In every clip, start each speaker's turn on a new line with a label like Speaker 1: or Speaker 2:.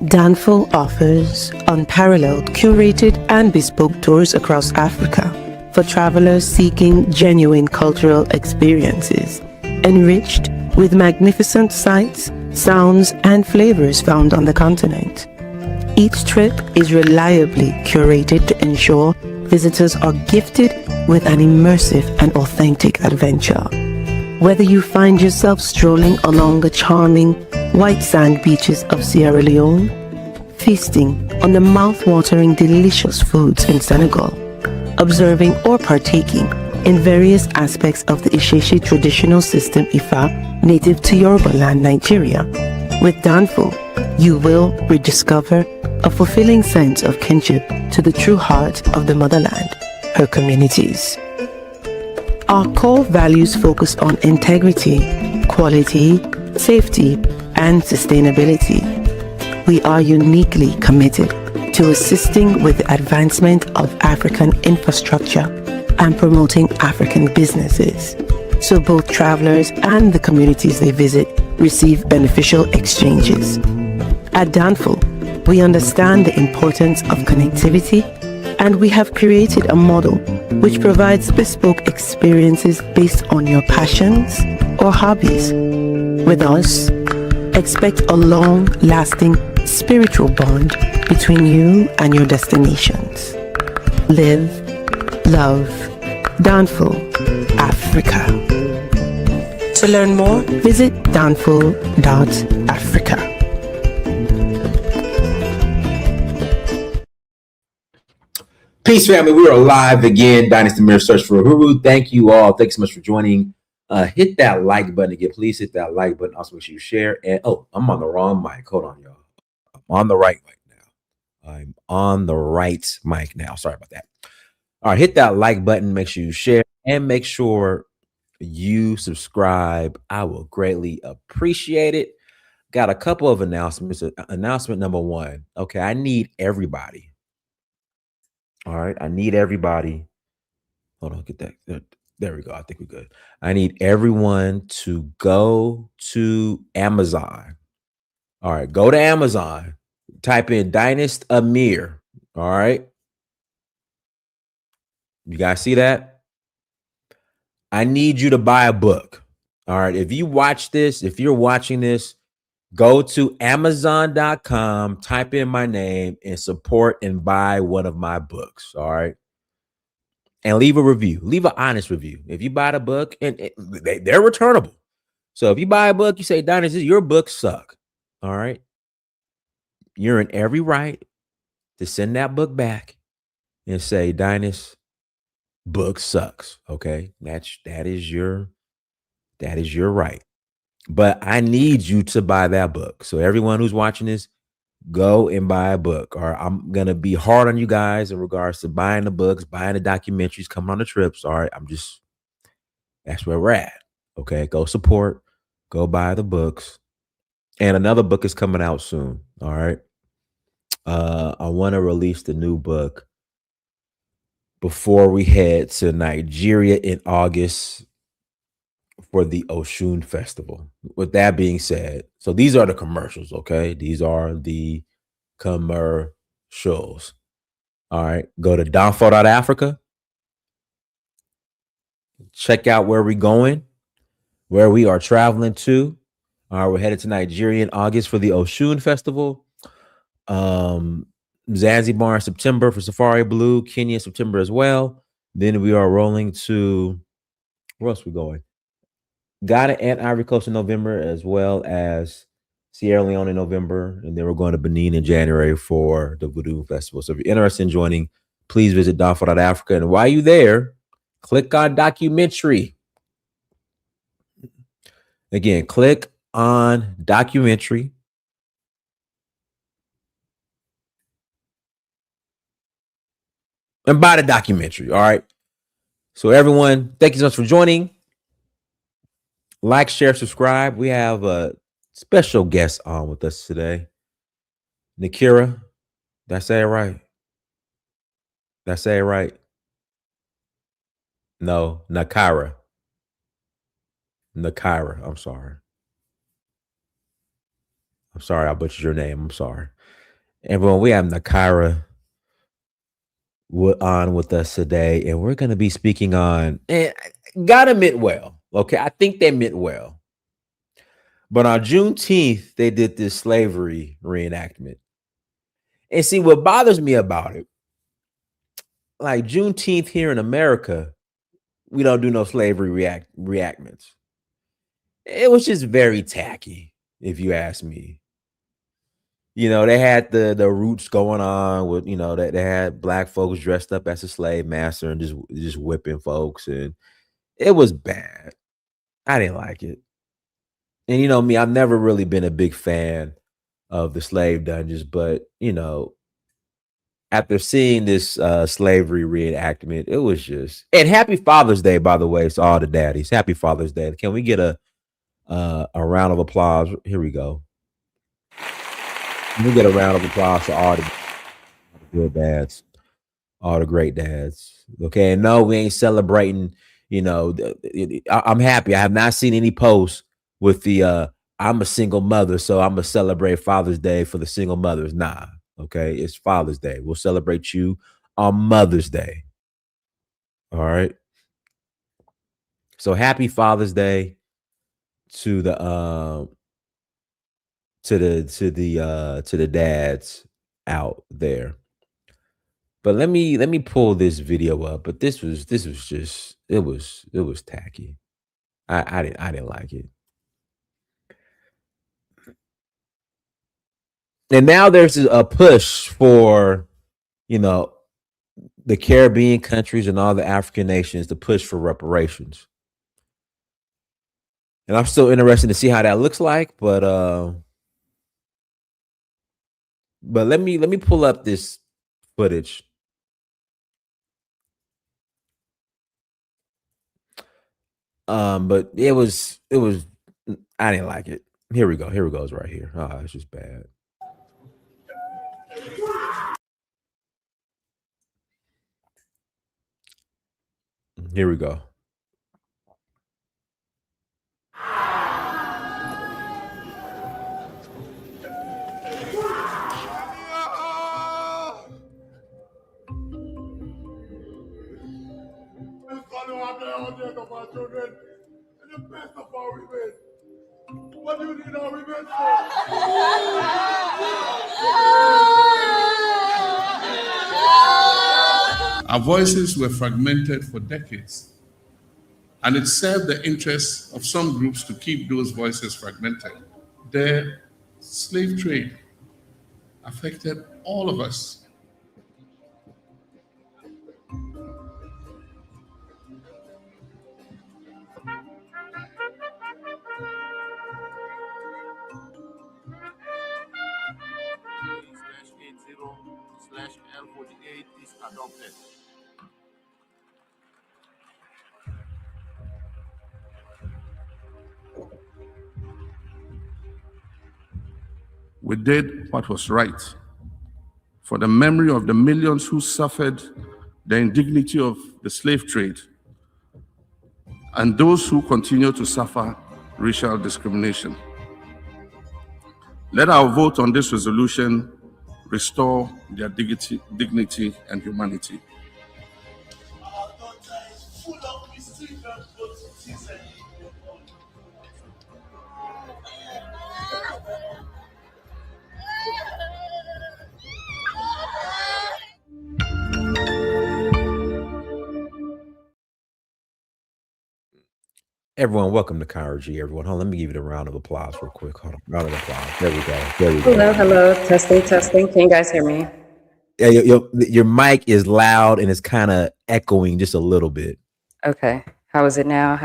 Speaker 1: Danfall offers unparalleled, curated and bespoke tours across Africa for travelers seeking genuine cultural experiences, enriched with magnificent sights, sounds and flavors found on the continent. Each trip is reliably curated to ensure visitors are gifted with an immersive and authentic adventure. Whether you find yourself strolling along the charming white sand beaches of Sierra Leone, feasting on the mouth-watering delicious foods in Senegal, observing or partaking in various aspects of the Isheshi traditional system Ifa native to Yoruba land, Nigeria, with Danfall, you will rediscover a fulfilling sense of kinship to the true heart of the motherland, her communities. Our core values focus on integrity, quality, safety, and sustainability. We are uniquely committed to assisting with the advancement of African infrastructure and promoting African businesses, so both travelers and the communities they visit receive beneficial exchanges. At Danfall, we understand the importance of connectivity, and we have created a model which provides bespoke experiences based on your passions or hobbies. With us, expect a long-lasting spiritual bond between you and your destinations. Live, love, Danfall, Africa. To learn more, visit danfall.africa.
Speaker 2: Peace, family. We are live again. Dynasty Mirror Search for Uhuru. Thank you all. Thanks so much for joining. Hit that like button again. Please hit that like button. Also, make sure you share. And I'm on the wrong mic. Hold on, y'all. I'm on the right mic now. I'm on the right mic now. Sorry about that. All right, hit that like button. Make sure you share and make sure you subscribe. I will greatly appreciate it. Got a couple of announcements. Announcement number one. Okay, I need everybody. All right, I need everybody. Hold on, get that. There we go. I think we're good. I need everyone to go to Amazon. All right, go to Amazon. Type in Dynast Amir. All right. You guys see that? I need you to buy a book. All right. If you watch this, if you're watching this, go to Amazon.com, type in my name, and support and buy one of my books. All right. And leave a review. Leave an honest review. If you buy the book, and they're returnable. So if you buy a book, you say, Dynast, your books suck. All right. You're in every right to send that book back and say, Dynast, book sucks. Okay. That is your right. But I need you to buy that book. So everyone who's watching this, go and buy a book. Or I'm gonna be hard on you guys in regards to buying the books, buying the documentaries, coming on the trips. All right. That's where we're at. Okay. Go support, go buy the books. And another book is coming out soon. All right. I want to release the new book before we head to Nigeria in August for the Oshun Festival. With that being said, so these are the commercials, okay? These are the commercials. All right. Go to Danfall.Africa. Check out where we're going, where we are traveling to. All right, we're headed to Nigeria in August for the Oshun Festival. Zanzibar in September for Safari Blue, Kenya in September as well. Then we are rolling to, where else are we going? Ghana and Ivory Coast in November, as well as Sierra Leone in November. And then we're going to Benin in January for the Voodoo Festival. So if you're interested in joining, please visit Danfall.Africa. And while you're there, click on documentary. Again, click on documentary. And buy the documentary. All right. So everyone, thank you so much for joining. Like, share, subscribe. We have a special guest on with us today. Nakira. Did I say it right? Did I say it right? No, Nakira. I'm sorry. I'm sorry I butchered your name. I'm sorry. Everyone, we have Nakira on with us today, and we're going to be speaking on, and gotta admit well, okay? I think they meant well. But on Juneteenth, they did this slavery reenactment. And see, what bothers me about it, like Juneteenth here in America, we don't do no slavery reactments. It was just very tacky, if you ask me. You know, they had the roots going on with, you know, that they had black folks dressed up as a slave master and just whipping folks, and it was bad. I didn't like it. And you know me, I've never really been a big fan of the slave dungeons, but you know, after seeing this slavery reenactment, it was just, and happy Father's Day, by the way, to all the daddies. Happy Father's Day. Can we get a round of applause? Here we go. Can we get a round of applause to all the good dads, all the great dads? Okay, and no, we ain't celebrating. You know, I'm happy. I have not seen any posts with the I'm a single mother, so I'm gonna celebrate Father's Day for the single mothers. Nah, okay, it's Father's Day. We'll celebrate you on Mother's Day. All right. So happy Father's Day to the to the dads out there. But let me pull this video up. But this was just, it was tacky. I didn't like it. And now there's a push for, you know, the Caribbean countries and all the African nations to push for reparations. And I'm still interested to see how that looks like, but let me pull up this footage. But it was I didn't like it. Here we go. Here it goes right here. Oh, it's just bad. Here we go.
Speaker 3: Of our children and the best of our women. What do you need our women for? Our voices were fragmented for decades, and it served the interests of some groups to keep those voices fragmented. The slave trade affected all of us. /80/L48 is adopted. We did what was right for the memory of the millions who suffered the indignity of the slave trade and those who continue to suffer racial discrimination. Let our vote on this resolution restore their dignity and humanity. Our daughter is full of mischief and politicism.
Speaker 2: Everyone, welcome to Nakira G. Everyone, hold on, let me give you a round of applause real quick. Hold on, round of applause. There we go. There we go.
Speaker 4: Hello. Testing. Can you guys hear me?
Speaker 2: Yeah, your mic is loud and it's kind of echoing just a little bit.
Speaker 4: Okay. How is it now?
Speaker 2: You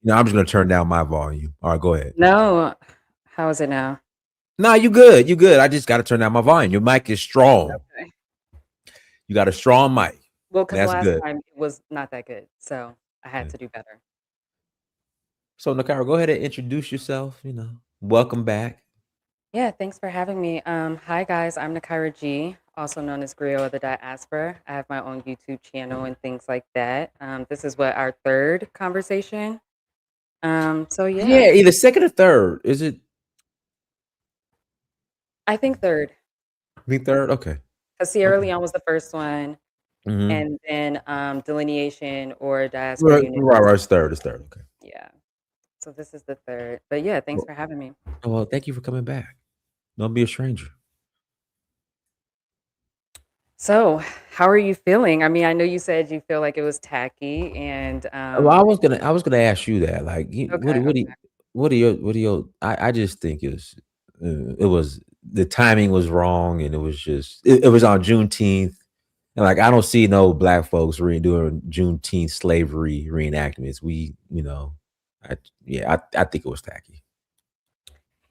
Speaker 2: know, I'm just gonna turn down my volume. All right, go ahead.
Speaker 4: No. How is it now?
Speaker 2: No, you good. You good. I just got to turn down my volume. Your mic is strong.
Speaker 4: Okay.
Speaker 2: You got a strong mic.
Speaker 4: Well, because last time it was not that good, so I had to do better.
Speaker 2: So, Nakira, go ahead and introduce yourself. You know, welcome back.
Speaker 4: Yeah, thanks for having me. Hi guys, I'm Nakira G, also known as Griot of the Diaspora. I have my own YouTube channel and things like that. This is what, our third conversation. So yeah.
Speaker 2: Yeah, either second or third. Is it?
Speaker 4: I think third.
Speaker 2: Me third? Okay.
Speaker 4: Because Sierra
Speaker 2: Okay.
Speaker 4: Leone was the first one,
Speaker 2: Mm-hmm.
Speaker 4: and then delineation or diaspora
Speaker 2: Right,
Speaker 4: unit.
Speaker 2: right, it's third. It's third. Okay.
Speaker 4: Yeah. So this is the third. But yeah, thanks
Speaker 2: Well,
Speaker 4: for having me.
Speaker 2: well, thank you for coming back. Don't be a stranger.
Speaker 4: So, how are you feeling? I mean, I know you said you feel like it was tacky and
Speaker 2: Well, I was gonna ask you that. Like,
Speaker 4: okay, okay.
Speaker 2: what are your? I just think it was the timing was wrong, and it was just it was on Juneteenth, and like I don't see no black folks doing Juneteenth slavery reenactments. I I think it was tacky.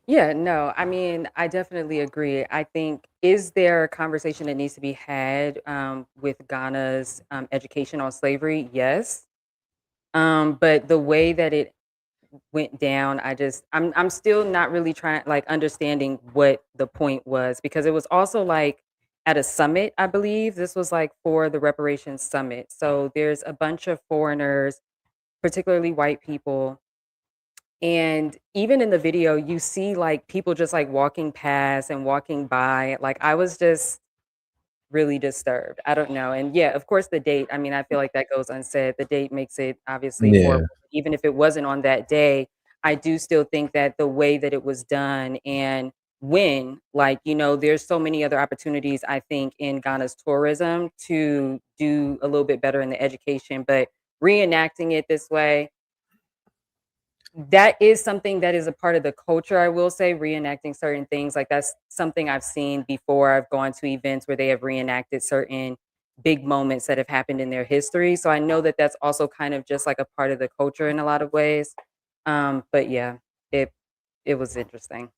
Speaker 4: Yeah, no, I mean, I definitely agree. I think, is there a conversation that needs to be had with Ghana's education on slavery? Yes. But the way that it went down, I'm still not really trying like understanding what the point was because it was also like at a summit, I believe. This was like for the Reparations summit. So there's a bunch of foreigners, particularly white people, and even in the video, you see like people just like walking past and walking by. Like I was just really disturbed. I don't know. And yeah, of course, the date. I mean, I feel like that goes unsaid. The date makes it obviously
Speaker 2: Yeah.
Speaker 4: horrible. Even if it wasn't on that day, I do still think that the way that it was done and when, like, there's so many other opportunities, I think, in Ghana's tourism to do a little bit better in the education. But reenacting it this way, that is something that is a part of the culture, I will say, reenacting certain things, like, that's something I've seen before. I've gone to events where they have reenacted certain big moments that have happened in their history, so I know that that's also kind of just, like, a part of the culture in a lot of ways, but yeah, it it was interesting.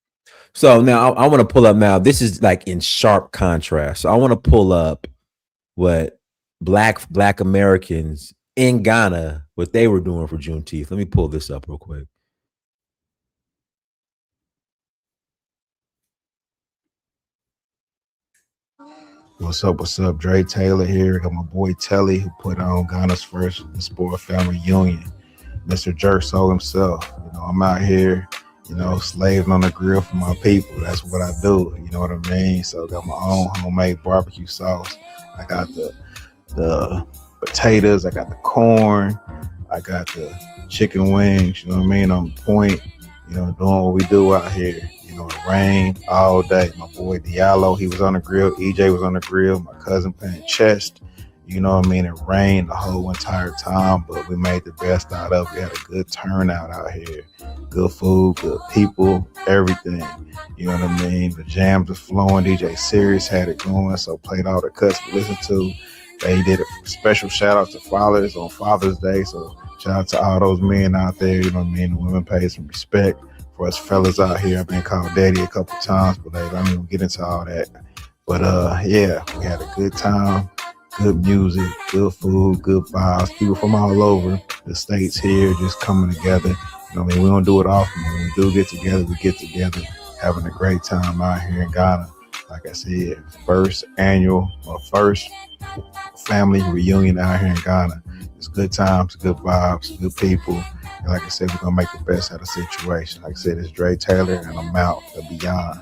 Speaker 2: So now I want to pull up now. This is like in sharp contrast. So I want to pull up what black Americans in Ghana what they were doing for Juneteenth. Let me pull this up real quick.
Speaker 5: What's up? What's up? Dre Taylor here. Got my boy Telly who put on Ghana's first sport family union. Mr. Jerk Soul himself. I'm out here, slaving on the grill for my people. That's what I do. You know what I mean? So got my own homemade barbecue sauce. I got the potatoes. I got the corn. I got the chicken wings. You know what I mean? On point. Doing what we do out here. It rained all day. My boy Diallo, he was on the grill. EJ was on the grill. My cousin playing chest. You know what I mean? It rained the whole entire time, but we made the best out of it. We had a good turnout out here. Good food, good people, everything. You know what I mean? The jams was flowing. DJ Sirius had it going, so played all the cuts we listened to. They did a special shout out to fathers on Father's Day, so shout out to all those men out there. You know what I mean? The women pay some respect for us fellas out here. I've been called daddy a couple times, but I don't even get into all that. But yeah, we had a good time, good music, good food, good vibes. People from all over the states here just coming together. You know what I mean? We don't do it often. When we do get together, we get together, having a great time out here in Ghana. Like I said, first family reunion out here in Ghana. It's good times, good vibes, good people. And like I said, we're gonna make the best out of the situation. Like I said, it's Dre Taylor, and I'm out the Beyond.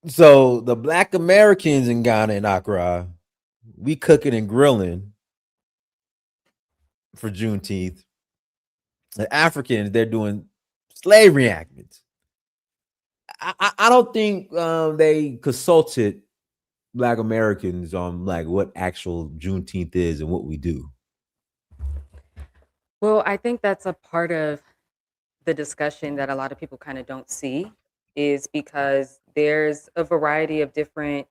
Speaker 2: So the black Americans in Ghana and Accra, we cooking and grilling for Juneteenth. The Africans, they're doing slave reenactments. I don't think they consulted black Americans on like what actual Juneteenth is and what we do.
Speaker 4: Well, I think that's a part of the discussion that a lot of people kind of don't see is because there's a variety of different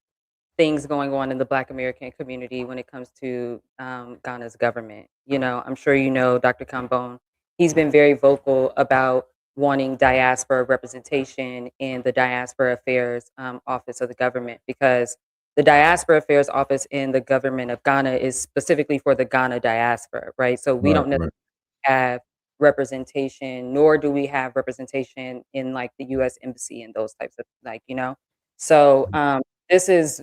Speaker 4: things going on in the Black American community when it comes to Ghana's government. I'm sure Dr. Kambone. He's been very vocal about wanting diaspora representation in the Diaspora Affairs Office of the government because the Diaspora Affairs Office in the government of Ghana is specifically for the Ghana diaspora, right? So we
Speaker 2: Right,
Speaker 4: don't
Speaker 2: right.
Speaker 4: have representation, nor do we have representation in like the U.S. Embassy and those types of So this is,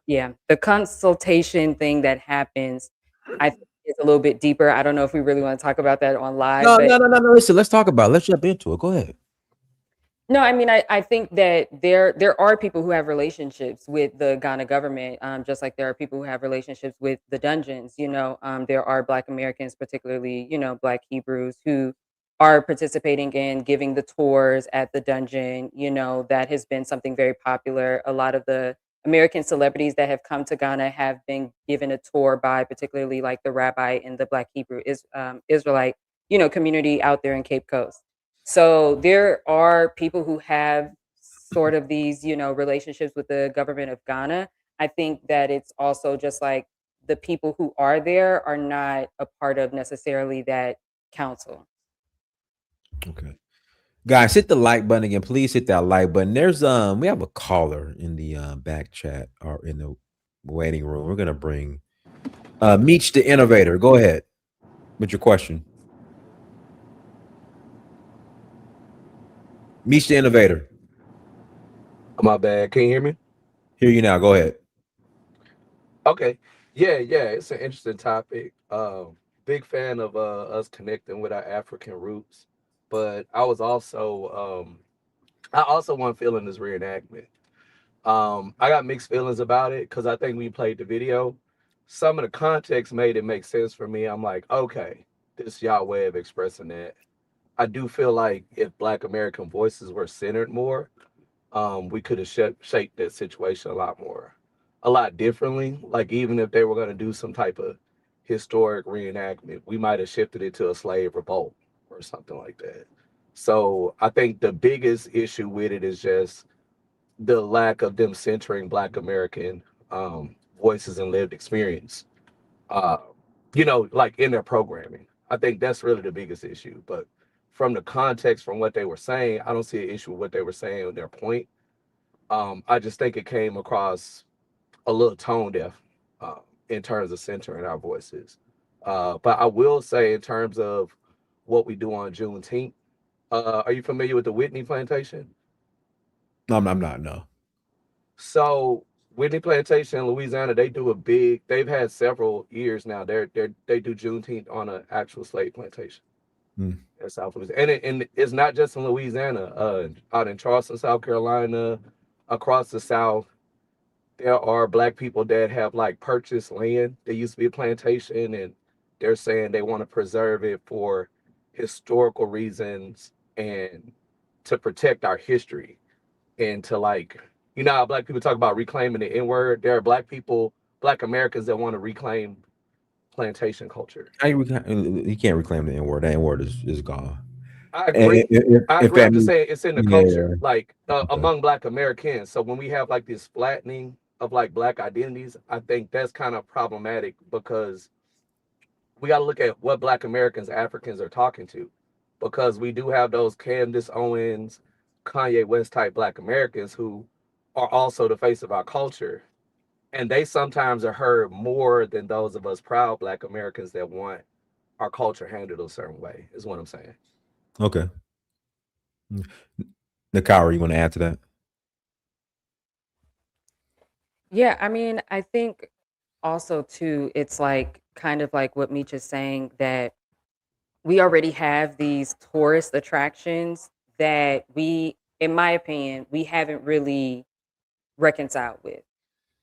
Speaker 4: yeah, the consultation thing that happens, I think it's a little bit deeper. I don't know if we really want to talk about that on live,
Speaker 2: No,
Speaker 4: but
Speaker 2: no, no, no, no. Listen, let's talk about it. Let's jump into it. Go ahead.
Speaker 4: no, I mean, I think that there are people who have relationships with the Ghana government, just like there are people who have relationships with the dungeons. There are Black Americans, particularly Black Hebrews, who are participating in giving the tours at the dungeon. That has been something very popular. A lot of the American celebrities that have come to Ghana have been given a tour by, particularly like the rabbi in the Black Hebrew Israelite community out there in Cape Coast. So there are people who have sort of these, relationships with the government of Ghana. I think that it's also just like the people who are there are not a part of necessarily that council.
Speaker 2: Okay. Guys, hit the like button again. Please hit that like button. There's we have a caller in the back chat or in the waiting room. We're gonna bring Meech the Innovator. Go ahead with your question. Meech the Innovator.
Speaker 6: My bad. Can you hear me?
Speaker 2: Hear you now. Go ahead.
Speaker 6: Okay. Yeah, it's an interesting topic. Big fan of us connecting with our African roots, but I also want feeling this reenactment. I got mixed feelings about it because I think we played the video. Some of the context made it make sense for me. I'm like, okay, this is y'all way of expressing that. I do feel like if Black American voices were centered more, we could have shaped that situation a lot differently. Like even if they were going to do some type of historic reenactment, we might have shifted it to a slave revolt or something like that. So I think the biggest issue with it is just the lack of them centering Black American voices and lived experience. Uh, like in their programming. I think that's really the biggest issue. But from the context, from what they were saying, I don't see an issue with what they were saying with their point. I just think it came across a little tone deaf in terms of centering our voices. But I will say, in terms of what we do on Juneteenth, are you familiar with the Whitney Plantation?
Speaker 2: No, I'm not. No.
Speaker 6: So Whitney Plantation in Louisiana, they've had several years now. They do Juneteenth on an actual slave plantation in South Louisiana, and it's not just in Louisiana. Out in Charleston, South Carolina, across the South, there are Black people that have like purchased land. There used to be a plantation, and they're saying they want to preserve it for historical reasons and to protect our history and to like, how Black people talk about reclaiming the N word. There are Black Americans that want to reclaim plantation culture.
Speaker 2: You can't reclaim the N word. The N word is gone.
Speaker 6: I agree. I
Speaker 2: If
Speaker 6: agree.
Speaker 2: that
Speaker 6: I'm just
Speaker 2: means,
Speaker 6: saying it's in the
Speaker 2: yeah.
Speaker 6: culture, like
Speaker 2: Okay.
Speaker 6: among Black Americans. So when we have like this flattening of like Black identities, I think that's kind of problematic because we got to look at what Black Americans, Africans are talking to, because we do have those Candace Owens, Kanye West type Black Americans who are also the face of our culture. And they sometimes are heard more than those of us proud Black Americans that want our culture handled a certain way, is what I'm saying.
Speaker 2: Okay. Nakira, you want to add to that?
Speaker 4: Yeah, I mean, I think also too, it's like kind of like what Meech is saying, that we already have these tourist attractions that in my opinion, we haven't really reconciled with.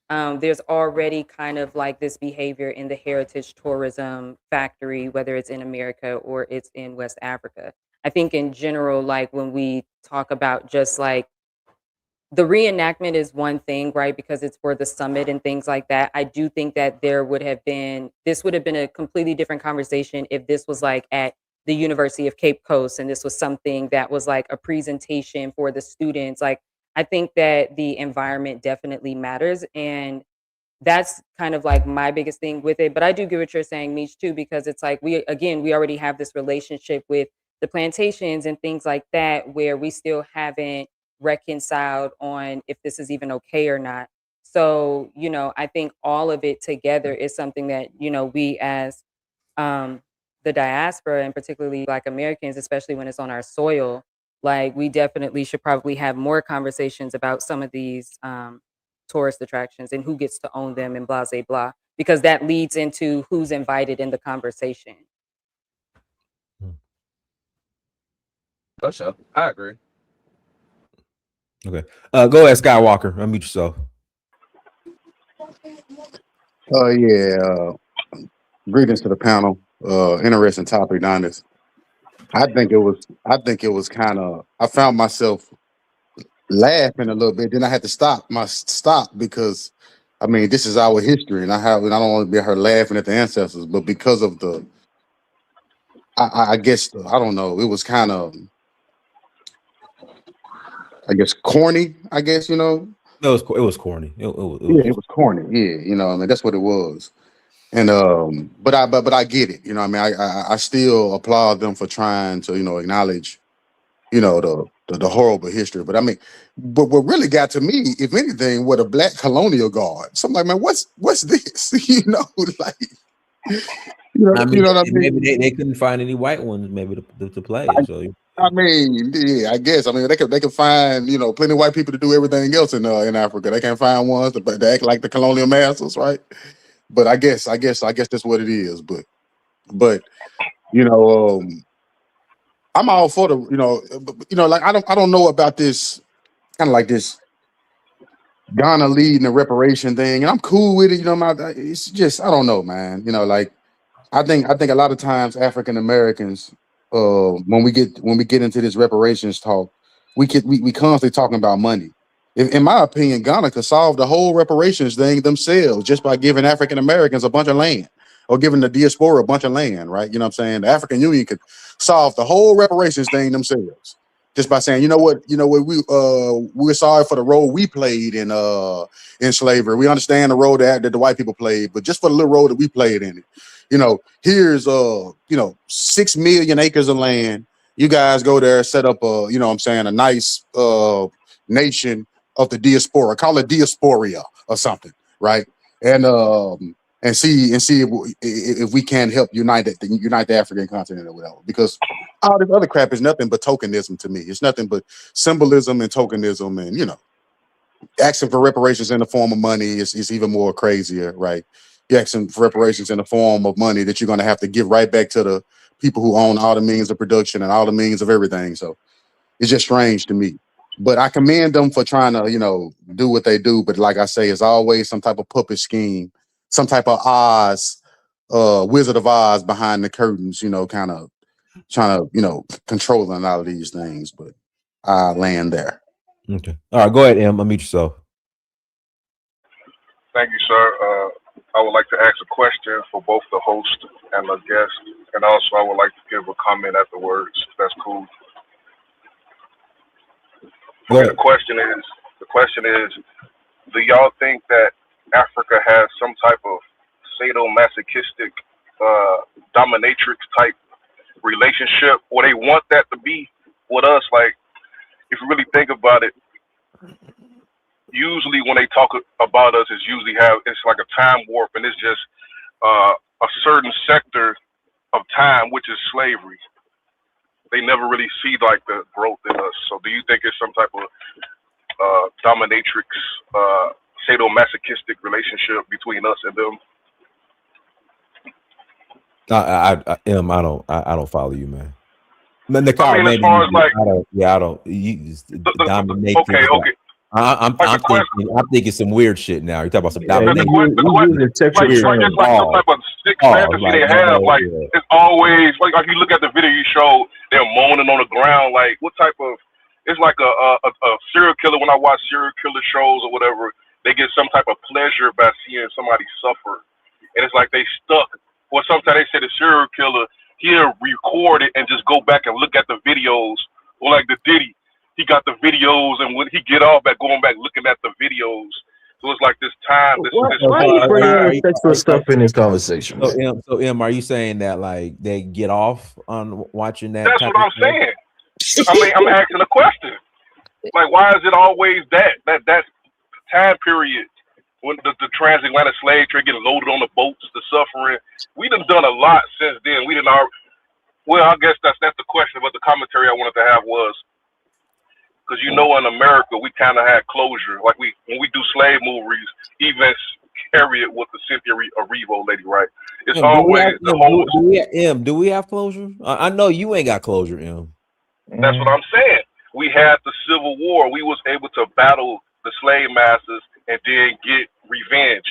Speaker 4: There's already kind of like this behavior in the heritage tourism factory, whether it's in America or it's in West Africa. I think in general, like when we talk about just like the reenactment is one thing, right? Because it's for the summit and things like that. I do think that this would have been a completely different conversation if this was like at the University of Cape Coast and this was something that was like a presentation for the students. Like, I think that the environment definitely matters. And that's kind of like my biggest thing with it. But I do get what you're saying, Meech, too, because it's like we already have this relationship with the plantations and things like that where we still haven't reconciled on if this is even okay or not. So, I think all of it together is something that, we as um, the diaspora and particularly Black Americans, especially when it's on our soil, like we definitely should probably have more conversations about some of these tourist attractions and who gets to own them and blah, blah, blah. because that leads into who's invited in the conversation.
Speaker 6: For sure. I agree.
Speaker 2: Okay. Go ahead, Skywalker. Unmute yourself.
Speaker 7: Yeah. Greetings to the panel. Interesting topic, Donis. I think it was kind of. I found myself laughing a little bit. Then I had to stop because, I mean, this is our history, and I don't want to be her laughing at the ancestors, but because of the, I guess I don't know. It was kind of, I guess, corny. I guess
Speaker 2: It was corny. It
Speaker 7: was corny. Yeah, I mean, that's what it was. And but I get it. I mean, I still applaud them for trying to acknowledge the horrible history. But I mean, but what really got to me, if anything, were the black colonial guards. So I'm like, man, what's this? Like,
Speaker 2: I mean,
Speaker 7: what I mean?
Speaker 2: maybe they couldn't find any white ones maybe to play. So
Speaker 7: I mean, yeah, I guess. I mean, they could find plenty of white people to do everything else in Africa. They can't find ones to act like the colonial masters, right? But I guess that's what it is. But I'm all for the like I don't know about this kind of like this Ghana leading the reparation thing, and I'm cool with it. It's just I don't know, man. Like I think a lot of times African Americans, when we get into this reparations talk, we constantly talking about money. In my opinion, Ghana could solve the whole reparations thing themselves just by giving African Americans a bunch of land or giving the diaspora a bunch of land, right? You know what I'm saying? The African Union could solve the whole reparations thing themselves just by saying, we're sorry for the role we played in slavery. We understand the role that the white people played, but just for the little role that we played in it, here's 6 million acres of land. You guys go there, set up a nice nation of the diaspora, call it diasporia or something, right? And see if we can help unite the African continent or whatever. Because all this other crap is nothing but tokenism to me. It's nothing but symbolism and tokenism, and asking for reparations in the form of money is even more crazier, right? You're asking for reparations in the form of money that you're going to have to give right back to the people who own all the means of production and all the means of everything. So it's just strange to me. But I commend them for trying to, do what they do. But like I say, it's always some type of puppet scheme, some type of Oz, Wizard of Oz behind the curtains, kind of trying to, controlling all of these things. But I land there.
Speaker 2: okay. All right, go ahead, Em. Unmute yourself.
Speaker 8: Thank you, sir. I would like to ask a question for both the host and the guest, and also I would like to give a comment afterwards, if that's cool. Okay, the question is, do y'all think that Africa has some type of sadomasochistic dominatrix type relationship, or they want that to be with us? Like, if you really think about it, usually when they talk about us, it's like a time warp, and it's just a certain sector of time, which is slavery. They never really see like the growth in us. So do you think it's some type of dominatrix, sadomasochistic relationship between us and them?
Speaker 2: I don't follow you, man. Nakira,
Speaker 8: I mean, as far as like,
Speaker 2: I don't. You dominate.
Speaker 8: Okay.
Speaker 2: I'm thinking some weird shit now. You're talking about some domination.
Speaker 8: Like just like some type of sick fantasy they have. Like it's always like if you look at the video you showed, they're moaning on the ground. Like what type of? It's like a serial killer. When I watch serial killer shows or whatever, they get some type of pleasure by seeing somebody suffer, and it's like they stuck. Or sometimes they say the serial killer he'll record it and just go back and look at the videos, or like the Diddy. He got the videos, and when he get off at going back looking at the videos, so it's like this time.
Speaker 9: Why are you bringing sexual stuff in this conversation?
Speaker 2: So, Em, are you saying that like they get off on watching that?
Speaker 8: That's what I'm saying. I mean, I'm asking a question. Like, why is it always that time period when the transatlantic slave trade getting loaded on the boats, the suffering? We done a lot since then. We didn't. Well, I guess that's the question. But the commentary I wanted to have was. Because in America we kind of had closure. Like when we do slave movies, events carry it with the Cynthia Erivo lady, right? It's
Speaker 2: Do
Speaker 8: always the whole.
Speaker 2: do we have closure? I know you ain't got closure, M.
Speaker 8: That's what I'm saying. We had the Civil War. We was able to battle the slave masters and then get revenge,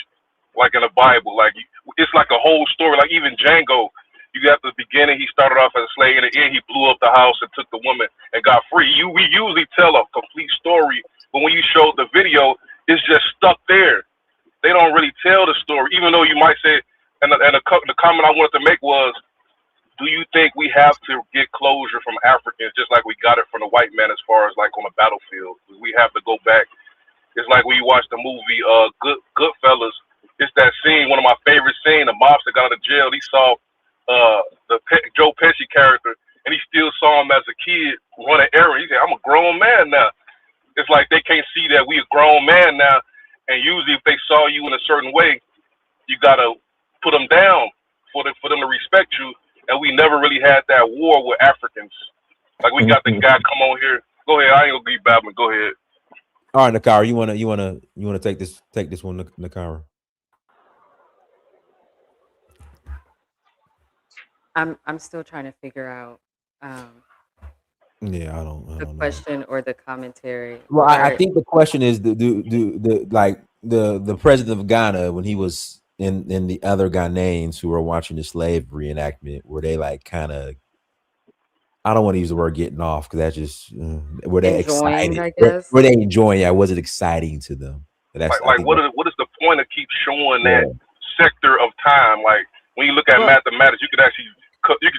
Speaker 8: like in the Bible. Like it's like a whole story. Like even Django, you got the beginning. He started off as a slave. In the end, he blew up the house and took the woman and got free. We usually tell a complete story, but when you show the video, it's just stuck there. They don't really tell the story, even though you might say. And the comment I wanted to make was, do you think we have to get closure from Africans just like we got it from the white man as far as like on the battlefield? We have to go back. It's like when you watch the movie Goodfellas. It's that scene, one of my favorite scenes. The mobster got out of jail. He saw Joe Pesci character, and he still saw him as a kid running errands. He said, "I'm a grown man now." It's like they can't see that we a grown man now. And usually, if they saw you in a certain way, you gotta put them down for them to respect you. And we never really had that war with Africans. Like we got the guy come on here. Go ahead. I ain't gonna be babbling. Go ahead.
Speaker 2: All right, Nakira, you wanna take this one, Nakira?
Speaker 4: I'm still trying to figure out
Speaker 2: Yeah, I don't
Speaker 4: the
Speaker 2: know.
Speaker 4: question or the commentary.
Speaker 2: Well, I think the question is, the president of Ghana, when he was in the other Ghanaians who were watching the slave reenactment, were they like kind of, I don't want to use the word getting off because that's just were they
Speaker 4: enjoying,
Speaker 2: excited?
Speaker 4: I guess.
Speaker 2: Were they enjoying? Yeah, was it exciting to them? That's
Speaker 8: like what is the point of keep showing that sector of time? Like when you look at mathematics, you could actually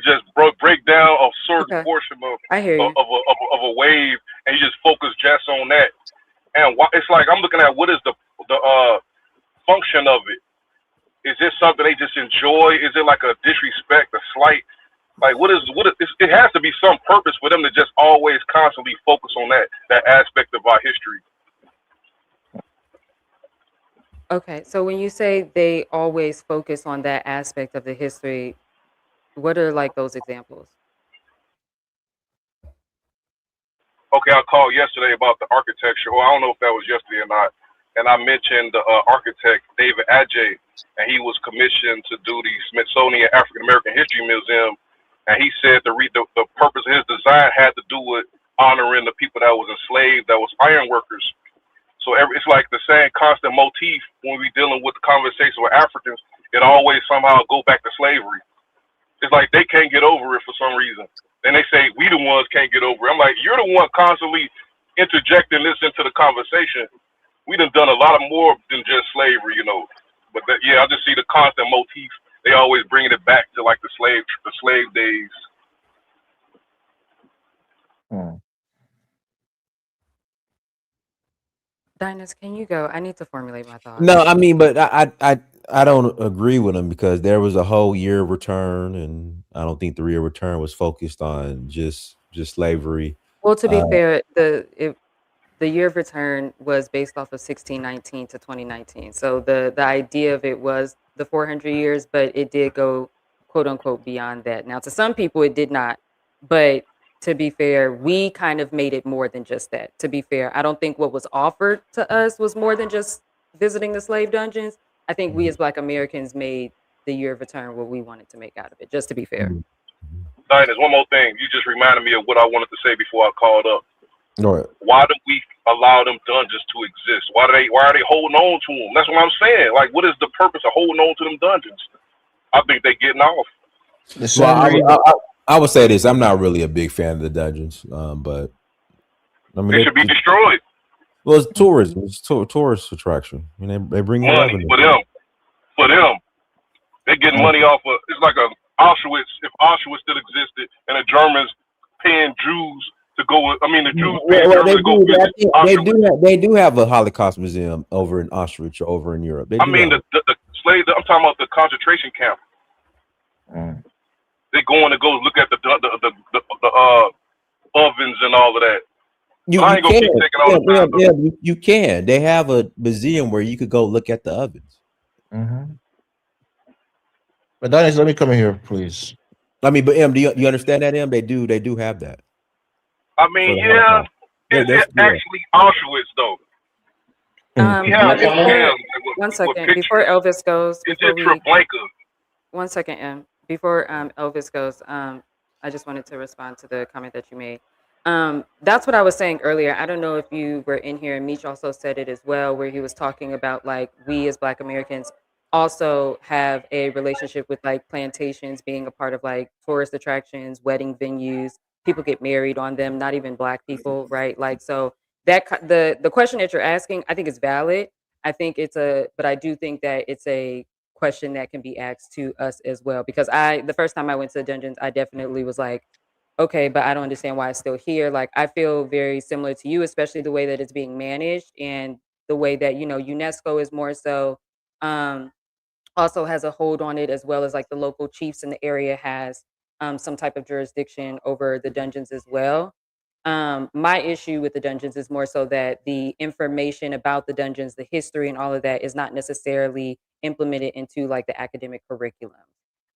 Speaker 8: just break down a certain portion of a wave, and you just focus just on that. And it's like I'm looking at what is the function of it. Is this something they just enjoy? Is it like a disrespect, a slight? Like what is it has to be some purpose for them to just always constantly focus on that aspect of our history.
Speaker 4: Okay, so when you say they always focus on that aspect of the history, what are like those examples?
Speaker 8: Okay, I called yesterday about the architecture. Well, I don't know if that was yesterday or not. And I mentioned the architect, David Adjaye, and he was commissioned to do the Smithsonian African American History Museum. And he said the purpose of his design had to do with honoring the people that was enslaved, that was iron workers. So it's like the same constant motif when we're dealing with the conversation with Africans. It always somehow go back to slavery. It's like they can't get over it for some reason. Then they say we the ones can't get over it. I'm like, you're the one constantly interjecting this into the conversation. We done a lot of more than just slavery, you know. But I just see the constant motif. They always bringing it back to like the slave days.
Speaker 4: Dinus, can you go? I need to formulate my thoughts.
Speaker 2: No, I mean, but I don't agree with him because there was a whole year of return, and I don't think the year of return was focused on just slavery.
Speaker 4: Well, to be fair, the year of return was based off of 1619 to 2019. So the idea of it was the 400 years, but it did go quote unquote beyond that. Now, to some people, it did not. But to be fair, we kind of made it more than just that. To be fair, I don't think what was offered to us was more than just visiting the slave dungeons. I think we as Black Americans made the year of return what we wanted to make out of it, just to be fair.
Speaker 8: Dinus, one more thing. You just reminded me of what I wanted to say before I called up.
Speaker 2: All right.
Speaker 8: Why do we allow them dungeons to exist? Why are they holding on to them? That's what I'm saying. Like, what is the purpose of holding on to them dungeons? I think they're getting off.
Speaker 2: Well, I would say this. I'm not really a big fan of the dungeons, but I mean,
Speaker 8: they should be destroyed.
Speaker 2: Well, it's tourism. It's tourist attraction. I mean, they bring
Speaker 8: money for them. They're getting money off of. It's like a Auschwitz. If Auschwitz still existed, and the Germans paying Jews to go. The Jews paying Germans to go visit Auschwitz.
Speaker 2: They do have a Holocaust museum over in Auschwitz or over in Europe.
Speaker 8: The slaves. I'm talking about the concentration camp. They're going to go look at the ovens and all of that.
Speaker 2: You can. They have a museum where you could go look at the ovens.
Speaker 9: But Dennis, let me come in here, please.
Speaker 2: I mean, but M, do you understand that, M? They do have that.
Speaker 8: I mean, is it actually Auschwitz though?
Speaker 4: One second, before Elvis goes, one second, before Elvis goes, I just wanted to respond to the comment that you made. That's what I was saying earlier. I don't know if you were in here, and Meech also said it as well, where he was talking about like we as Black Americans also have a relationship with like plantations being a part of like tourist attractions, wedding venues. People get married on them, not even Black people, right? Like so the question that you're asking, I think is valid. But I do think that it's a question that can be asked to us as well. Because the first time I went to the dungeons, I definitely was like, okay, but I don't understand why it's still here. Like, I feel very similar to you, especially the way that it's being managed and the way that, UNESCO is more so, um, also has a hold on it, as well as like the local chiefs in the area has some type of jurisdiction over the dungeons as well. My issue with the dungeons is more so that the information about the dungeons, the history and all of that is not necessarily implemented into like the academic curriculum.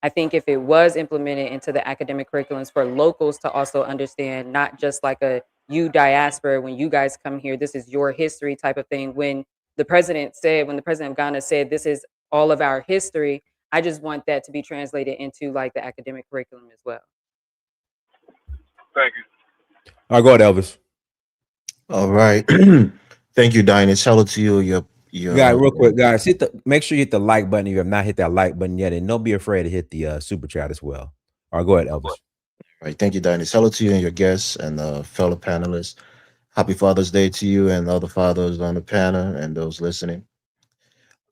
Speaker 4: I think if it was implemented into the academic curriculums for locals to also understand, not just like a you diaspora, when you guys come here, this is your history type of thing. When the president of Ghana said, this is all of our history, I just want that to be translated into like the academic curriculum as well.
Speaker 8: Thank you.
Speaker 2: All right, go ahead, Elvis.
Speaker 9: All right. Thank you, Diane. It's hello to you. Your
Speaker 2: real quick, guys. Make sure you hit the like button if you have not hit that like button yet, and don't be afraid to hit the super chat as well. All right, go ahead, Elvis.
Speaker 9: All right, thank you, Diane. It's hello to you and your guests and fellow panelists. Happy Father's Day to you and other fathers on the panel and those listening.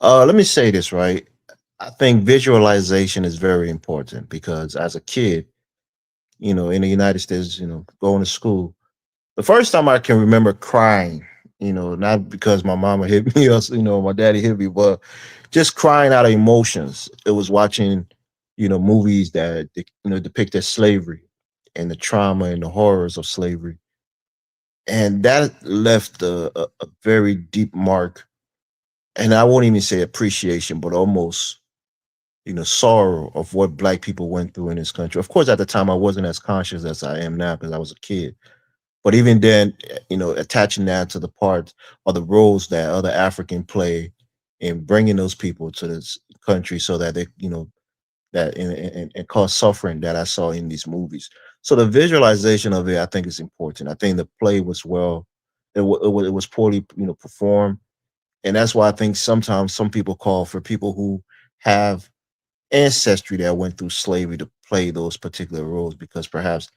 Speaker 9: Let me say this, right? I think visualization is very important because as a kid, in the United States, going to school, the first time I can remember crying, not because my mama hit me or, my daddy hit me, but just crying out of emotions. It was watching, movies that, depicted slavery and the trauma and the horrors of slavery. And that left a very deep mark. And I won't even say appreciation, but almost, sorrow of what Black people went through in this country. Of course, at the time, I wasn't as conscious as I am now because I was a kid. But even then, attaching that to the parts or the roles that other African play in bringing those people to this country so that they, that and cause suffering that I saw in these movies. So the visualization of it, I think, is important. I think the play was it was poorly, performed. And that's why I think sometimes some people call for people who have ancestry that went through slavery to play those particular roles because perhaps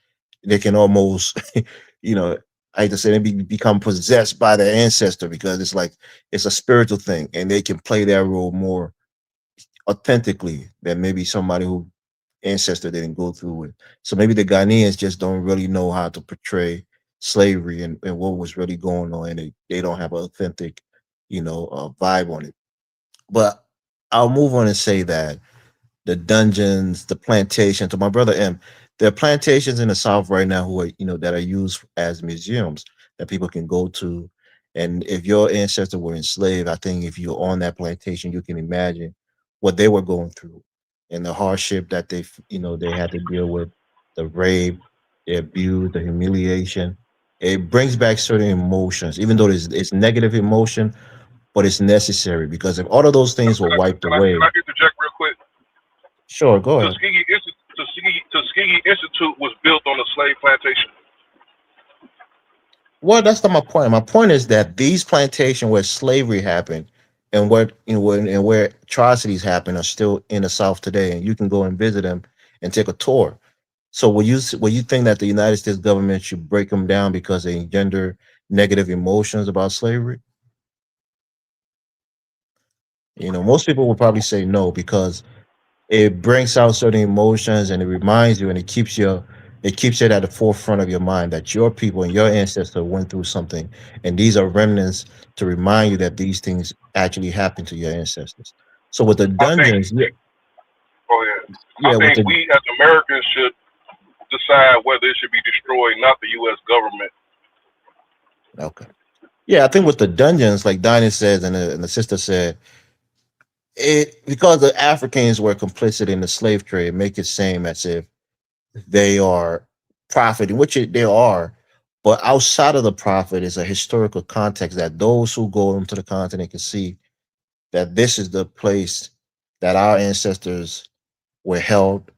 Speaker 9: they can almost, I hate to say, become possessed by their ancestor because it's like it's a spiritual thing and they can play that role more authentically than maybe somebody who ancestor didn't go through it. So maybe the Ghanaians just don't really know how to portray slavery and what was really going on, and they don't have an authentic, vibe on it. But I'll move on and say that the dungeons, the plantation. To my brother M, there are plantations in the South right now who are, that are used as museums that people can go to. And if your ancestors were enslaved, I think if you're on that plantation, you can imagine what they were going through and the hardship that they had to deal with, the rape, the abuse, the humiliation. It brings back certain emotions, even though it's negative emotion, but it's necessary because if all of those things were wiped away.
Speaker 8: Can I interject real quick?
Speaker 9: Sure, go ahead.
Speaker 8: Tuskegee Institute was built on a slave plantation.
Speaker 9: Well, that's not my point. My point is that these plantations where slavery happened and where atrocities happen are still in the South today, and you can go and visit them and take a tour. So will you think that the United States government should break them down because they engender negative emotions about slavery? Most people will probably say no because it brings out certain emotions and it reminds you and it keeps it at the forefront of your mind that your people and your ancestors went through something, and these are remnants to remind you that these things actually happened to your ancestors. So with the dungeons,
Speaker 8: I think we as Americans should decide whether it should be destroyed, not the U.S. government.
Speaker 9: Okay. Yeah, I think with the dungeons, like Dinah says and the sister said, because the Africans were complicit in the slave trade, make it seem as if they are profiting, which they are, But outside of the prophet is a historical context that those who go into the continent can see that this is the place that our ancestors were held,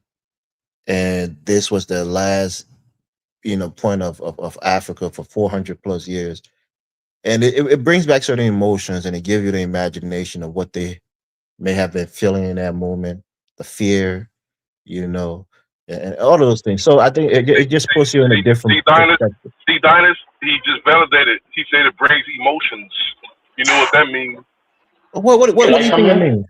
Speaker 9: and this was the last, point of Africa for 400 plus years. And it brings back certain emotions, and it gives you the imagination of what they may have been feeling in that moment, the fear, and all those things. So I think it just puts you in a different perspective.
Speaker 8: Dinus, he just validated. He said it brings emotions. You know what that means?
Speaker 9: What do you think it means?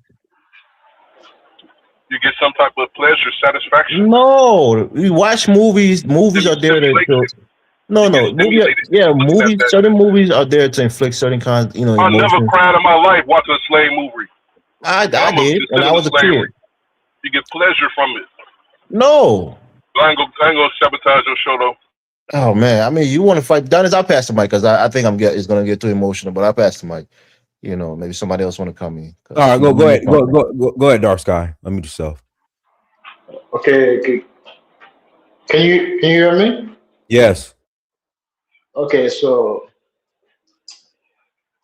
Speaker 8: You get some type of pleasure, satisfaction.
Speaker 9: No, you watch movies. Movies are there to no. Movies. Certain movies are there to inflict certain kinds,
Speaker 8: I
Speaker 9: emotions.
Speaker 8: never cried in my life watching a slave movie.
Speaker 9: I did, and I was a kid.
Speaker 8: You get pleasure from it.
Speaker 9: No.
Speaker 8: I ain't gonna sabotage your show though.
Speaker 9: Oh man, I mean, you want to fight? Dennis, I'll pass the mic because I think it's gonna get too emotional. But I'll pass the mic. Maybe somebody else want to come in.
Speaker 2: All right, go ahead. Go ahead, Dark Sky. Unmute yourself.
Speaker 10: Okay. Can you hear me?
Speaker 2: Yes.
Speaker 10: Okay, so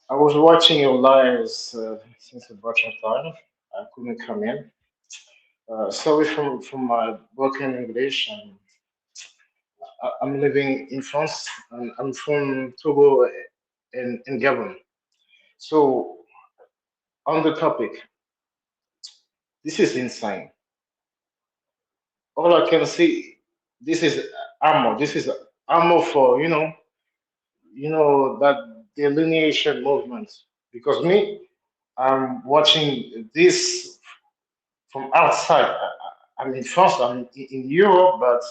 Speaker 10: I was watching your lives since a bunch of time. I couldn't come in. Sorry from my broken English. I'm living in France. And I'm from Togo in Gabon. So on the topic, this is insane. All I can see, this is ammo. This is ammo for that delineation movement. Because me, I'm watching this from outside. I'm in France. I'm in Europe, but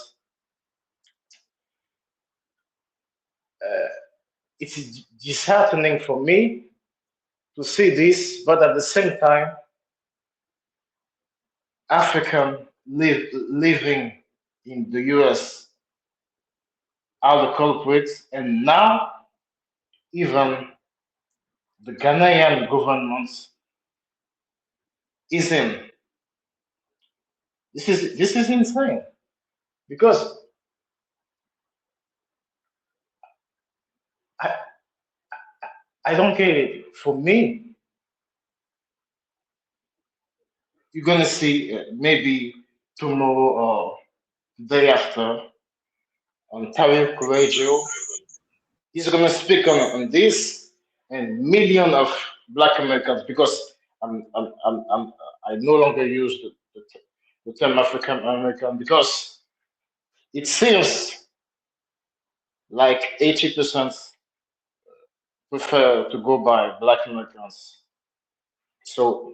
Speaker 10: it's disheartening for me to see this. But at the same time, African living in the US are the culprits, and now even the Ghanaian government is in. This is insane because I don't get it. For me, you're gonna see maybe tomorrow or the day after on Tariq Radio. He's gonna speak on this and million of Black Americans because I no longer use the term African American because it seems like 80% prefer to go by Black Americans. So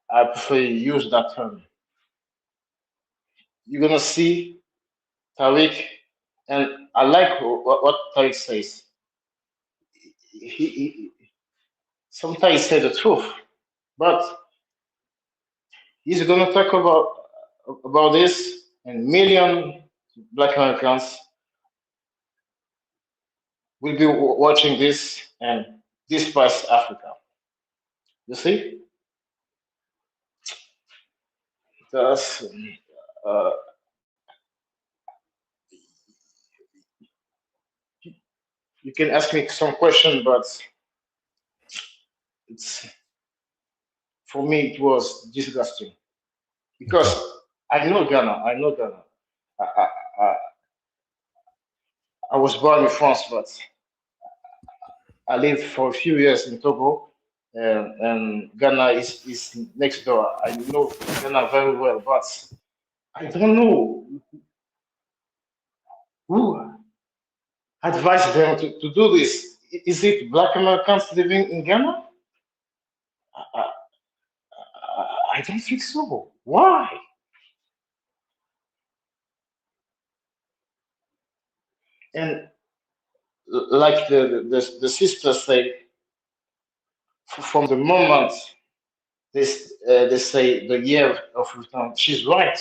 Speaker 10: I prefer to use that term. You're gonna see Tariq, and I like what Tariq says. He sometimes say the truth, but he's gonna talk about this, and million Black Americans will be watching this and despise Africa. You see, that's uh, you can ask me some question, but it's for me it was disgusting because I know Ghana. I know Ghana. I was born in France, but I lived for a few years in Togo, and Ghana is next door. I know Ghana very well, but I don't know who advised them to do this. Is it Black Americans living in Ghana? I, I don't think so. Why? And like the sister say, from the moment they say the year of return, she's right.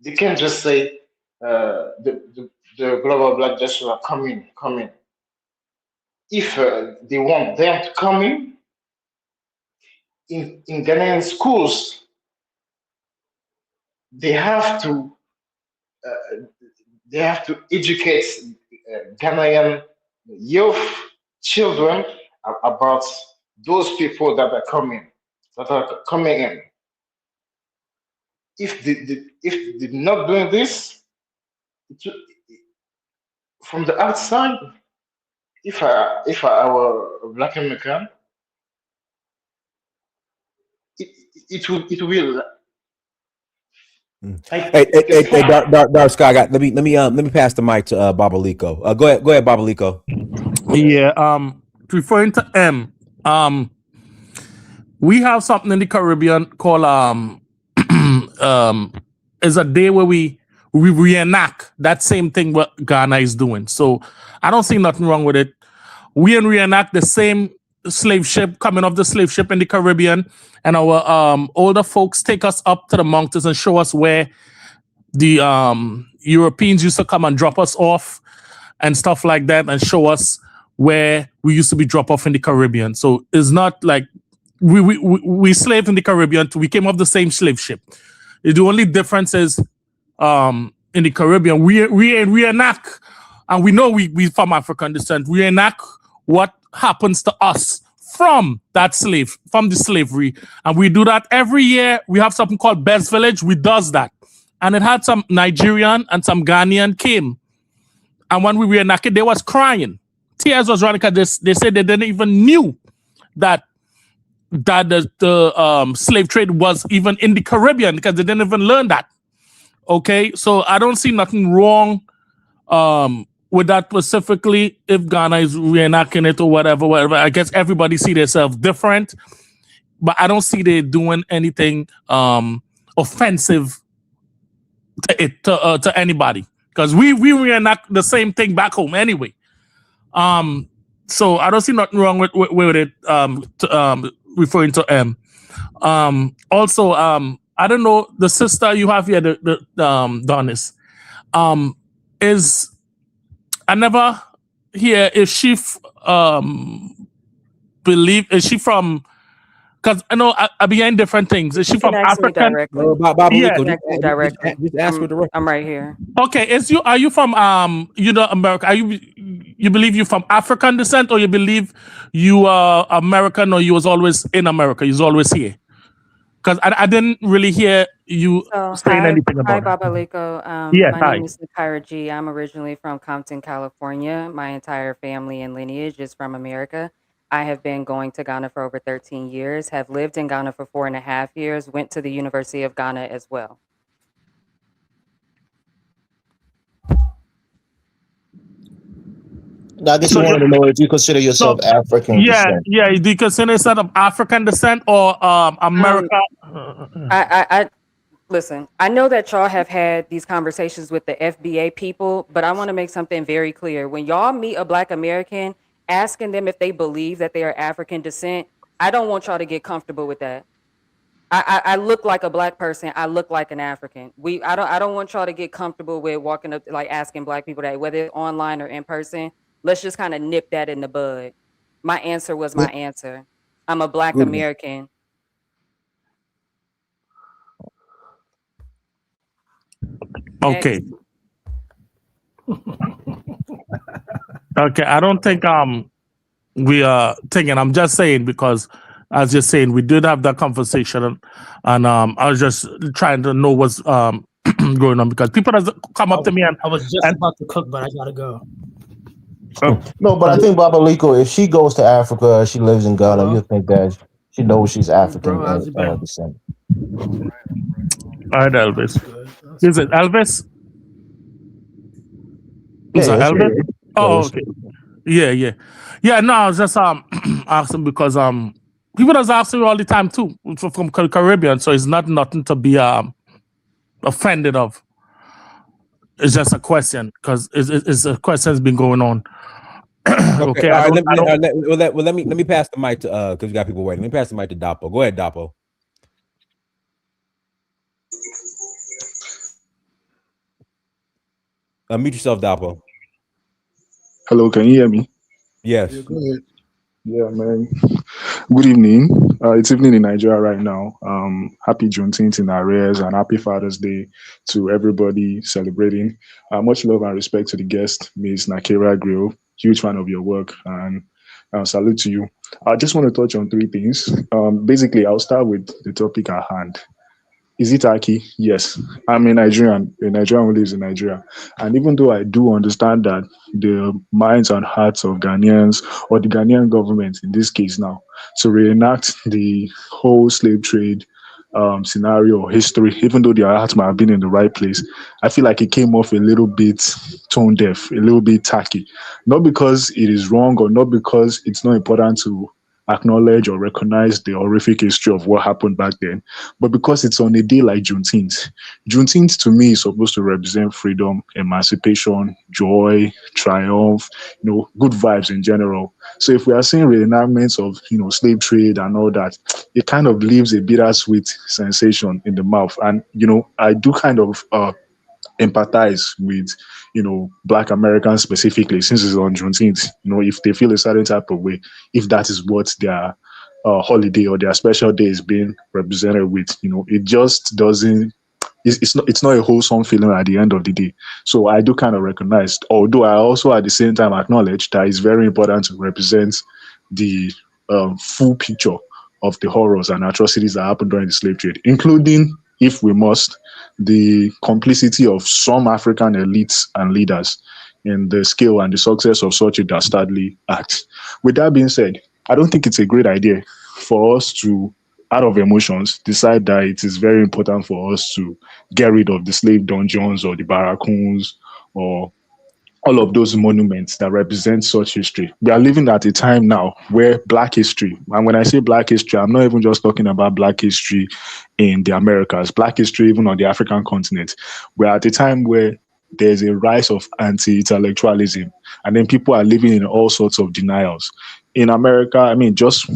Speaker 10: They can't just say the global Black diaspora come in. If they want them to come in Ghanaian schools, they have to educate Ghanaian youth, children about those people that are coming in. If they're not doing this, from the outside, if I were a Black American, it will.
Speaker 2: Hey, Dark Sky. Let me pass the mic to Babaliko. Go ahead, Babaliko.
Speaker 11: Yeah. Referring to M. We have something in the Caribbean called is a day where we reenact that same thing what Ghana is doing. So I don't see nothing wrong with it. We reenact the same slave ship coming off the slave ship in the Caribbean, and our older folks take us up to the mountains and show us where the Europeans used to come and drop us off and stuff like that, and show us where we used to be dropped off in the Caribbean. So it's not like we slaved in the Caribbean. We came off the same slave ship. The only difference is in the Caribbean, we reenact, and we know we from African descent, reenact what happens to us from the slavery. And we do that every year. We have something called Best Village. We does that. And it had some Nigerian and some Ghanaian came. And when we reenacted, they was crying. Tears was running because they said they didn't even knew that the slave trade was even in the Caribbean, because they didn't even learn that. Okay, so I don't see nothing wrong with that specifically. If Ghana is reenacting it or whatever, I guess everybody see themselves different, but I don't see they doing anything offensive to anybody, because we reenact the same thing back home anyway. So I don't see nothing wrong with it. Referring to M. Also, I don't know, the sister you have here, the Donis, is I never hear if she is she from, because I know I began different things. Is she from African?
Speaker 4: Yeah. Just ask her directly. I'm right here.
Speaker 11: Okay, are you from America? Are you believe you from African descent, or you believe you are American, or you was always in America? You was always here? Because I didn't really hear you saying anything about it.
Speaker 4: Hi, Babaliko. My name is Nakira G. I'm originally from Compton, California. My entire family and lineage is from America. I have been going to Ghana for over 13 years, have lived in Ghana for 4.5 years, went to the University of Ghana as well.
Speaker 9: I guess you want to know if you consider yourself African descent.
Speaker 11: Yeah. Do you consider yourself of African descent or America?
Speaker 4: I listen. I know that y'all have had these conversations with the FBA people, but I want to make something very clear. When y'all meet a Black American, asking them if they believe that they are African descent, I don't want y'all to get comfortable with that. I look like a Black person. I look like an African. I don't want y'all to get comfortable with walking up, like asking Black people that, whether it's online or in person. Let's just kind of nip that in the bud. My answer was my answer. I'm a Black American.
Speaker 11: Okay. Okay, I don't think we are thinking. I'm just saying, because as you're saying, we did have that conversation, and I was just trying to know what's going on, because people have come up to me and
Speaker 12: I was just about to cook, but I gotta go.
Speaker 9: No, but I think Babaliko, if she goes to Africa, she lives in Ghana, you think that she knows she's African descent.
Speaker 11: All right, Elvis. Is it Elvis? Is it Elvis? Oh, okay. Yeah. No, I was just asking because people just ask me all the time too from Caribbean, so it's not nothing to be offended of. It's just a question, because it's a question that's been going on. Okay.
Speaker 2: Let me pass the mic to because we got people waiting. Let me pass the mic to Dapo. Go ahead, Dapo. Mute yourself, Dapo.
Speaker 13: Hello, can you hear me?
Speaker 2: Yes.
Speaker 13: Yeah, go ahead. Yeah, man. Good evening. It's evening in Nigeria right now. Happy Juneteenth in arrears and happy Father's Day to everybody celebrating. Much love and respect to the guest, Ms. Nakira G. Huge fan of your work and salute to you. I just want to touch on three things. Basically, I'll start with the topic at hand. Is it Tacky? Yes. I'm a Nigerian who lives in Nigeria. And even though I do understand that the minds and hearts of Ghanaians, or the Ghanaian government in this case now, to reenact the whole slave trade scenario or history, even though their hearts might have been in the right place, I feel like it came off a little bit tone deaf, a little bit tacky. Not because it is wrong or not because it's not important to acknowledge or recognize the horrific history of what happened back then, but because it's on a day like Juneteenth. Juneteenth to me is supposed to represent freedom, emancipation, joy, triumph, good vibes in general. So if we are seeing reenactments of, slave trade and all that, it kind of leaves a bittersweet sensation in the mouth. And, I do kind of empathize with Black Americans specifically, since it's on Juneteenth. If they feel a certain type of way, if that is what their holiday or their special day is being represented with, it just doesn't. It's not a wholesome feeling at the end of the day. So I do kind of recognize, although I also at the same time acknowledge that it's very important to represent the full picture of the horrors and atrocities that happened during the slave trade, including, if we must, the complicity of some African elites and leaders in the scale and the success of such a dastardly act. With that being said, I don't think it's a great idea for us to, out of emotions, decide that it is very important for us to get rid of the slave dungeons or the barracoons or all of those monuments that represent such history. We are living at a time now where Black history, and when I say Black history, I'm not even just talking about Black history in the Americas, Black history even on the African continent. We're at a time where there's a rise of anti-intellectualism, and then people are living in all sorts of denials. In America, just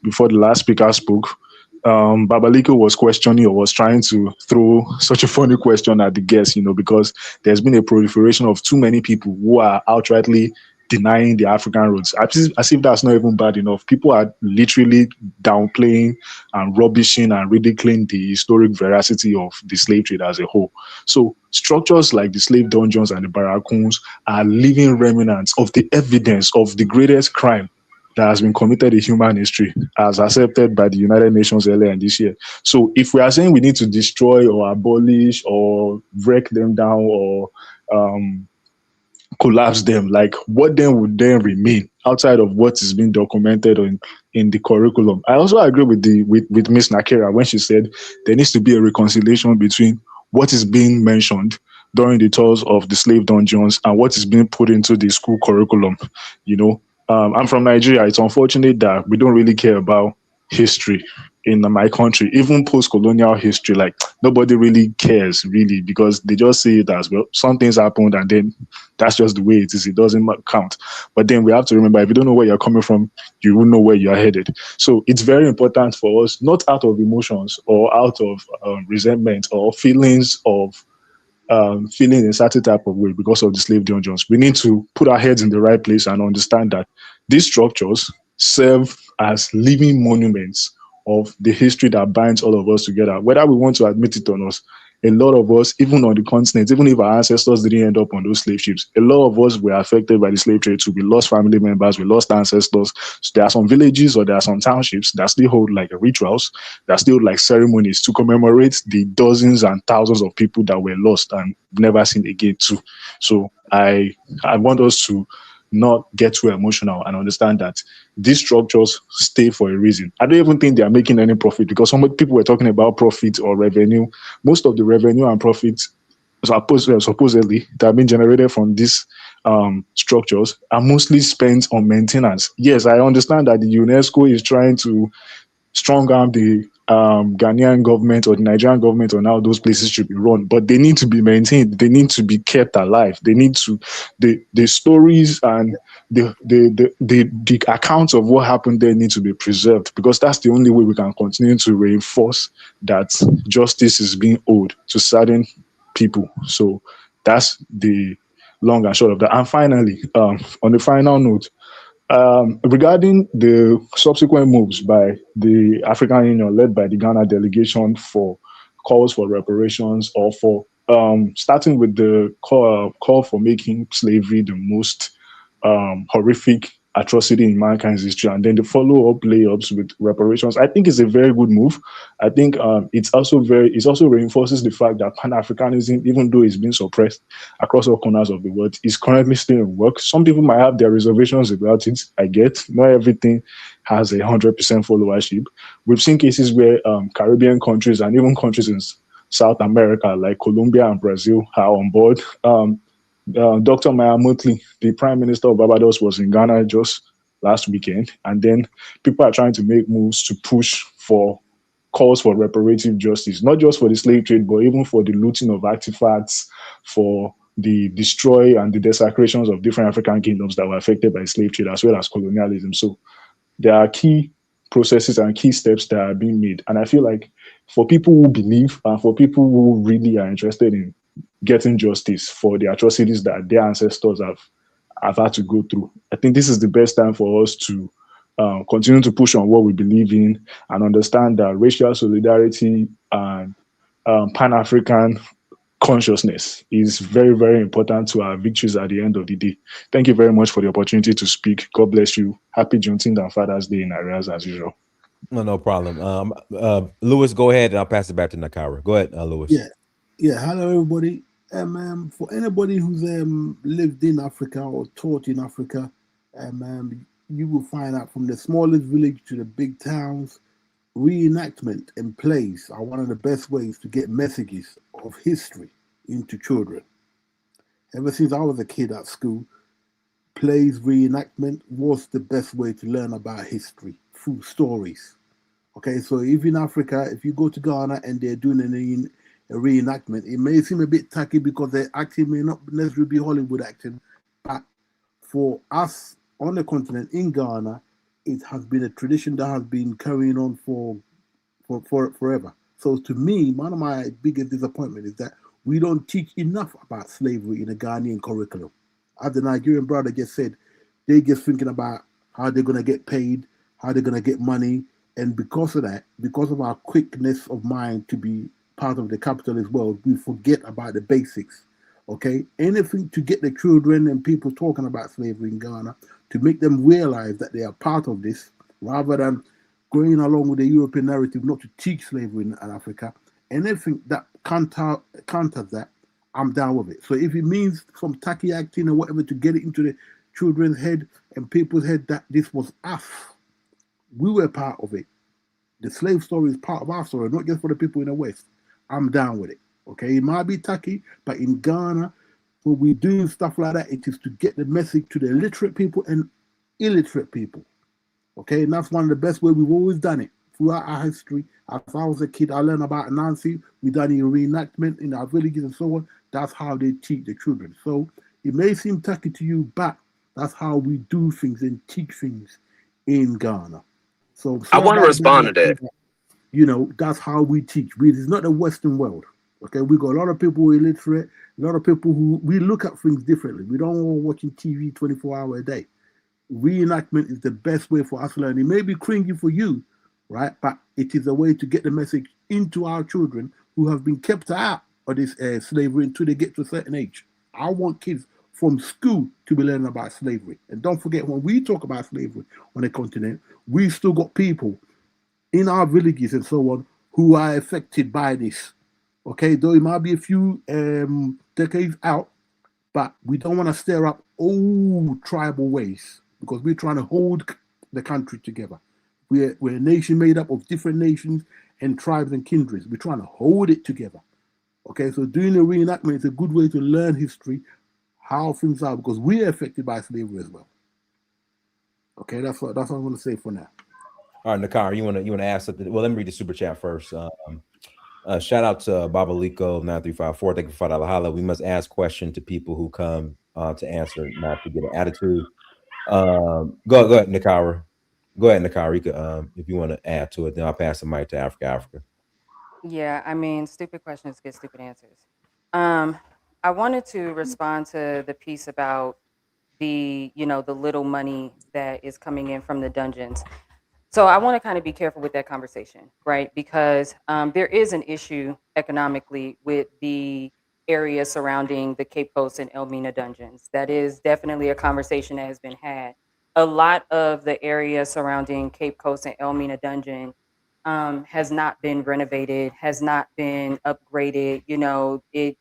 Speaker 13: before the last speaker spoke, Babaliko was questioning or was trying to throw such a funny question at the guest, because there's been a proliferation of too many people who are outrightly denying the African roots, as if that's not even bad enough. People are literally downplaying and rubbishing and ridiculing the historic veracity of the slave trade as a whole. So structures like the slave dungeons and the barracoons are living remnants of the evidence of the greatest crime that has been committed in human history, as accepted by the United Nations earlier in this year. So if we are saying we need to destroy or abolish or break them down or collapse them, like what then would then remain outside of what is being documented in the curriculum? I also agree with Miss Nakira when she said there needs to be a reconciliation between what is being mentioned during the tours of the slave dungeons and what is being put into the school curriculum. I'm from Nigeria. It's unfortunate that we don't really care about history in my country, even post-colonial history. Like nobody really cares really, because they just see it as, well, some things happened and then that's just the way it is. It doesn't count. But then we have to remember, if you don't know where you're coming from, you won't know where you're headed. So it's very important for us, not out of emotions or out of resentment or feelings of feeling in a certain type of way because of the slave dungeons. We need to put our heads in the right place and understand that these structures serve as living monuments of the history that binds all of us together. Whether we want to admit it or not, a lot of us, even on the continent, even if our ancestors didn't end up on those slave ships, a lot of us were affected by the slave trade too. We lost family members, we lost ancestors. So there are some villages or there are some townships that still hold like rituals, that still like ceremonies to commemorate the dozens and thousands of people that were lost and never seen again too. So I want us to not get too emotional and understand that these structures stay for a reason. I don't even think they are making any profit, because some people were talking about profit or revenue. Most of the revenue and profits supposedly that have been generated from these structures are mostly spent on maintenance. Yes, I understand that the UNESCO is trying to strong arm the Ghanaian government or the Nigerian government on how those places should be run, but they need to be maintained. They need to be kept alive. They need to, the stories and the accounts of what happened there need to be preserved, because that's the only way we can continue to reinforce that justice is being owed to certain people. So that's the long and short of that. And finally, on the final note, Regarding the subsequent moves by the African Union, led by the Ghana delegation, for calls for reparations, or for starting with the call for making slavery the most horrific atrocity in mankind's history, and then the follow-up layups with reparations, I think is a very good move. I think it also reinforces the fact that Pan-Africanism, even though it's been suppressed across all corners of the world, is currently still in work. Some people might have their reservations about it. I get not everything has 100% followership. We've seen cases where Caribbean countries and even countries in South America like Colombia and Brazil are on board. Dr. Maya Motley, the Prime Minister of Barbados, was in Ghana just last weekend, and then people are trying to make moves to push for calls for reparative justice, not just for the slave trade, but even for the looting of artifacts, for the destroy and the desecrations of different African kingdoms that were affected by slave trade, as well as colonialism. So there are key processes and key steps that are being made. And I feel like for people who believe and for people who really are interested in getting justice for the atrocities that their ancestors have had to go through, I think this is the best time for us to continue to push on what we believe in and understand that racial solidarity and Pan-African consciousness is very, very important to our victories at the end of the day. Thank you very much for the opportunity to speak. God bless you. Happy Juneteenth and Father's Day in arrears as usual.
Speaker 2: No problem. Lewis, go ahead, and I'll pass it back to Nakira. Go ahead, Lewis.
Speaker 14: Yeah. Hello, everybody. For anybody who's lived in Africa or taught in Africa, you will find out from the smallest village to the big towns, reenactment and plays are one of the best ways to get messages of history into children. Ever since I was a kid at school, plays, reenactment was the best way to learn about history through stories. Okay, so if in Africa, if you go to Ghana and they're doing a reenactment, it may seem a bit tacky because their acting may not necessarily be Hollywood acting, but for us on the continent in Ghana, it has been a tradition that has been carrying on for forever. So to me, one of my biggest disappointments is that we don't teach enough about slavery in the Ghanaian curriculum. As the Nigerian brother just said, they just thinking about how they're going to get paid, how they're going to get money. And because of that, because of our quickness of mind to be part of the capitalist world, we forget about the basics. Okay, anything to get the children and people talking about slavery in Ghana, to make them realize that they are part of this, rather than going along with the European narrative not to teach slavery in Africa. Anything that counters that, I'm down with it. So if it means some tacky acting or whatever to get it into the children's head and people's head that this was us, we were part of it. The slave story is part of our story, not just for the people in the West. I'm down with it. Okay, it might be tacky, but in Ghana, when we do stuff like that, it is to get the message to the literate people and illiterate people. Okay, and that's one of the best ways we've always done it throughout our history. As I was a kid, I learned about Nancy. We done a reenactment in our villages and so on. That's how they teach the children. So it may seem tacky to you, but that's how we do things and teach things in Ghana. So
Speaker 6: I want to respond to that.
Speaker 14: You know, that's how we teach. It's not the Western world. Okay, we got a lot of people who are illiterate, a lot of people who we look at things differently. We don't all watching TV 24 hours a day. Reenactment is the best way for us to learn. It may be cringy for you, right? But it is a way to get the message into our children who have been kept out of this slavery until they get to a certain age. I want kids from school to be learning about slavery. And don't forget, when we talk about slavery on the continent, we still got people in our villages and so on who are affected by this. Okay, though it might be a few decades out, but we don't want to stir up old tribal ways because we're trying to hold the country together. We're a nation made up of different nations and tribes and kindreds. We're trying to hold it together. Okay, so doing a reenactment is a good way to learn history, how things are, because we're affected by slavery as well. Okay, that's what I want to say for now.
Speaker 2: All right, Nakira, you want to ask something? Well, let me read the super chat first. Shout out to Babaliko 9354. Thank you for $5 holla. We must ask questions to people who come to answer, not to get an attitude. Go ahead, Nakira. Go ahead, Nakira. You could, if you want to add to it, then I'll pass the mic to Africa.
Speaker 4: Yeah, I mean, stupid questions get stupid answers. I wanted to respond to the piece about the, you know, the little money that is coming in from the dungeons. So I want to kind of be careful with that conversation, right? Because there is an issue economically with the area surrounding the Cape Coast and Elmina dungeons. That is definitely a conversation that has been had. A lot of the area surrounding Cape Coast and Elmina dungeon has not been renovated, has not been upgraded. You know, it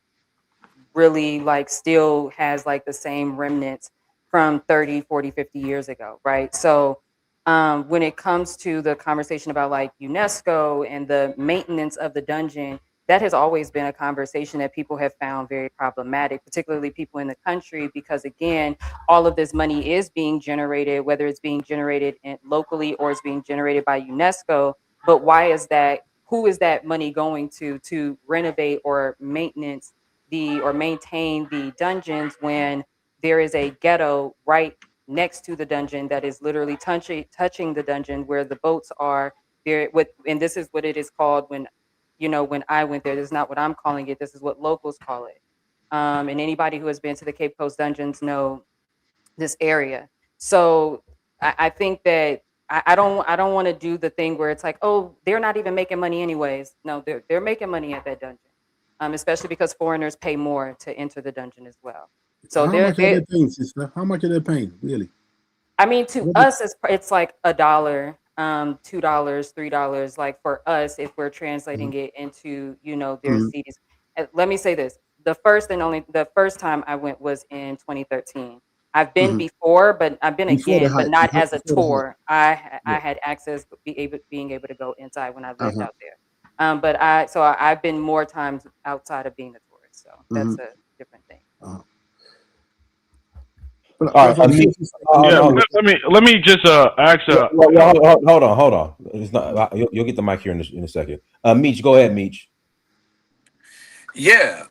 Speaker 4: really like still has like the same remnants from 30, 40, 50 years ago, right? So when it comes to the conversation about like UNESCO and the maintenance of the dungeon, that has always been a conversation that people have found very problematic, particularly people in the country, because again, all of this money is being generated, whether it's being generated locally or it's being generated by UNESCO. But why is that? Who is that money going to renovate or maintenance or maintain the dungeons when there is a ghetto right next to the dungeon that is literally touching the dungeon where the boats are there with, and this is what it is called when, you know, when I went there, this is not what I'm calling it, this is what locals call it. And anybody who has been to the Cape Coast dungeons know this area. So I think that I don't want to do the thing where it's like, oh, they're not even making money anyways. No, they're making money at that dungeon. Especially because foreigners pay more to enter the dungeon as well. So
Speaker 14: how much are they paying, sister? How much are they paying, really?
Speaker 4: I mean, to us, it's like $1, $2, $3. Like for us, if we're translating it into, you know, their cities. Let me say this: the first time I went was in 2013. I've been before, but I've been again, but not as a tour. I had access, being able to go inside when I lived out there. But I've been more times outside of being a tourist, so that's a different thing.
Speaker 2: All right,
Speaker 8: let me just ask.
Speaker 2: Hold on. It's not. You'll get the mic here in a second. Meech, go ahead, Meech.
Speaker 6: Yeah.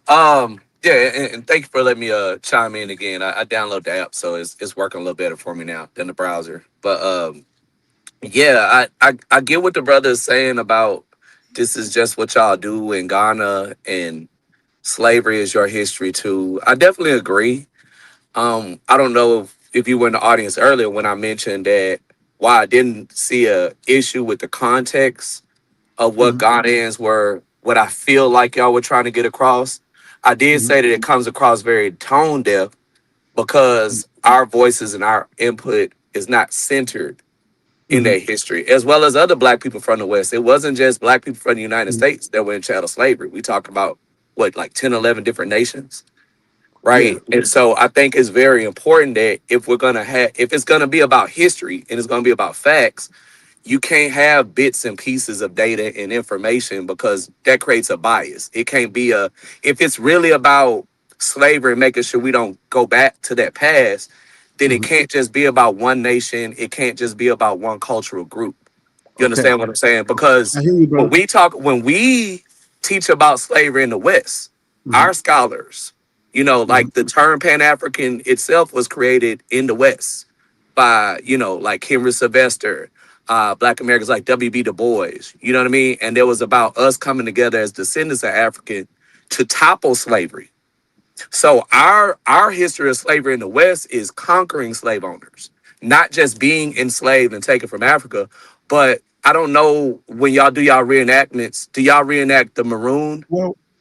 Speaker 6: And thank you for letting me chime in again. I download the app, so it's working a little better for me now than the browser. But yeah, I get what the brother is saying about this is just what y'all do in Ghana and slavery is your history too. I definitely agree. I don't know if you were in the audience earlier when I mentioned that why I didn't see a issue with the context of what Ghanaians were, what I feel like y'all were trying to get across. I did say that it comes across very tone deaf because our voices and our input is not centered in their history, as well as other Black people from the West. It wasn't just Black people from the United States that were in chattel slavery. We talk about, what, like 10, 11 different nations, right? Yeah. And so I think it's very important that if it's going to be about history and it's going to be about facts, you can't have bits and pieces of data and information because that creates a bias. It can't be if it's really about slavery and making sure we don't go back to that past, then it can't just be about one nation. It can't just be about one cultural group. You understand what I'm saying? Because when we teach about slavery in the West, our scholars, you know, like the term Pan-African itself was created in the West by, you know, like Henry Sylvester, Black Americans like W.B. Du Bois, you know what I mean? And there was about us coming together as descendants of African to topple slavery. So our history of slavery in the West is conquering slave owners, not just being enslaved and taken from Africa. But I don't know, when y'all do y'all reenactments, do y'all reenact the Maroon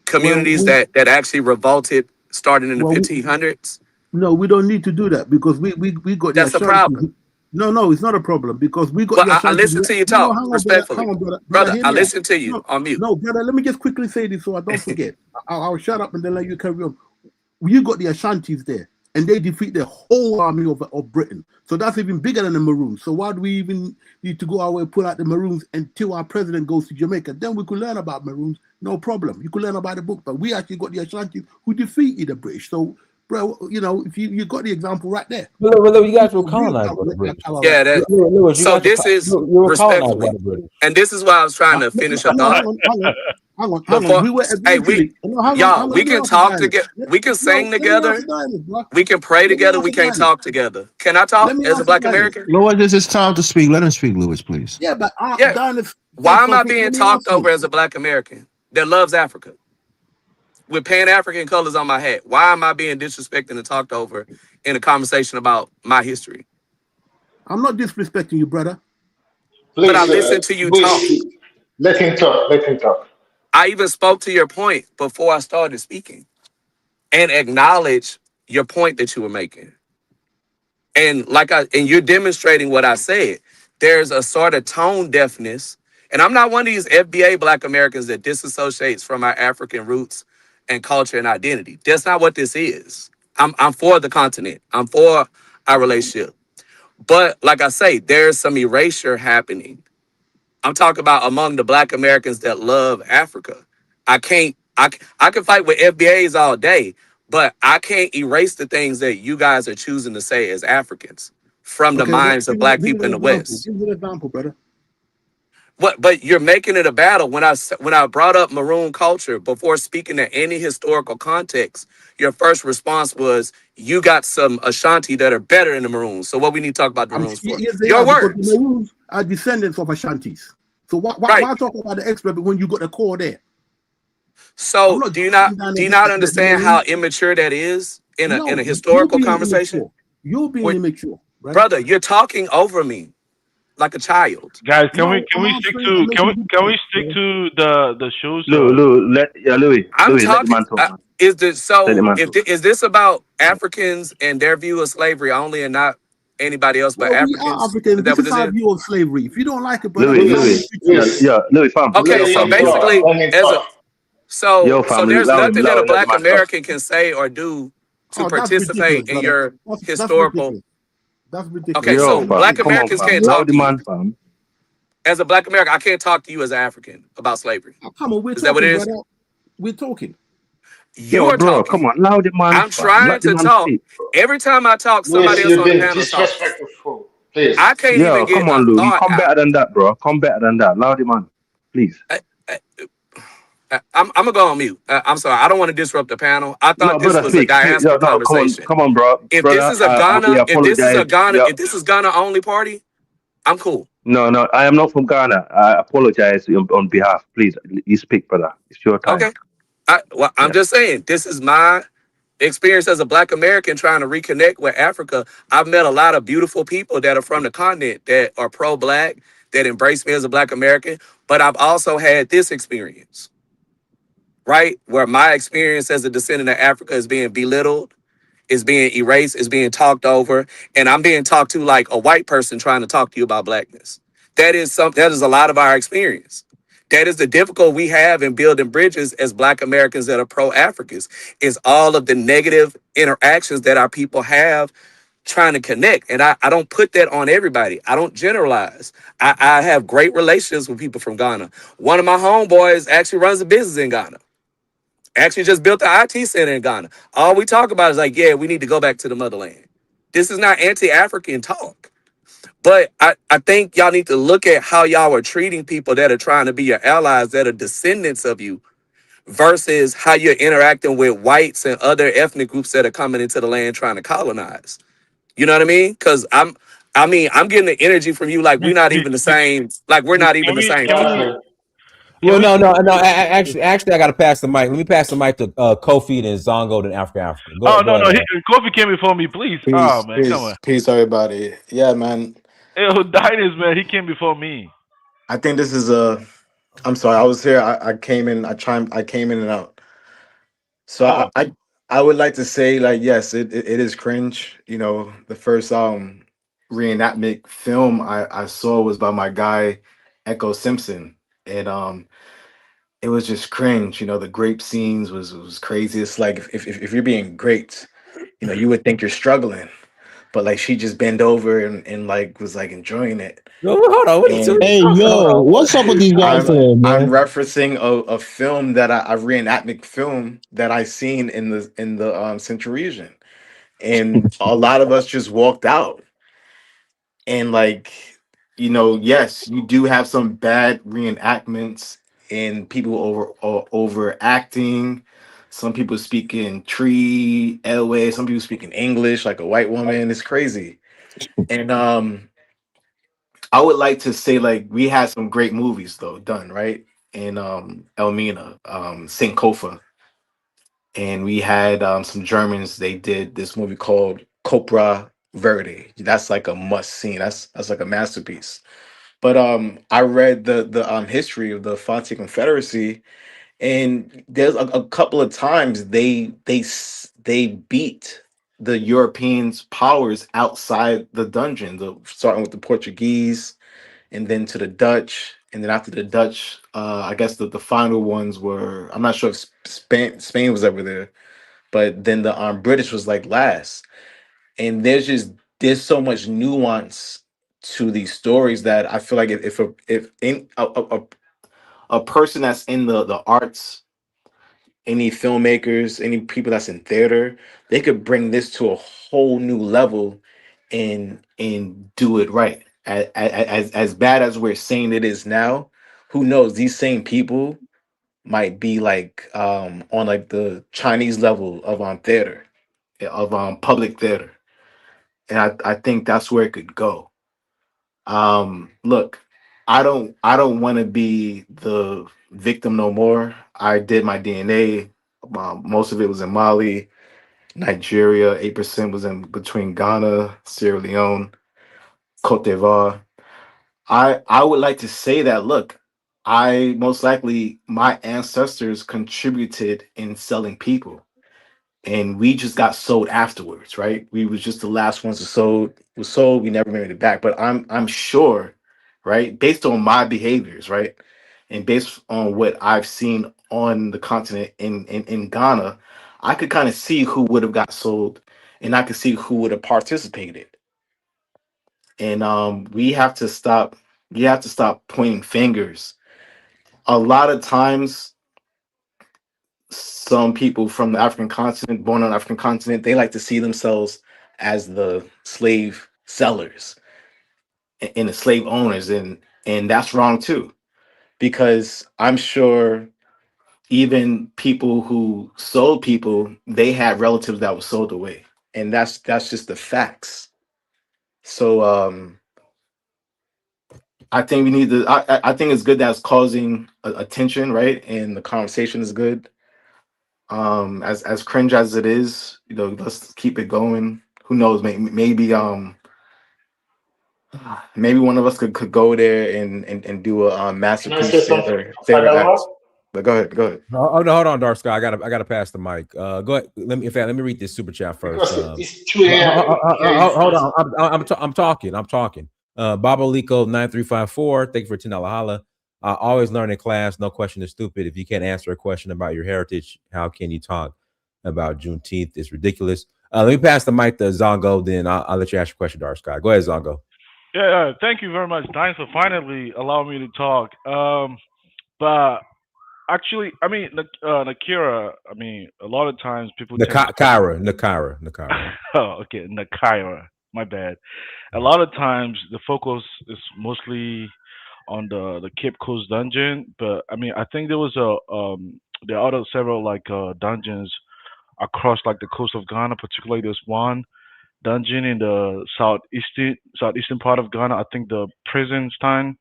Speaker 6: communities that actually revolted starting in the 1500s?
Speaker 14: No, we don't need to do that because we got
Speaker 6: that's the problem.
Speaker 14: No, it's not a problem because we got.
Speaker 6: Well, I listen to you talk respectfully, brother. I listen to you on mute.
Speaker 14: No, brother. Let me just quickly say this so I don't forget. I'll shut up and then let you carry on. You got the Ashantis there, and they defeat the whole army of Britain. So that's even bigger than the Maroons. So why do we even need to go our way pull out the Maroons until our president goes to Jamaica? Then we could learn about Maroons, no problem. You could learn about the book, but we actually got the Ashantis who defeated the British. So, bro, you know, if you got the example right there.
Speaker 2: Well, you guys were colonized by the British.
Speaker 6: Yeah, so this is respectfully, and this is why I was trying to finish a thought.
Speaker 14: Hang on.
Speaker 6: We can talk together. We can sing together. We can pray together. We can't talk together. Can I talk as a Black American?
Speaker 9: Louis, it's time to speak. Let him speak, Louis, please.
Speaker 14: Yeah, but
Speaker 6: why am I being talked over as a Black American that loves Africa? with Pan-African colors on my hat. Why am I being disrespected and talked over in a conversation about my history?
Speaker 14: I'm not disrespecting you, brother.
Speaker 6: But I
Speaker 10: Please,
Speaker 6: listened to you talk.
Speaker 10: please let him talk. Let him talk.
Speaker 6: I even spoke to your point before I started speaking and acknowledged your point that you were making. And you're demonstrating what I said. There's a sort of tone deafness. And I'm not one of these FBA Black Americans that disassociates from our African roots and culture and identity. That's not what this is. I'm for the continent. I'm for our relationship. But like I say, there's some erasure happening. I'm talking about among the Black Americans that love Africa. I can fight with FBAs all day, but I can't erase the things that you guys are choosing to say as Africans from the
Speaker 14: Okay, what,
Speaker 6: minds of Black
Speaker 14: give
Speaker 6: people
Speaker 14: me
Speaker 6: in
Speaker 14: an
Speaker 6: the
Speaker 14: example.
Speaker 6: West.
Speaker 14: Give me an example, brother.
Speaker 6: But you're making it a battle. When I brought up maroon culture before speaking to any historical context, your first response was you got some Ashanti that are better than the maroons. So what we need to talk about the maroons for?
Speaker 14: Yes, they
Speaker 6: Your
Speaker 14: are, because the
Speaker 6: words.
Speaker 14: Maroons are descendants of Ashantis. So
Speaker 6: Right.
Speaker 14: why talk about the expert when you got the core there?
Speaker 6: So do you not
Speaker 14: The
Speaker 6: understand how
Speaker 14: Maroons.
Speaker 6: immature that is in
Speaker 14: No,
Speaker 6: a
Speaker 14: you're
Speaker 6: historical
Speaker 14: being
Speaker 6: conversation?
Speaker 14: immature. You're being immature, brother.
Speaker 6: Brother, you're talking over me like a child.
Speaker 15: Guys, can
Speaker 14: No,
Speaker 15: we
Speaker 14: I'm
Speaker 15: stick
Speaker 14: answering
Speaker 15: to
Speaker 14: and making good
Speaker 15: can we
Speaker 14: points,
Speaker 15: stick
Speaker 14: brother.
Speaker 15: to the show?
Speaker 6: I'm
Speaker 9: Louis, let the
Speaker 6: talking.
Speaker 9: man talk, man.
Speaker 6: Is this
Speaker 9: Let the
Speaker 6: so?
Speaker 9: man
Speaker 6: If
Speaker 9: talk.
Speaker 6: is this about Africans and their view of slavery only, and not anybody else but
Speaker 14: Well, we are
Speaker 6: Africans?
Speaker 14: Africans.
Speaker 6: Is that
Speaker 14: This
Speaker 6: what
Speaker 14: is
Speaker 6: this
Speaker 14: our
Speaker 6: is?
Speaker 14: view of slavery. If you don't like it, brother,
Speaker 9: Louis,
Speaker 14: then I'm
Speaker 9: Louis,
Speaker 14: with
Speaker 9: yeah,
Speaker 14: you.
Speaker 9: yeah, Louis, fam,
Speaker 6: Okay,
Speaker 10: Let
Speaker 6: so
Speaker 10: him talk.
Speaker 6: basically,
Speaker 10: Let him
Speaker 6: as a
Speaker 10: talk.
Speaker 6: so
Speaker 9: yo, fam,
Speaker 6: there's nothing that a
Speaker 9: let the
Speaker 6: Black
Speaker 9: man talk.
Speaker 6: American can say or do to
Speaker 14: Oh, that's ridiculous,
Speaker 6: participate in
Speaker 14: brother.
Speaker 6: your
Speaker 14: That's
Speaker 6: historical.
Speaker 14: ridiculous. That's ridiculous.
Speaker 6: Okay,
Speaker 14: That's
Speaker 9: Yo,
Speaker 6: so
Speaker 9: fam,
Speaker 6: Black
Speaker 14: ridiculous.
Speaker 9: come on,
Speaker 6: Americans
Speaker 9: fam,
Speaker 6: can't
Speaker 9: allow
Speaker 6: talk
Speaker 9: the
Speaker 6: to you.
Speaker 9: man, fam.
Speaker 6: As a Black American, I can't talk to you as an African about slavery.
Speaker 14: Oh, come on, we're
Speaker 6: Is that what
Speaker 14: talking,
Speaker 6: it is?
Speaker 14: brother. We're talking.
Speaker 6: You
Speaker 9: Yo,
Speaker 6: are
Speaker 9: bro, come
Speaker 6: talking.
Speaker 9: on, allow the man,
Speaker 6: I'm
Speaker 9: fam.
Speaker 6: trying
Speaker 9: Let the
Speaker 6: to
Speaker 9: man
Speaker 6: talk.
Speaker 9: speak, bro.
Speaker 6: Every time I talk, somebody
Speaker 10: Luis,
Speaker 6: else
Speaker 10: you've
Speaker 6: on the
Speaker 10: been
Speaker 6: panel talks.
Speaker 10: disrespectful. Please.
Speaker 6: I can't even
Speaker 9: Yo,
Speaker 6: get
Speaker 9: come
Speaker 6: a
Speaker 9: on, Lou. You
Speaker 6: thought
Speaker 9: come
Speaker 6: out.
Speaker 9: better than that, bro. Come better than that. Allow the man, please.
Speaker 6: I'm gonna go on mute. I'm sorry. I don't want to disrupt the panel. I thought
Speaker 9: No,
Speaker 6: this
Speaker 9: brother,
Speaker 6: was a
Speaker 9: speak. Speak.
Speaker 6: diaspora
Speaker 9: No, no,
Speaker 6: conversation.
Speaker 9: come on, bro.
Speaker 6: If this
Speaker 9: Brother,
Speaker 6: is a
Speaker 9: we
Speaker 6: Ghana,
Speaker 9: apologize.
Speaker 6: if this is Ghana only party, I'm cool.
Speaker 9: No, no, I am not from Ghana. I apologize on behalf. Please, you speak, brother. It's your time.
Speaker 6: Okay. I'm
Speaker 9: Yeah.
Speaker 6: just saying, this is my experience as a Black American trying to reconnect with Africa. I've met a lot of beautiful people that are from the continent that are pro-Black, that embrace me as a Black American. But I've also had this experience, right? Where my experience as a descendant of Africa is being belittled, is being erased, is being talked over, and I'm being talked to like a white person trying to talk to you about Blackness. That is a lot of our experience. That is the difficult we have in building bridges as Black Americans that are pro-Africans, is all of the negative interactions that our people have trying to connect. And I don't put that on everybody. I don't generalize. I have great relationships with people from Ghana. One of my homeboys actually runs a business in Ghana. Actually just built the IT center in Ghana. All we talk about is like, yeah, we need to go back to the motherland. This is not anti-African talk. But I think y'all need to look at how y'all are treating people that are trying to be your allies, that are descendants of you, versus how you're interacting with whites and other ethnic groups that are coming into the land trying to colonize. You know what I mean? Because I'm getting the energy from you like we're not even the same. Like we're not even the same people.
Speaker 2: Well, no. Actually, I got to pass the mic. Let me pass the mic to Kofi and Zongo and Africa.
Speaker 15: Oh
Speaker 2: Go
Speaker 15: no,
Speaker 2: ahead.
Speaker 15: Kofi came before me, please. Oh man, come on.
Speaker 16: Peace, everybody. Yeah, man.
Speaker 15: Hey, Dynus, man, he came before me.
Speaker 16: I think this is a. I'm sorry, I was here. I came in. I came in and out. So I would like to say, like, yes, it is cringe. You know, the first reenactment film I saw was by my guy Echo Simpson, and it was just cringe. You know, the grape scenes was crazy. It's like if you're being graped, you know, you would think you're struggling, but like she just bent over and like was like enjoying it.
Speaker 2: No, hold on. What are you
Speaker 16: And
Speaker 2: doing?
Speaker 9: Hey, yo, what's up with these guys today,
Speaker 16: I'm
Speaker 9: man?
Speaker 16: referencing a film that a reenactment film that I seen in the Central region, and a lot of us just walked out. And like, you know, yes, you do have some bad reenactments and people overacting. Some people speak in Tree, Elway. Some people speak in English, like a white woman. It's crazy. And I would like to say like we had some great movies though done right in Elmina, Sankofa. and we had some Germans. They did this movie called Copra Verde. That's like a must see. That's like a masterpiece. But I read the history of the Fante Confederacy, and there's a couple of times they beat the Europeans powers outside the dungeon, starting with the Portuguese and then to the Dutch, and then after the Dutch, I guess the final ones were, I'm not sure if Spain was ever there, but then the British was like last. And there's so much nuance to these stories that I feel like if a person that's in the arts, any filmmakers, any people that's in theater, they could bring this to a whole new level and do it right. As bad as we're saying it is now, who knows? These same people might be like on like the Chinese level of theater, of public theater, and I think that's where it could go. Look, I don't want to be the victim no more. I did my DNA. Most of it was in Mali, Nigeria. 8% was in between Ghana, Sierra Leone, Cote d'Ivoire. I would like to say that, look, I most likely, my ancestors contributed in selling people, and we just got sold afterwards, right? We was just the last ones to sold. We never made it back. But I'm sure, right, based on my behaviors, right, and based on what I've seen on the continent in Ghana, I could kind of see who would have got sold, and I could see who would have participated. And we have to stop. We have to stop pointing fingers. A lot of times, some people from the African continent, born on the African continent, they like to see themselves as the slave sellers and the slave owners, and that's wrong too. Because I'm sure even people who sold people, they had relatives that were sold away, and that's just the facts. So I think we need to. I think it's good that it's causing attention, right? And the conversation is good. As cringe as it is, let's keep it going. Who knows? Maybe one of us could go there and do a
Speaker 10: Can I say
Speaker 16: masterpiece
Speaker 10: some
Speaker 16: theater
Speaker 10: final word?
Speaker 16: act. But go ahead.
Speaker 2: Oh no, hold on, Dark Sky. I gotta pass the mic. Go ahead. Let me read this super chat first.
Speaker 10: Because it's 2 a.m. here in
Speaker 2: Hold
Speaker 10: France.
Speaker 2: on. I'm talking. Babo Lico 9354. Thank you for $10 holla. I always learn in class. No question is stupid. If you can't answer a question about your heritage, how can you talk about Juneteenth? It's ridiculous. Let me pass the mic to Zongo. Then I'll let you ask your question, Dark Sky. Go ahead, Zongo.
Speaker 15: Yeah, thank you very much, Dines, for finally allowing me to talk. But actually, I mean, Nakira, I mean, a lot of times people tend to.
Speaker 2: Nakira.
Speaker 15: Oh, okay, Nakira. My bad. A lot of times the focus is mostly on the Cape Coast dungeon, but I mean, I think there was there are other several like dungeons across like the coast of Ghana. Particularly, there's one dungeon in the southeastern part of Ghana. I think the prison Stein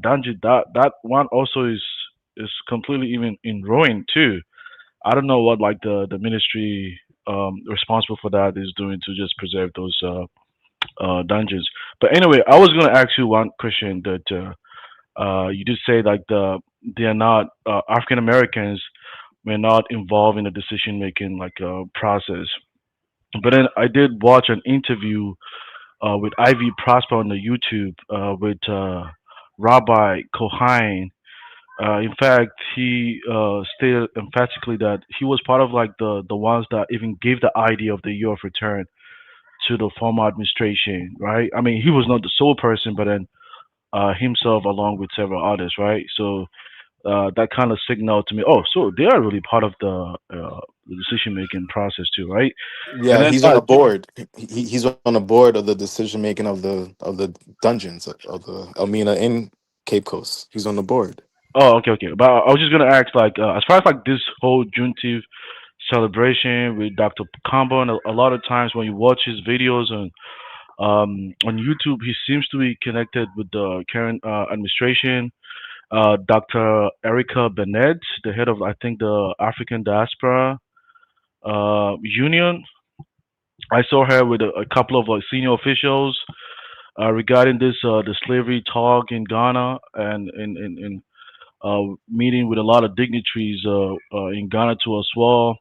Speaker 15: dungeon. That one also is completely even in ruin too. I don't know what like the ministry responsible for that is doing to just preserve those dungeons. But anyway, I was gonna ask you one question that you did say like they are not African Americans were not involved in the decision making like process. But then I did watch an interview with Ivy Prosper on the YouTube with Rabbi Kohain. In fact, he stated emphatically that he was part of like the ones that even gave the idea of the year of return to the former administration, right? I mean, he was not the sole person, but then himself along with several others, right? So that kind of signaled to me, oh, so they are really part of the decision making process too, right? And
Speaker 16: Yeah,
Speaker 15: then,
Speaker 16: he's on a board. He's on a board of the decision making of the dungeons of the Elmina in Cape Coast. He's on the board.
Speaker 15: oh, okay. But I was just gonna ask, like, as far as like this whole Juneteenth celebration with Dr. Combo, and a lot of times when you watch his videos on YouTube, he seems to be connected with the current administration. Dr. Erica Bennett, the head of I think the African Diaspora. union. I saw her with a couple of like senior officials regarding this the slavery talk in Ghana and in meeting with a lot of dignitaries in Ghana too as well.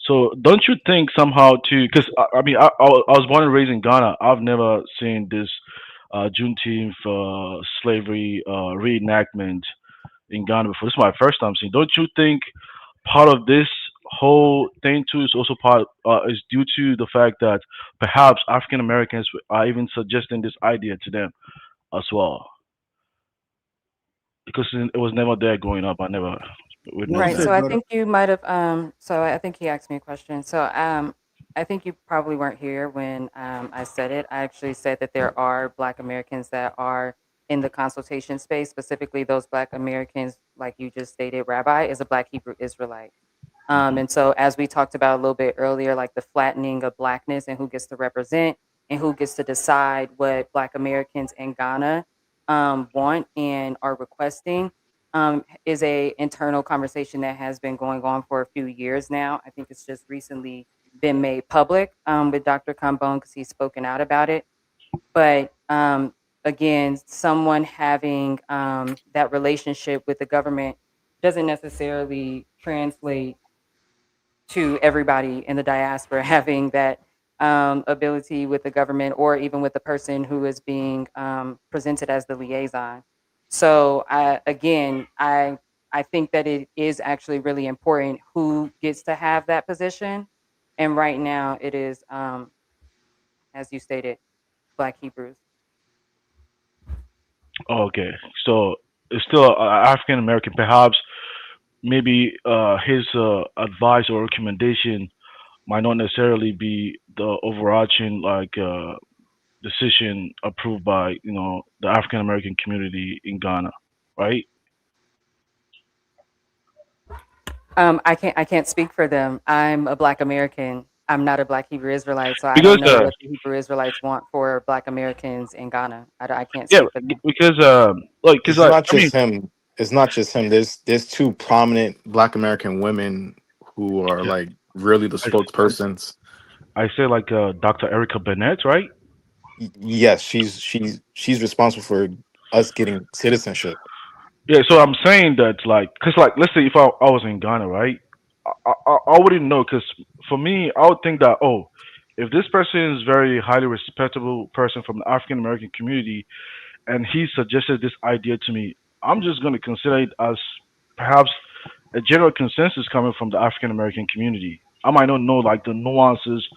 Speaker 15: So don't you think somehow too? Because I mean, I was born and raised in Ghana. I've never seen this Juneteenth slavery reenactment in Ghana before. This is my first time seeing. Don't you think part of this whole thing too is also part is due to the fact that perhaps African Americans are even suggesting this idea to them as well? Because it was never there growing up. I never
Speaker 14: Well
Speaker 15: witnessed
Speaker 4: Right.
Speaker 15: that.
Speaker 14: said,
Speaker 4: So I
Speaker 14: brother.
Speaker 4: think you might have. So I think he asked me a question. So I think you probably weren't here when I said it. I actually said that there are Black Americans that are in the consultation space, specifically those Black Americans, like you just stated. Rabbi is a Black Hebrew Israelite. And so, as we talked about a little bit earlier, like the flattening of Blackness and who gets to represent and who gets to decide what Black Americans in Ghana want and are requesting is a internal conversation that has been going on for a few years now. I think it's just recently been made public with Dr. Kambon because he's spoken out about it. But again, someone having that relationship with the government doesn't necessarily translate to everybody in the diaspora having that ability with the government or even with the person who is being presented as the liaison. So I think that it is actually really important who gets to have that position. And right now it is, as you stated, Black Hebrews.
Speaker 15: Okay, so it's still African American. Perhaps maybe his advice or recommendation might not necessarily be the overarching like decision approved by the African American community in Ghana, right?
Speaker 4: I can't speak for them. I'm a Black American. I'm not a Black Hebrew Israelite, so I
Speaker 15: Because
Speaker 4: don't know what the Hebrew Israelites want for Black Americans in Ghana. I can't
Speaker 15: yeah,
Speaker 4: speak for them.
Speaker 15: because like because
Speaker 16: It's
Speaker 15: like
Speaker 16: not
Speaker 15: I mean
Speaker 16: just him. It's not just him. There's two prominent Black American women who are
Speaker 15: yeah,
Speaker 16: like really the
Speaker 15: I,
Speaker 16: spokespersons.
Speaker 15: I say like Dr. Erica Bennett, right?
Speaker 16: Yes, she's responsible for us getting citizenship.
Speaker 15: Yeah, so I'm saying that like because like let's say if I was in Ghana, right? I wouldn't know because for me I would think that oh, if this person is very highly respectable person from the African American community and he suggested this idea to me, I'm just going to consider it as perhaps a general consensus coming from the African American community. I might not know like the nuances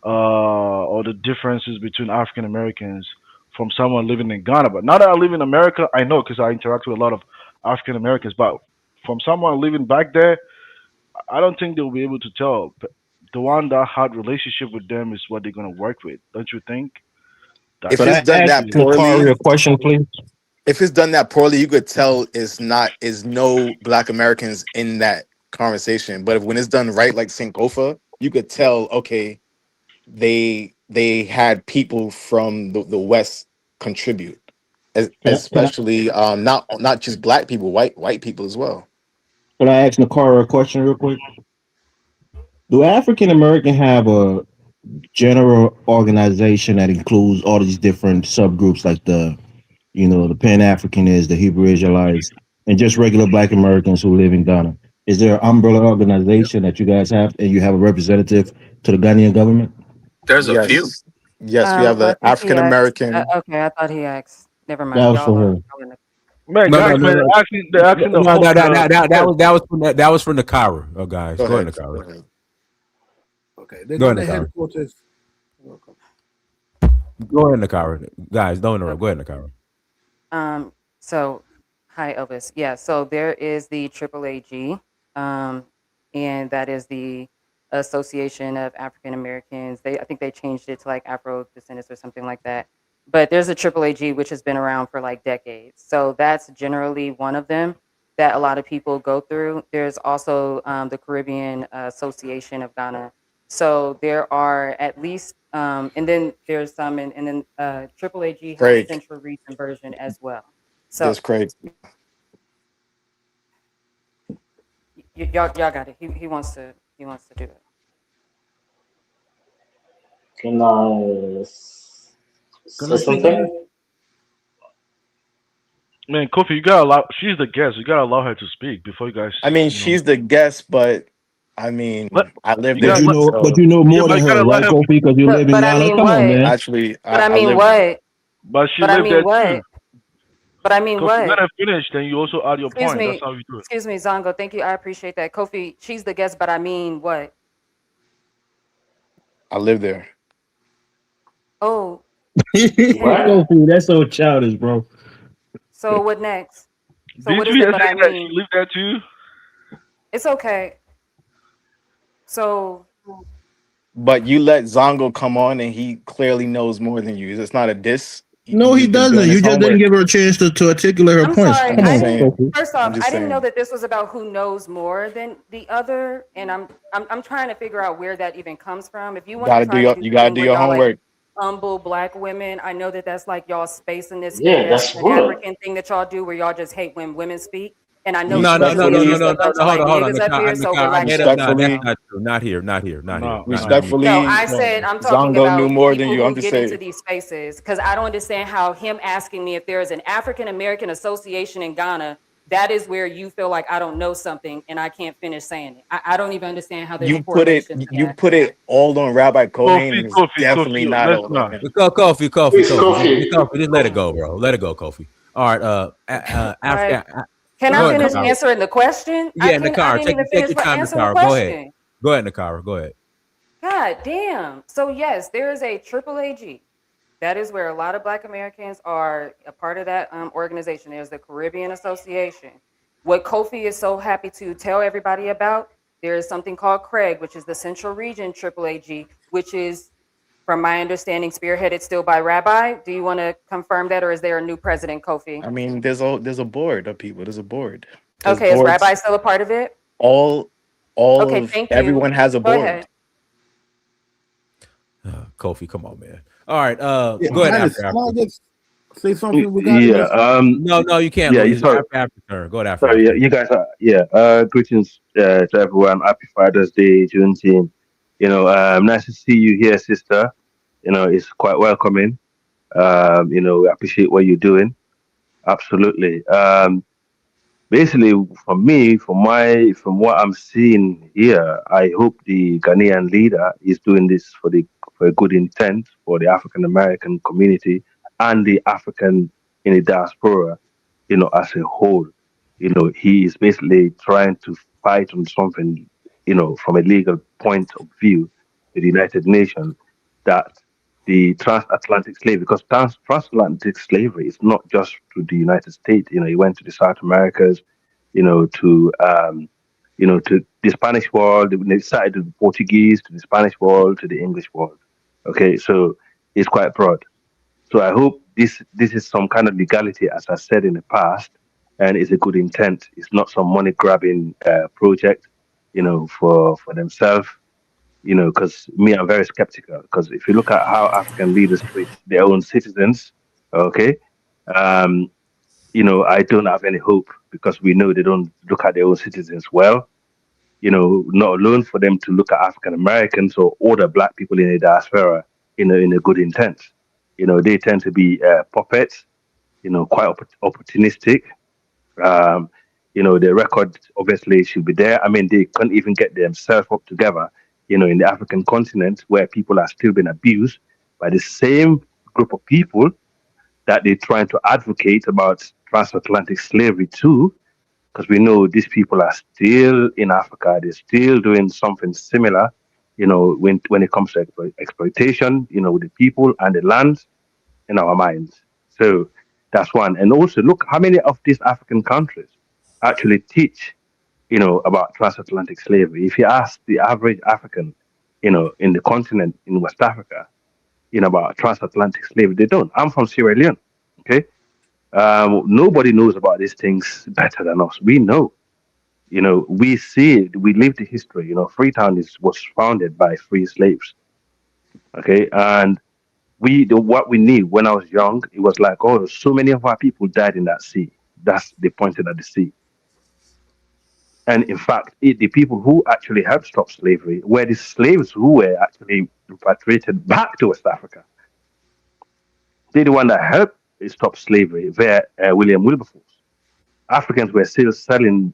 Speaker 15: or the differences between African Americans from someone living in Ghana, but now that I live in America, I know because I interact with a lot of African Americans. But from someone living back there, I don't think they'll be able to tell. But the one that had relationship with them is what they're going to work with. Don't you think? That's
Speaker 16: If
Speaker 9: Could
Speaker 16: it's
Speaker 9: I
Speaker 16: done
Speaker 9: ask
Speaker 16: that
Speaker 9: Nakari
Speaker 16: poorly,
Speaker 9: a question, please?
Speaker 16: if it's done that poorly, you could tell is no Black Americans in that conversation. But if when it's done right, like Sankofa, you could tell, okay, they had people from the West contribute,
Speaker 9: Can I
Speaker 16: especially not just Black people, white people as well.
Speaker 9: could I ask Nakara a question real quick? Do African American have a general organization that includes all these different subgroups like the Pan Africanists, the Hebrew Israelites, and just regular Black Americans who live in Ghana? Is there an umbrella organization that you guys have and you have a representative to the Ghanaian government?
Speaker 17: There's a few.
Speaker 16: Yes, yes, we have
Speaker 4: Well, I
Speaker 16: the
Speaker 4: think he
Speaker 16: African
Speaker 4: asked.
Speaker 16: American.
Speaker 4: Okay, I thought he asked. Never
Speaker 9: That
Speaker 4: mind.
Speaker 9: was for her.
Speaker 4: Y'all in the.
Speaker 15: man,
Speaker 2: No, no,
Speaker 15: guys,
Speaker 2: no,
Speaker 15: man,
Speaker 2: no,
Speaker 15: they're asking the
Speaker 2: no,
Speaker 15: whole
Speaker 2: no,
Speaker 15: the
Speaker 2: that was for Nakira. Oh, guys,
Speaker 16: Go
Speaker 2: go ahead,
Speaker 16: ahead.
Speaker 2: Nakira.
Speaker 16: Go ahead.
Speaker 14: Okay, they
Speaker 2: Go
Speaker 14: got
Speaker 2: ahead,
Speaker 14: their
Speaker 2: Nakira.
Speaker 14: headquarters.
Speaker 2: Go ahead, Nakira. Guys, don't interrupt. Go
Speaker 4: Okay.
Speaker 2: ahead, Nakira.
Speaker 4: So, hi, Elvis. Yeah. So there is the AAAG, um, and that is the Association of African Americans. I think they changed it to like Afro Descendants or something like that. But there's a AAAG which has been around for like decades. So that's generally one of them that a lot of people go through. There's also the Caribbean Association of Ghana. So there are at least, and then there's some, and then AAAG has a
Speaker 16: Craig,
Speaker 4: central region version as well. So
Speaker 16: there's Craig.
Speaker 4: y'all got it. He wants to do it.
Speaker 10: Can I
Speaker 14: Can
Speaker 10: say
Speaker 14: I speak on this?
Speaker 10: something?
Speaker 15: Man, Kofi, you gotta allow. She's the guest. You gotta allow her to speak before you guys.
Speaker 16: I mean,
Speaker 15: You know,
Speaker 16: she's the guest, but I mean,
Speaker 15: let
Speaker 16: I live
Speaker 15: you
Speaker 16: there,
Speaker 17: But
Speaker 15: gotta
Speaker 17: you
Speaker 15: let.
Speaker 17: know, but
Speaker 16: so
Speaker 17: you know
Speaker 15: Yeah,
Speaker 17: more
Speaker 15: but
Speaker 17: than
Speaker 15: you
Speaker 17: her,
Speaker 15: gotta let
Speaker 17: right,
Speaker 15: her.
Speaker 17: Kofi? Because you live in
Speaker 4: But I
Speaker 17: Ghana.
Speaker 4: mean,
Speaker 17: Come on,
Speaker 4: what?
Speaker 17: man.
Speaker 16: actually,
Speaker 4: But I
Speaker 16: I
Speaker 4: mean,
Speaker 16: live.
Speaker 4: what?
Speaker 15: But she
Speaker 4: But I
Speaker 15: lived
Speaker 4: mean,
Speaker 15: there too.
Speaker 4: what? But I mean,
Speaker 15: Kofi, let
Speaker 4: what?
Speaker 15: her finish. Then you also add your
Speaker 4: Excuse
Speaker 15: point. That's
Speaker 4: me.
Speaker 15: how you do it.
Speaker 4: Excuse me, Zongo. Thank you. I appreciate that. Kofi, she's the guest, but I mean, what?
Speaker 16: I live there.
Speaker 4: Oh,
Speaker 10: What?
Speaker 17: Kofi, that's so childish, bro.
Speaker 4: so what next? So
Speaker 15: Didn't
Speaker 4: what
Speaker 15: you
Speaker 4: is the
Speaker 15: hear
Speaker 4: but I
Speaker 15: saying that she
Speaker 4: mean?
Speaker 15: lived there too?
Speaker 4: It's okay. So
Speaker 16: But you let Zongo come on, and he clearly knows more than you. It's not a diss.
Speaker 17: No, he
Speaker 16: He's been
Speaker 17: doesn't.
Speaker 16: doing
Speaker 17: You
Speaker 16: his
Speaker 17: just didn't
Speaker 16: homework.
Speaker 17: give her a chance to articulate her
Speaker 4: I'm
Speaker 17: points.
Speaker 4: sorry.
Speaker 16: I'm
Speaker 17: Come
Speaker 16: just
Speaker 4: I
Speaker 17: on,
Speaker 4: didn't.
Speaker 16: saying.
Speaker 17: Kofi.
Speaker 4: First
Speaker 16: I'm
Speaker 4: off,
Speaker 16: just
Speaker 4: I didn't know
Speaker 16: saying.
Speaker 4: that this was about who knows more than the other, and I'm trying to figure out where that even comes from. If you want to try to do
Speaker 16: You
Speaker 4: the
Speaker 16: gotta
Speaker 4: thing
Speaker 16: do
Speaker 4: where
Speaker 16: your
Speaker 4: y'all like
Speaker 16: homework.
Speaker 4: humble black women, I know that that's like y'all space in this fake
Speaker 10: Yeah,
Speaker 4: ass
Speaker 10: that's
Speaker 4: Pan
Speaker 10: good.
Speaker 4: African thing that y'all do, where y'all just hate when women speak. And I know
Speaker 2: No,
Speaker 4: too,
Speaker 2: no,
Speaker 4: you
Speaker 2: no, no,
Speaker 4: it's
Speaker 2: no,
Speaker 4: just
Speaker 10: Respectfully,
Speaker 2: no,
Speaker 4: a
Speaker 2: no,
Speaker 4: bunch
Speaker 2: no.
Speaker 4: of
Speaker 2: Hold
Speaker 4: like
Speaker 2: on, hold on,
Speaker 4: niggas up
Speaker 2: Nakar,
Speaker 4: here. So
Speaker 2: Nakar, I
Speaker 4: relax
Speaker 2: made
Speaker 4: your
Speaker 2: up. Nah, that's
Speaker 4: panty.
Speaker 16: Respectfully,
Speaker 2: not true. Not here, not here, not here,
Speaker 15: No,
Speaker 2: not
Speaker 15: no.
Speaker 2: not me.
Speaker 4: No,
Speaker 16: respectfully,
Speaker 4: I said I'm talking
Speaker 16: Zongo knew
Speaker 4: about
Speaker 16: more than
Speaker 4: people
Speaker 16: you. I'm
Speaker 4: who
Speaker 16: just
Speaker 4: get into
Speaker 16: saying.
Speaker 4: these spaces because I don't understand how him asking me if there is an African American association in Ghana, that is where you feel like I don't know something and I can't finish saying it. I don't even understand how there's a correlation to
Speaker 16: You
Speaker 4: that.
Speaker 16: put it all on Rabbi Kohen, and it's definitely
Speaker 15: Kofi.
Speaker 16: not
Speaker 15: Let's
Speaker 16: all on
Speaker 15: not.
Speaker 16: him.
Speaker 10: please,
Speaker 2: Just,
Speaker 10: Kofi.
Speaker 2: Kofi, just let it go, bro. Let it go, Kofi. All right,
Speaker 4: All right.
Speaker 2: Africa.
Speaker 4: Can I
Speaker 2: Go ahead,
Speaker 4: finish
Speaker 2: Nakar.
Speaker 4: answering the question? I
Speaker 2: Yeah,
Speaker 4: can I
Speaker 2: Nakar,
Speaker 4: didn't even
Speaker 2: take
Speaker 4: finish
Speaker 2: your
Speaker 4: my
Speaker 2: time,
Speaker 4: answering the
Speaker 2: Nakar. Go ahead.
Speaker 4: question.
Speaker 2: Go ahead, Nakar. Go ahead.
Speaker 4: God damn. So yes, there is a triple AG. That is where a lot of Black Americans are a part of that organization. There's the Caribbean Association. What Kofi is so happy to tell everybody about, there is something called Craig, which is the Central Region Triple AG, which is, from my understanding, spearheaded still by Rabbi. Do you want to confirm that, or is there a new president, Kofi?
Speaker 16: I mean, there's a board of people. There's a board. There's
Speaker 4: Okay, is Rabbi
Speaker 16: boards.
Speaker 4: still a part of it?
Speaker 16: All
Speaker 4: Okay,
Speaker 16: of
Speaker 4: thank you.
Speaker 16: everyone has a
Speaker 4: Go
Speaker 16: board.
Speaker 4: ahead.
Speaker 2: Kofi, come on, man. All right,
Speaker 14: Yeah,
Speaker 2: go ahead
Speaker 14: Dennis,
Speaker 2: after
Speaker 14: can I
Speaker 2: Africa.
Speaker 14: just say something regarding
Speaker 15: Yeah.
Speaker 14: this?
Speaker 2: No, you can't,
Speaker 15: Yeah. You
Speaker 2: Louis.
Speaker 15: sorry.
Speaker 2: After turn. Go ahead after
Speaker 15: Sorry. Yeah.
Speaker 2: Africa.
Speaker 15: You guys are. Yeah. Greetings to everyone. Happy Father's Day, Juneteenth. Nice to see you here, sister. It's quite welcoming. We appreciate what you're doing. Absolutely. Basically, for me, from what I'm seeing here, I hope the Ghanaian leader is doing this for a good intent for the African American community and the African in the diaspora, as a whole. He is basically trying to fight on something, from a legal point of view, with the United Nations, that the transatlantic slavery, because transatlantic slavery is not just to the United States. He went to the South Americas, to the Spanish world. They started to the Portuguese, to the Spanish world, to the English world. Okay, so it's quite broad. So I hope this is some kind of legality, as I said in the past, and it's a good intent. It's not some money grabbing project, for themselves. Because me, I'm very skeptical. Because if you look at how African leaders treat their own citizens, okay, um, I don't have any hope because we know they don't look at their own citizens well. Not alone for them to look at African Americans or other Black people in the diaspora in a good intent. They tend to be puppets. Quite opportunistic. Um, the record obviously should be there. I mean, they can't even get themselves up together. In the African continent where people are still being abused by the same group of people that they're trying to advocate about transatlantic slavery to, because we know these people are still in Africa. They're still doing something similar, when it comes to exploitation, with the people and the land in our minds. So that's one. And also, look how many of these African countries actually teach, about transatlantic slavery. If you ask the average African, in the continent in West Africa, about transatlantic slavery, they don't. I'm from Sierra Leone. Okay. Nobody knows about these things better than us. We know, we see it, we live the history. Freetown was founded by free slaves. Okay. And what we knew when I was young, it was like, oh, so many of our people died in that sea. They pointed at the sea. And in fact, the people who actually helped stop slavery were the slaves who were actually repatriated back to West Africa. They're the one that helped stop slavery. Were William Wilberforce. Africans were still selling,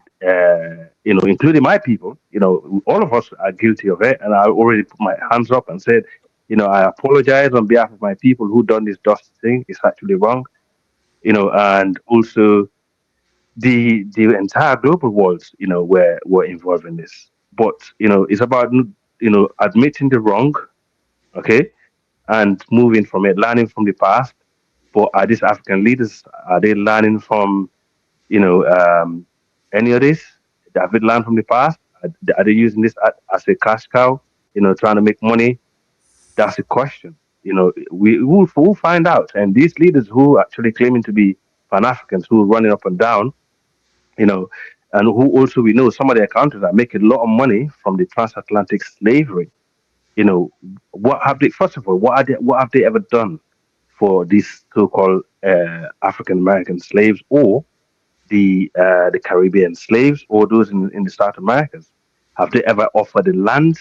Speaker 15: including my people. All of us are guilty of it, and I already put my hands up and said, I apologize on behalf of my people who done this dust thing. It's actually wrong. And also the entire global world, were involved in this. But it's about admitting the wrong, okay, and moving from it, learning from the past. But are these African leaders, are they learning from any of this? Have they learned from the past? Are they using this as a cash cow? Trying to make money? That's the question. We'll find out. And these leaders who actually claiming to be Pan Africans, who are running up and down, and who also we know some of their countries are making a lot of money from the transatlantic slavery. What have they? First of all, what have they ever done for these so-called African American slaves, or the Caribbean slaves, or those in the South Americas? Have they ever offered the land,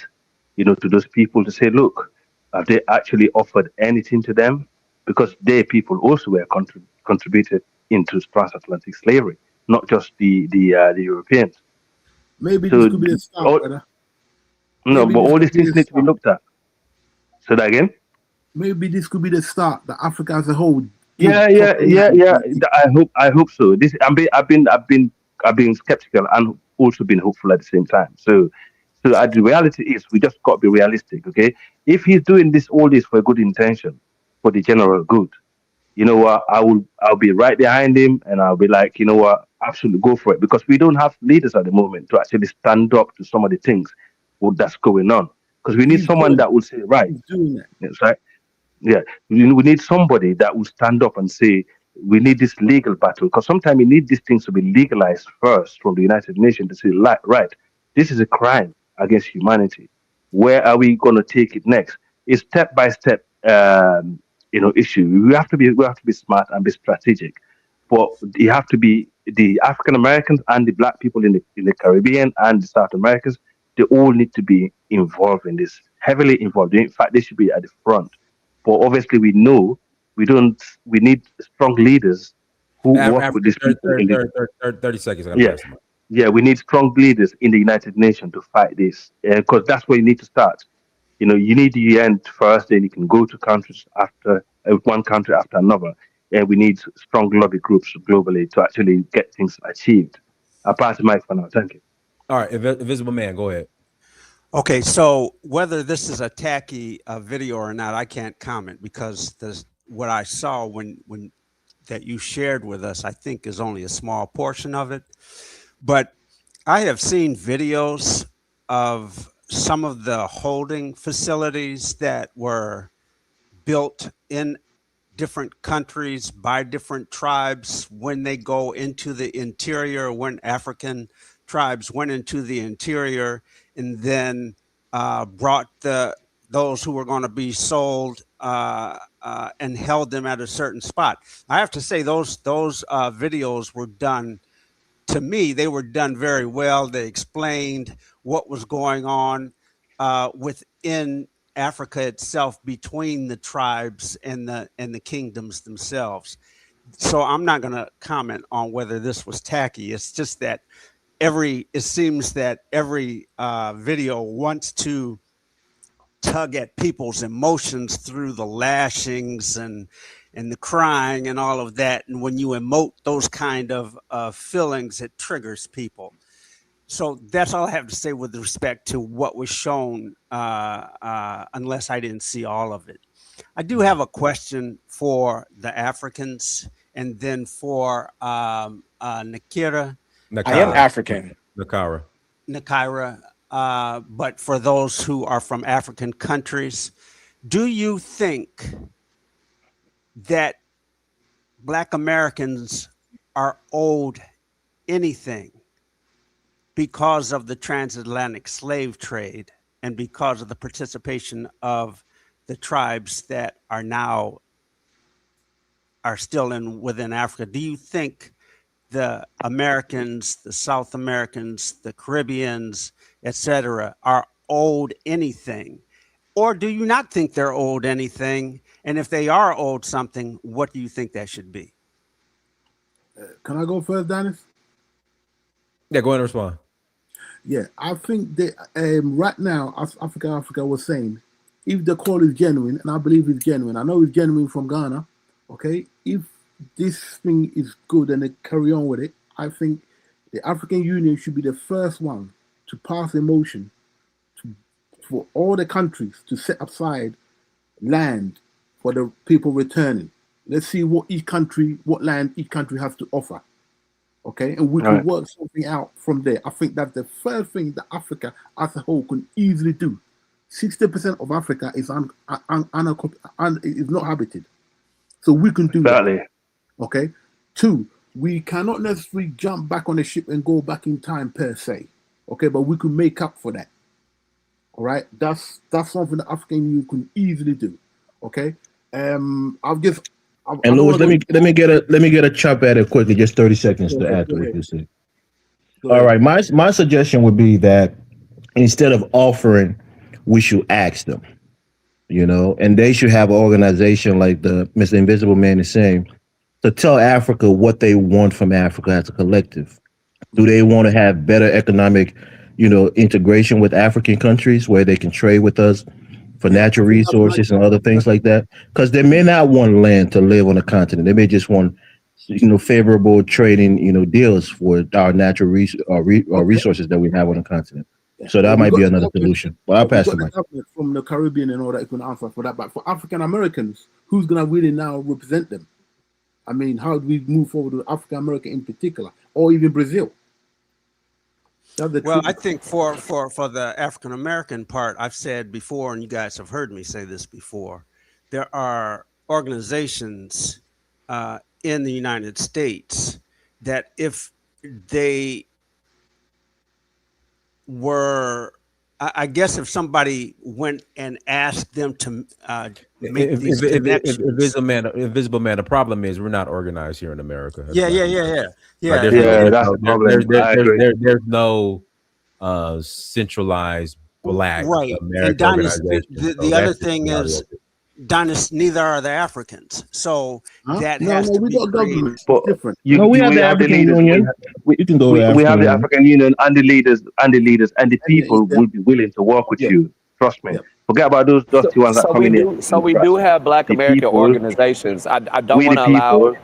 Speaker 15: to those people to say, look, have they actually offered anything to them? Because their people also were contributed into transatlantic slavery, not just the Europeans.
Speaker 14: Maybe
Speaker 15: So
Speaker 14: this could be a start, brother.
Speaker 15: no,
Speaker 14: Maybe
Speaker 15: but
Speaker 14: this
Speaker 15: all
Speaker 14: could
Speaker 15: these
Speaker 14: be
Speaker 15: things
Speaker 14: a
Speaker 15: need to be
Speaker 14: start.
Speaker 15: looked at. Say that again.
Speaker 14: Maybe this could be the start that Africa as a whole.
Speaker 15: Yeah. I hope so. I've been skeptical and also been hopeful at the same time. So the reality is we just got to be realistic, okay? If he's doing all this for a good intention, for the general good, you know what? I'll be right behind him, and I'll be like, you know what? Absolutely go for it, because we don't have leaders at the moment to actually stand up to some of the things that's going on. Because we need
Speaker 14: He's
Speaker 15: someone
Speaker 14: doing
Speaker 15: that will say, right,
Speaker 14: He's doing that.
Speaker 15: that's right. Yeah, we need somebody that will stand up and say we need this legal battle, because sometimes we need these things to be legalized first from the United Nations to say, like, right, this is a crime against humanity. Where are we going to take it next? It's step by step, issue. We have to be smart and be strategic, but you have to be the African Americans and the Black people in the Caribbean and the South Americans. They all need to be involved in this, heavily involved. In fact, they should be at the front. But obviously, we know we don't. We need strong leaders who work with
Speaker 2: Africa,
Speaker 15: these people in the
Speaker 2: 30 seconds. I got to
Speaker 15: yeah,
Speaker 2: pass them on.
Speaker 15: yeah. We need strong leaders in the United Nations to fight this, because that's where you need to start. You need the UN first, then you can go to countries after one country after another, and we need strong lobby groups globally to actually get things achieved. I'll pass the mic for now. Thank you.
Speaker 2: All right, Invisible Man, go ahead.
Speaker 18: Okay, so whether this is a tacky video or not, I can't comment, because what I saw when that you shared with us, I think, is only a small portion of it. But I have seen videos of some of the holding facilities that were built in different countries by different tribes when they go into the interior, when African tribes went into the interior and then brought those who were going to be sold and held them at a certain spot. I have to say those videos were done, to me, they were done very well. They explained what was going on within Africa itself, between the tribes and the kingdoms themselves. So I'm not going to comment on whether this was tacky. It's just that it seems that every video wants to tug at people's emotions through the lashings and the crying and all of that. And when you emote those kind of feelings, it triggers people. So that's all I have to say with respect to what was shown, unless I didn't see all of it. I do have a question for the Africans, and then for Nakira.
Speaker 19: I am African.
Speaker 2: Nakira.
Speaker 18: But for those who are from African countries, do you think that Black Americans are owed anything because of the transatlantic slave trade and because of the participation of the tribes that are still within Africa? Do you think the Americans, the South Americans, the Caribbeans, etc., are owed anything? Or do you not think they're owed anything? And if they are owed something, what do you think that should be?
Speaker 14: Can I go first, Dennis?
Speaker 2: Yeah, go ahead and respond.
Speaker 14: Yeah, I think that right now, as Africa was saying, if the call is genuine, and I believe it's genuine, I know it's genuine from Ghana, okay? If this thing is good and they carry on with it, I think the African Union should be the first one to pass a motion for all the countries to set aside land for the people returning. Let's see what land each country has to offer. Okay, and we can work something out from there. I think that's the first thing that Africa as a whole can easily do. 60% of Africa is is not habited, so we can do that. Okay. 2, we cannot necessarily jump back on the ship and go back in time per se. Okay, but we can make up for that. All right, that's something the African Union can easily do. Okay,
Speaker 17: And Louis, let me get a chop at it quickly, just 30 seconds to add to what you said. All right, my suggestion would be that instead of offering, we should ask them, and they should have an organization like the Mr. Invisible Man is saying, to tell Africa what they want from Africa as a collective. Do they want to have better economic, integration with African countries where they can trade with us for natural resources and other things like that? Because they may not want land to live on the continent. They may just want, favorable trading, deals for our natural resources that we have on the continent. So that might be another solution. But I'll pass the mic.
Speaker 14: From the Caribbean and all that, you can answer for that. But for African Americans, who's going to really now represent them? I mean, how do we move forward with African American in particular, or even Brazil?
Speaker 18: Well, I think for the African American part, I've said before, and you guys have heard me say this before, there are organizations in the United States that if they were, I guess if somebody went and asked them to make these connections.
Speaker 2: Invisible man, the problem is we're not organized here in America.
Speaker 18: Yeah.
Speaker 2: Like,
Speaker 6: that's the problem.
Speaker 2: There's no centralized Black American
Speaker 18: and Donis,
Speaker 2: organization.
Speaker 18: the other thing is, Donis, neither are the Africans. So that has to be created.
Speaker 15: But
Speaker 17: we have the African Union.
Speaker 15: We have the African Union and the leaders and the people will be willing to work with you. Trust me. Forget about those dusty ones that come in.
Speaker 6: So we do have Black American organizations. I don't want to allow.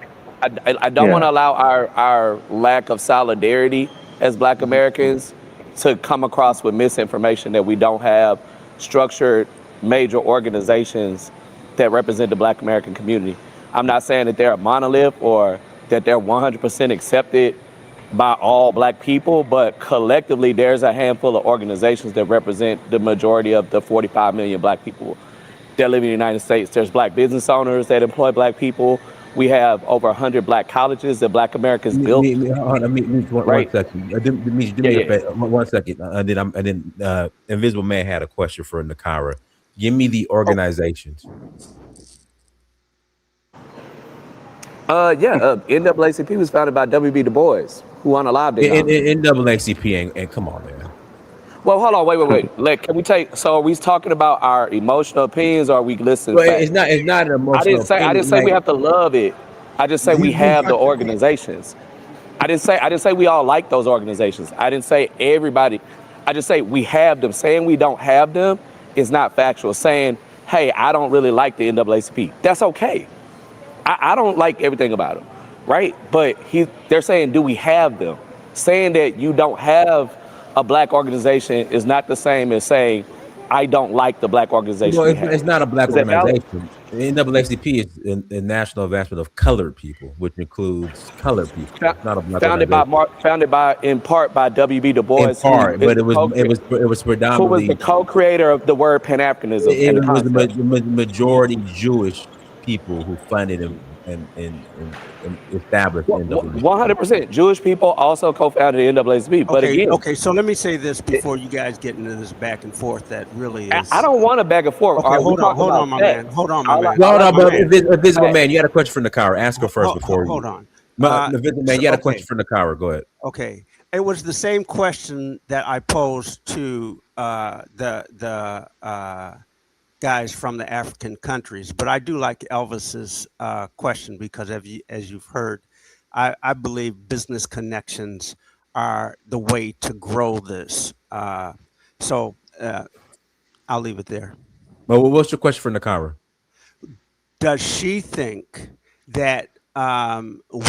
Speaker 6: I don't want to allow our lack of solidarity as Black Americans to come across with misinformation that we don't have structured major organizations that represent the Black American community. I'm not saying that they're a monolith or that they're 100% accepted by all Black people, but collectively there's a handful of organizations that represent the majority of the 45 million Black people that live in the United States. There's Black business owners that employ Black people. We have over 100 Black colleges that Black Americans built.
Speaker 2: One second. One second. And then Invisible Man had a question for Nakira. Give me the organizations.
Speaker 6: NAACP was founded by W.B. Du Bois, who unalived it.
Speaker 2: NAACP and come on, man.
Speaker 6: Well, hold on, wait. Like, can we take? So, are we talking about our emotional opinions, or are we listening?
Speaker 2: Well, it's not an emotional.
Speaker 6: I didn't say we have to love it. I just say we have the organizations. I didn't say we all like those organizations. I didn't say everybody. I just say we have them. Saying we don't have them is not factual. Saying, hey, I don't really like the NAACP. That's okay. I don't like everything about them, right? But they're saying, do we have them? Saying that you don't have a Black organization is not the same as saying I don't like the Black organization.
Speaker 2: Well, it's not a Black organization. The NAACP is the National Advancement of Colored People, which includes colored people. It's not a Black
Speaker 6: founded in part by W.B. Du Bois.
Speaker 2: In part, but it was predominantly.
Speaker 6: Who was the co-creator of the word Pan-Africanism?
Speaker 2: It was the majority Jewish people who funded and established the NAACP.
Speaker 6: 100% Jewish people also co-founded the NAACP. But
Speaker 18: okay, so let me say this before you guys get into this back and forth. That really is.
Speaker 6: I don't want to back and forth.
Speaker 18: Okay, hold on, my man. Hold on, my man.
Speaker 2: Hold on, but Invisible Man, you had a question for Nakira. Ask her first before.
Speaker 18: Hold on.
Speaker 2: Victor, man, you got a question for Nakira. Go ahead.
Speaker 18: Okay. It was the same question that I posed to the guys from the African countries, but I do like Elvis's question because as you've heard, I believe business connections are the way to grow this. So I'll leave it there.
Speaker 2: Well, what's your question for Nakira?
Speaker 18: Does she think that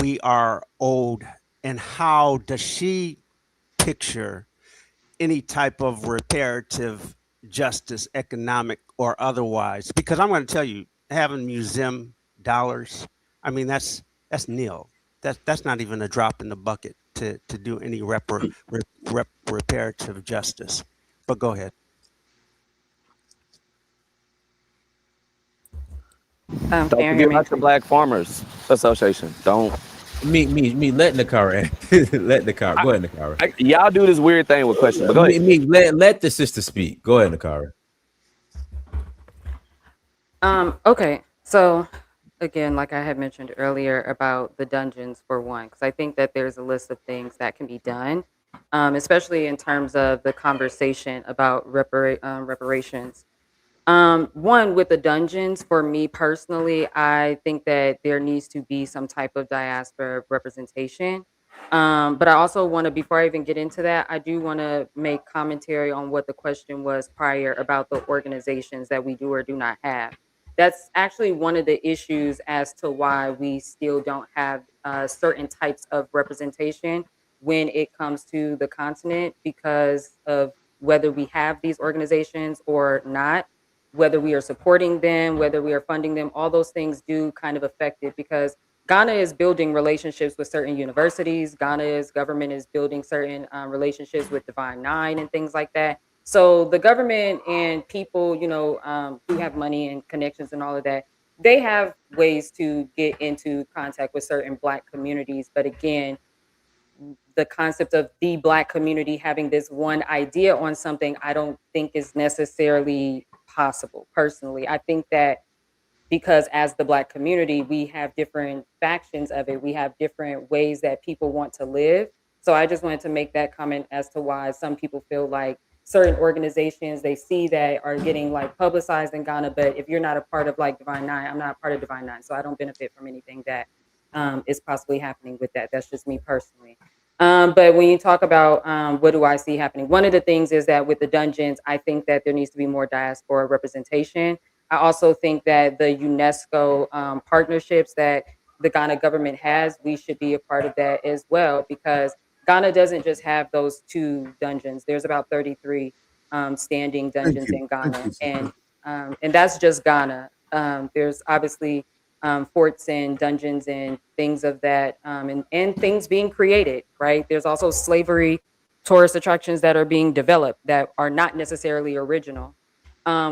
Speaker 18: we are owed, and how does she picture any type of reparative justice, economic or otherwise? Because I'm going to tell you, having museum dollars, I mean, that's nil. That's not even a drop in the bucket to do any reparative justice. But go ahead.
Speaker 6: Don't forget about the Black Farmers Association. Don't.
Speaker 2: Me. Let Nakira. Let Nakira. Go ahead, Nakira.
Speaker 6: Y'all do this weird thing with questions, but go ahead.
Speaker 2: Let the sister speak. Go ahead, Nakira.
Speaker 4: Okay, so again, like I had mentioned earlier about the dungeons for one, because I think that there's a list of things that can be done, especially in terms of the conversation about reparations. One, with the dungeons, for me personally, I think that there needs to be some type of diaspora representation. But I also want to, before I even get into that, I do want to make commentary on what the question was prior about the organizations that we do or do not have. That's actually one of the issues as to why we still don't have certain types of representation when it comes to the continent, because of whether we have these organizations or not, whether we are supporting them, whether we are funding them, all those things do kind of affect it, because Ghana is building relationships with certain universities. Ghana's government is building certain relationships with Divine Nine and things like that. So the government and people, who have money and connections and all of that, they have ways to get into contact with certain Black communities. But again, the concept of the Black community having this one idea on something, I don't think is necessarily possible. Personally, I think that because as the Black community, we have different factions of it. We have different ways that people want to live. So I just wanted to make that comment as to why some people feel like certain organizations they see that are getting like publicized in Ghana, but if you're not a part of like Divine Nine, I'm not a part of Divine Nine, so I don't benefit from anything that is possibly happening with that. That's just me personally. But when you talk about what do I see happening, one of the things is that with the dungeons, I think that there needs to be more diaspora representation. I also think that the UNESCO partnerships that the Ghana government has, we should be a part of that as well, because Ghana doesn't just have those 2 dungeons. There's about 33 standing dungeons in Ghana, and that's just Ghana. There's obviously forts and dungeons and things of that, and things being created, right? There's also slavery tourist attractions that are being developed that are not necessarily original,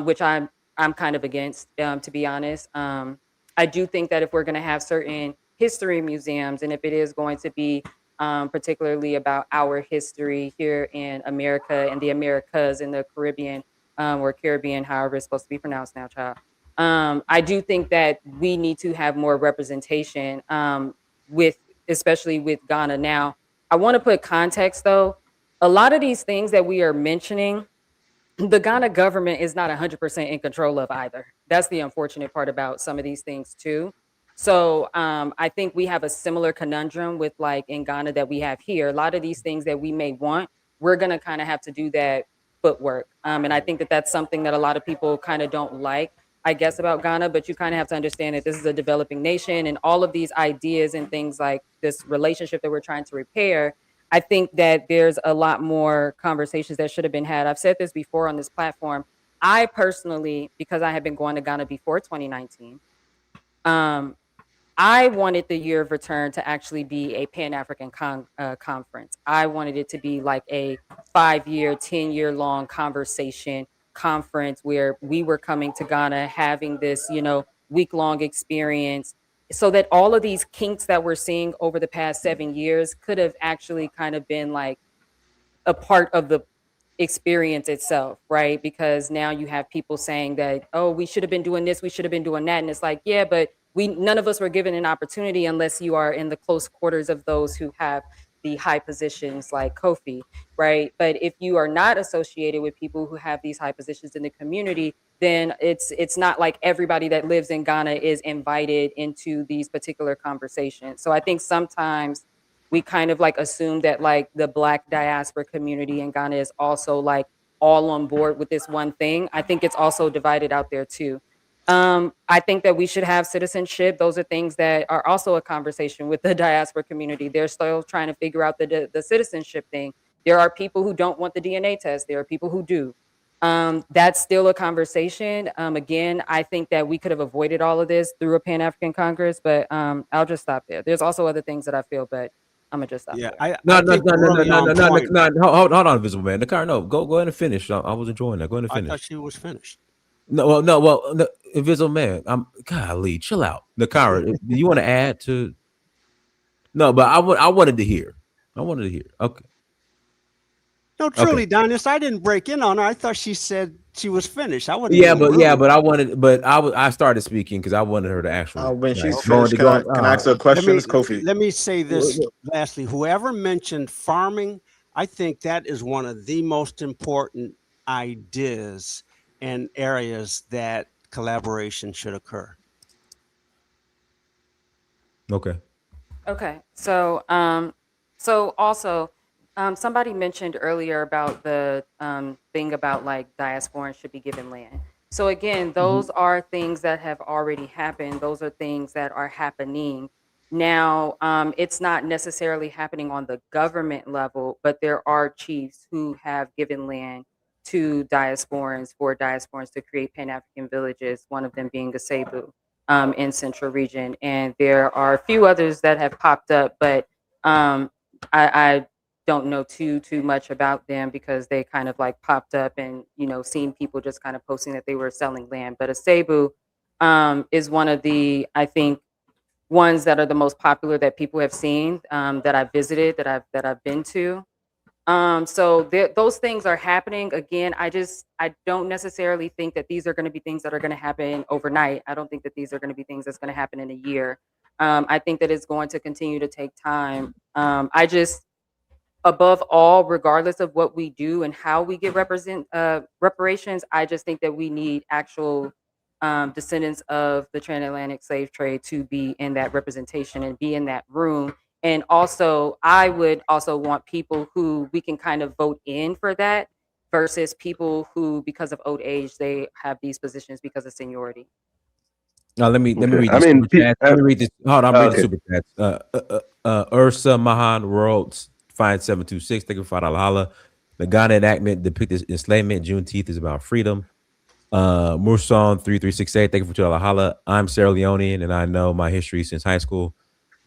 Speaker 4: which I'm kind of against, to be honest. I do think that if we're going to have certain history museums, and if it is going to be particularly about our history here in America and the Americas in the Caribbean, or Caribbean, however it's supposed to be pronounced now, child. I do think that we need to have more representation, especially with Ghana. Now, I want to put context though. A lot of these things that we are mentioning, the Ghana government is not 100% in control of either. That's the unfortunate part about some of these things too. So I think we have a similar conundrum with like in Ghana that we have here. A lot of these things that we may want, we're going to kind of have to do that footwork. And I think that that's something that a lot of people kind of don't like, I guess, about Ghana. But you kind of have to understand that this is a developing nation, and all of these ideas and things like this relationship that we're trying to repair, I think that there's a lot more conversations that should have been had. I've said this before on this platform. I personally, because I had been going to Ghana before 2019, I wanted the year of return to actually be a Pan-African conference. I wanted it to be like a 5-year, 10-year long conference where we were coming to Ghana, having this, week-long experience, so that all of these kinks that we're seeing over the past 7 years could have actually kind of been like a part of the experience itself, right? Because now you have people saying that, oh, we should have been doing this, we should have been doing that. And it's like, yeah, but none of us were given an opportunity unless you are in the close quarters of those who have the high positions like Kofi, right? But if you are not associated with people who have these high positions in the community, then it's not like everybody that lives in Ghana is invited into these particular conversations. So I think sometimes we kind of like assume that like the Black diaspora community in Ghana is also like all on board with this one thing. I think it's also divided out there too. I think that we should have citizenship. Those are things that are also a conversation with the diaspora community. They're still trying to figure out the citizenship thing. There are people who don't want the DNA test. There are people who do. That's still a conversation. Again, I think that we could have avoided all of this through a Pan-African Congress, but I'll just stop there. There's also other things that I feel, but I'm gonna just stop there.
Speaker 2: Hold on, Invisible Man. Nakira, no, go ahead and finish. I was enjoying that. Go ahead and finish.
Speaker 18: I thought she was finished.
Speaker 2: No, Invisible Man. Golly, chill out. Nakira, do you want to add to? No, but I wanted to hear. Okay.
Speaker 18: No, truly, Donis, I didn't break in on her. I thought she said she was finished. I wouldn't.
Speaker 2: I started speaking because I wanted her to actually.
Speaker 16: When she's finished, can I ask her questions, Kofi?
Speaker 18: Let me say this lastly. Whoever mentioned farming, I think that is one of the most important ideas and areas that collaboration should occur.
Speaker 2: Okay.
Speaker 4: So, also, somebody mentioned earlier about the thing about like diasporans should be given land. So again, those are things that have already happened. Those are things that are happening now. It's not necessarily happening on the government level, but there are chiefs who have given land to diasporans for diasporans to create Pan-African villages, one of them being Gasebu in Central Region. And there are a few others that have popped up, but I don't know too much about them because they kind of like popped up and, seen people just kind of posting that they were selling land. But Asebu is one of the, I think, ones that are the most popular that people have seen, that I've visited, that I've been to. So those things are happening. Again, I don't necessarily think that these are going to be things that are going to happen overnight. I don't think that these are going to be things that's going to happen in a year. I think that it's going to continue to take time. Above all, regardless of what we do and how we get reparations, I just think that we need actual descendants of the transatlantic slave trade to be in that representation and be in that room. And also, I would also want people who we can kind of vote in for that versus people who, because of old age, they have these positions because of seniority.
Speaker 2: Now let me read this. Let me read this. Hold on, I'm reading super chats. Ursa Mahan wrote 5726. Thank you for $5. The Ghana enactment depicted enslavement. Juneteenth is about freedom. Murson 3368. Thank you for $2. I'm Sierra Leonean and I know my history since high school.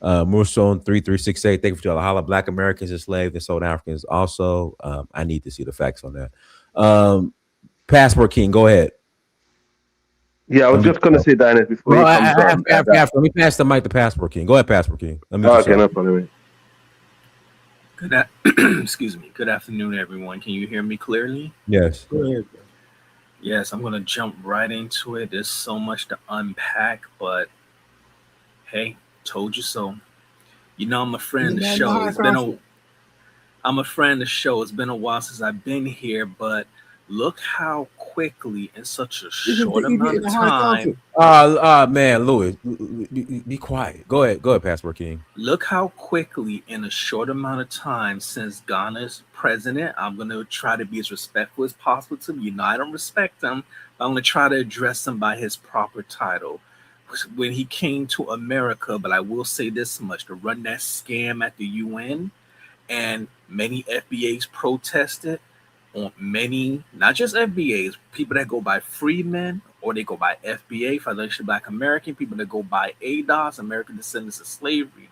Speaker 2: Murson 3368. Thank you for $2. Black Americans enslaved and sold Africans. Also, I need to see the facts on that. Passport King, go ahead.
Speaker 19: Yeah, I was just going to say that before.
Speaker 2: Let me pass the mic to Passport King. Go ahead, Passport King.
Speaker 19: Okay, no problem.
Speaker 20: Excuse me. Good afternoon, everyone. Can you hear me clearly?
Speaker 2: Yes.
Speaker 20: Go ahead. Yes, I'm going to jump right into it. There's so much to unpack, but hey, told you so. I'm a friend of the show. I'm a friend of the show. It's been a while since I've been here, but look how quickly in such a short amount of time.
Speaker 2: Man, Louis, be quiet. Go ahead, Passport King.
Speaker 20: Look how quickly in a short amount of time since Ghana's president, I'm going to try to be as respectful as possible to him. I don't respect him, but I'm going to try to address him by his proper title. When he came to America, but I will say this much, to run that scam at the UN, and many FBAs protested, on many, not just FBAs, people that go by freedmen or they go by FBA, Foundation Black American, people that go by ADOS, American Descendants of Slavery,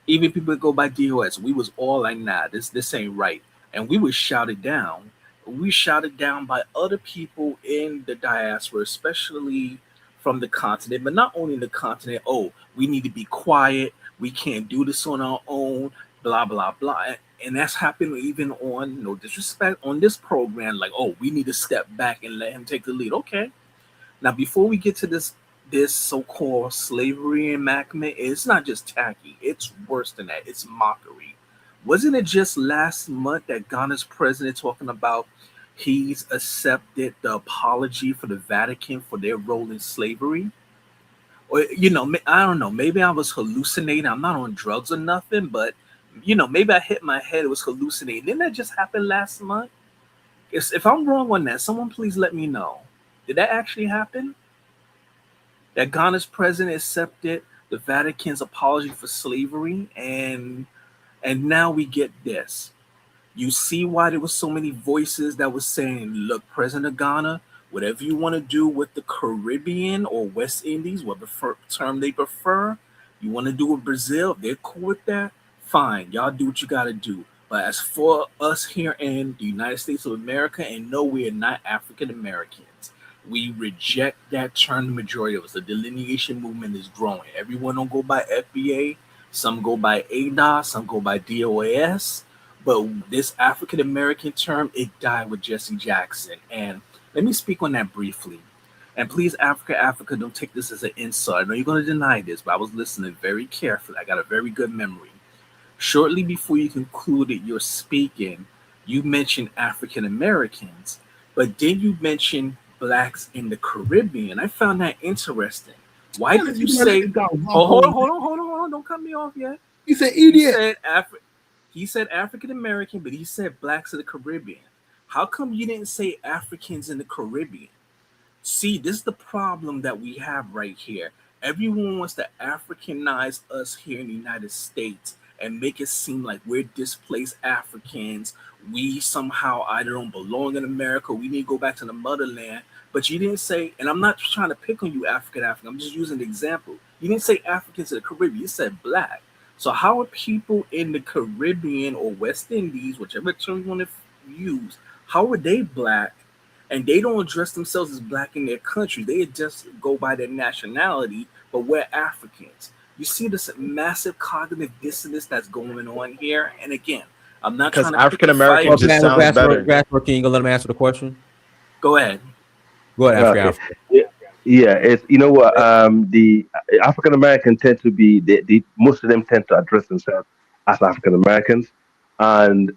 Speaker 20: even people that go by DOS. We was all like, nah, this ain't right. And we was shouted down. We shouted down by other people in the diaspora, especially from the continent, but not only the continent. Oh, we need to be quiet. We can't do this on our own, blah, blah, blah. And that's happened even on, no disrespect, on this program, like, oh, we need to step back and let him take the lead. Okay. Now, before we get to this this so-called slavery enactment, it's not just tacky, it's worse than that. It's mockery. Wasn't it just last month that Ghana's president talking about he's accepted the apology for the Vatican for their role in slavery? Or I don't know, maybe I was hallucinating. I'm not on drugs or nothing, but maybe I hit my head, it was hallucinating. Didn't that just happen last month? If I'm wrong on that, someone please let me know. Did that actually happen? That Ghana's president accepted the Vatican's apology for slavery, and now we get this. You see why there was so many voices that was saying, look, President of Ghana, whatever you want to do with the Caribbean or West Indies, whatever term they prefer, you want to do with Brazil, if they're cool with that, fine, y'all do what you got to do. But as for us here in the United States of America, and no, we are not African Americans. We reject that term, the majority of us. The delineation movement is growing. Everyone don't go by FBA. Some go by ADOS, some go by DOAS. But this African American term, it died with Jesse Jackson. And let me speak on that briefly. And please, Africa, don't take this as an insult. I know you're going to deny this, but I was listening very carefully. I got a very good memory. Shortly before you concluded your speaking, you mentioned African Americans, but then you mentioned blacks in the Caribbean. I found that interesting. Why did you say? Oh, hold on! Don't cut me off yet.
Speaker 14: You said idiot.
Speaker 20: He said African American, but he said blacks in the Caribbean. How come you didn't say Africans in the Caribbean? See, this is the problem that we have right here. Everyone wants to Africanize us here in the United States and make it seem like we're displaced Africans. We somehow either don't belong in America, we need to go back to the motherland. But you didn't say, and I'm not trying to pick on you, African, I'm just using an example. You didn't say Africans in the Caribbean, you said black. So how are people in the Caribbean or West Indies, whichever term you want to use, how are they black? And they don't address themselves as black in their country. They just go by their nationality, but we're Africans. You see this massive cognitive dissonance that's going on here. And again, I'm not trying to
Speaker 16: African American just sounds better.
Speaker 2: Can you let him answer the question?
Speaker 20: Go ahead.
Speaker 2: Go ahead, Africa.
Speaker 19: Yeah, it's what the African Americans tend to be most of them tend to address themselves as African Americans, and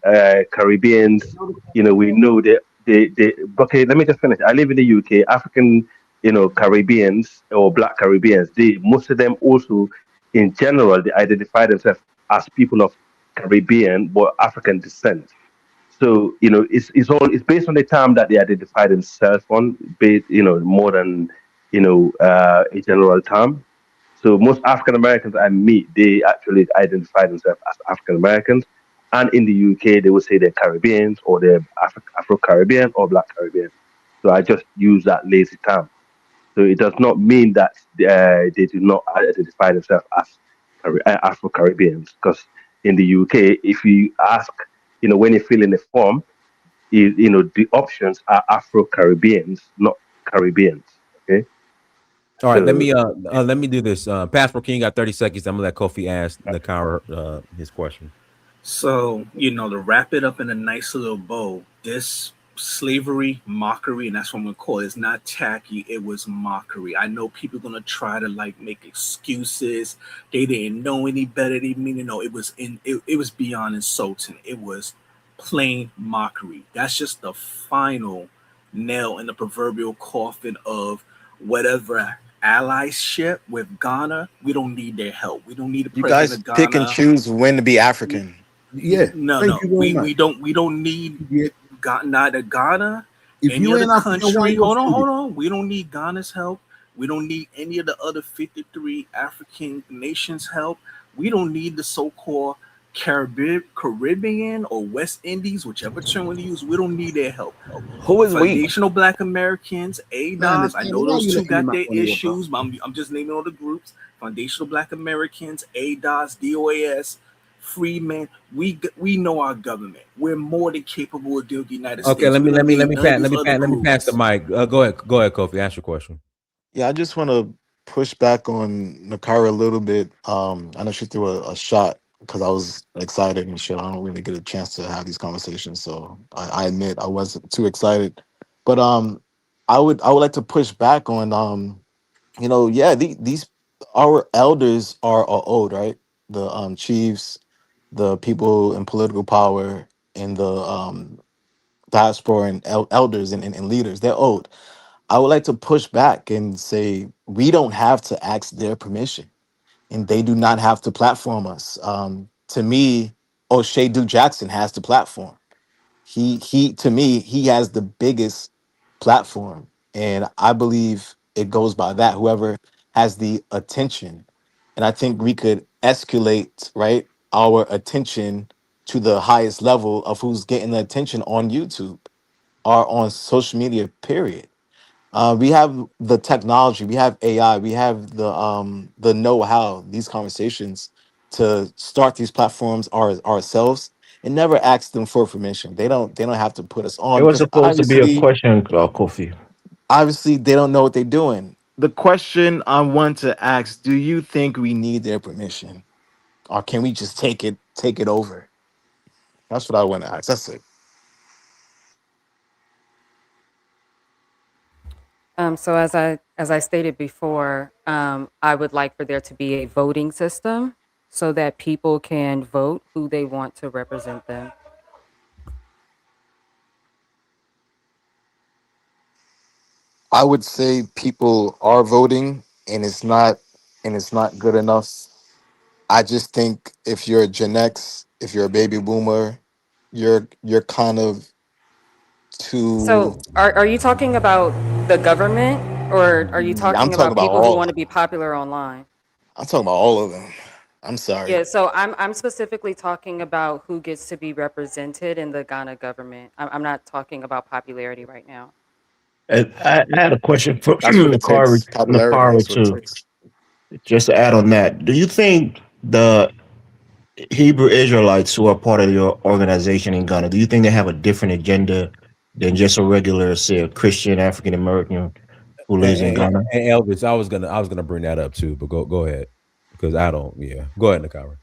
Speaker 19: Caribbeans. We know that they. Okay, let me just finish. I live in the UK. African, Caribbeans or Black Caribbeans. Most of them also, in general, they identify themselves as people of Caribbean but African descent. So it's based on the term that they identify themselves on, more than a general term. So most African Americans I meet, they actually identify themselves as African Americans, and in the UK they would say they're Caribbeans or they're Afro Caribbean or Black Caribbean. So I just use that lazy term. So it does not mean that they do not identify themselves as Afro Caribbeans, because in the UK, if you ask, when you fill in the form, the options are Afro Caribbeans, not Caribbeans. Okay.
Speaker 2: All right, let me do this. Pastor King got 30 seconds. I'm gonna let Kofi ask Nakira his question.
Speaker 20: So, to wrap it up in a nice little bow, this slavery mockery, and that's what I'm gonna call it, it's not tacky, it was mockery. I know people are gonna try to make excuses. They didn't know any better. They mean it was beyond insulting. It was plain mockery. That's just the final nail in the proverbial coffin of whatever allyship with Ghana. We don't need their help. We don't need the
Speaker 16: You
Speaker 20: president
Speaker 16: guys
Speaker 20: of Ghana.
Speaker 16: pick and choose when to be African.
Speaker 14: Yeah.
Speaker 20: No. We don't need neither Ghana,
Speaker 14: if
Speaker 20: any
Speaker 14: you
Speaker 20: other
Speaker 14: ain't African,
Speaker 20: country.
Speaker 14: why you
Speaker 20: Hold
Speaker 14: offended?
Speaker 20: on. We don't need Ghana's help. We don't need any of the other 53 African nations' help. We don't need the so-called Caribbean or West Indies, whichever term we use. We don't need their help.
Speaker 16: Who is we?
Speaker 20: Foundational Black Americans, ADOS. I know those two got their issues, but I'm just naming all the groups. Foundational Black Americans, ADOS, DOAS, Freemen. We know our government. We're more than capable of dealing with the United States.
Speaker 2: Okay, let me pass the mic. Go ahead, Kofi. Ask your question.
Speaker 16: Yeah, I just want to push back on Nakira a little bit. I know she threw a shot because I was excited and shit. I don't really get a chance to have these conversations, so I admit I wasn't too excited. But I would like to push back on you know, yeah, these our elders are old, right? The chiefs, the people in political power, and the diaspora and elders and leaders, they're old. I would like to push back and say we don't have to ask their permission, and they do not have to platform us. To me, O'Shea Duke Jackson has the platform. He to me, he has the biggest platform, and I believe it goes by that. Whoever has the attention, and I think we could escalate, right, our attention to the highest level of who's getting the attention on YouTube or on social media, period. We have the technology, we have AI, we have the know-how, these conversations to start these platforms ourselves, and never ask them for permission. They don't have to put us
Speaker 17: It
Speaker 16: on
Speaker 17: was
Speaker 16: because
Speaker 17: supposed to be a question, Kofi.
Speaker 16: obviously they don't know what they're doing. The question I want to ask: do you think we need their permission, or can we just take it over? That's what I want to ask. That's it.
Speaker 4: So as I stated before, I would like for there to be a voting system so that people can vote who they want to represent them.
Speaker 16: I would say people are voting, and it's not good enough. I just think if you're a Gen X, if you're a baby boomer, you're kind of too.
Speaker 4: So are you talking about the government or are you
Speaker 16: I'm
Speaker 4: talking
Speaker 16: talking
Speaker 4: about
Speaker 16: about
Speaker 4: people who
Speaker 16: all.
Speaker 4: want to be popular online?
Speaker 16: I'm talking about all of them. I'm sorry.
Speaker 4: Yeah, so I'm specifically talking about who gets to be represented in the Ghana government. I'm not talking about popularity right now.
Speaker 17: And I had a question for
Speaker 16: That's what it takes. Popularity.
Speaker 17: Nakara
Speaker 16: That's what it
Speaker 17: too.
Speaker 16: takes.
Speaker 17: Just to add on that, do you think the Hebrew Israelites who are part of your organization in Ghana, do you think they have a different agenda than just a regular, say, a Christian African American who lives in Ghana?
Speaker 2: And Elvis, I was gonna bring that up too, but go ahead because I don't. Yeah, go ahead, Nakara.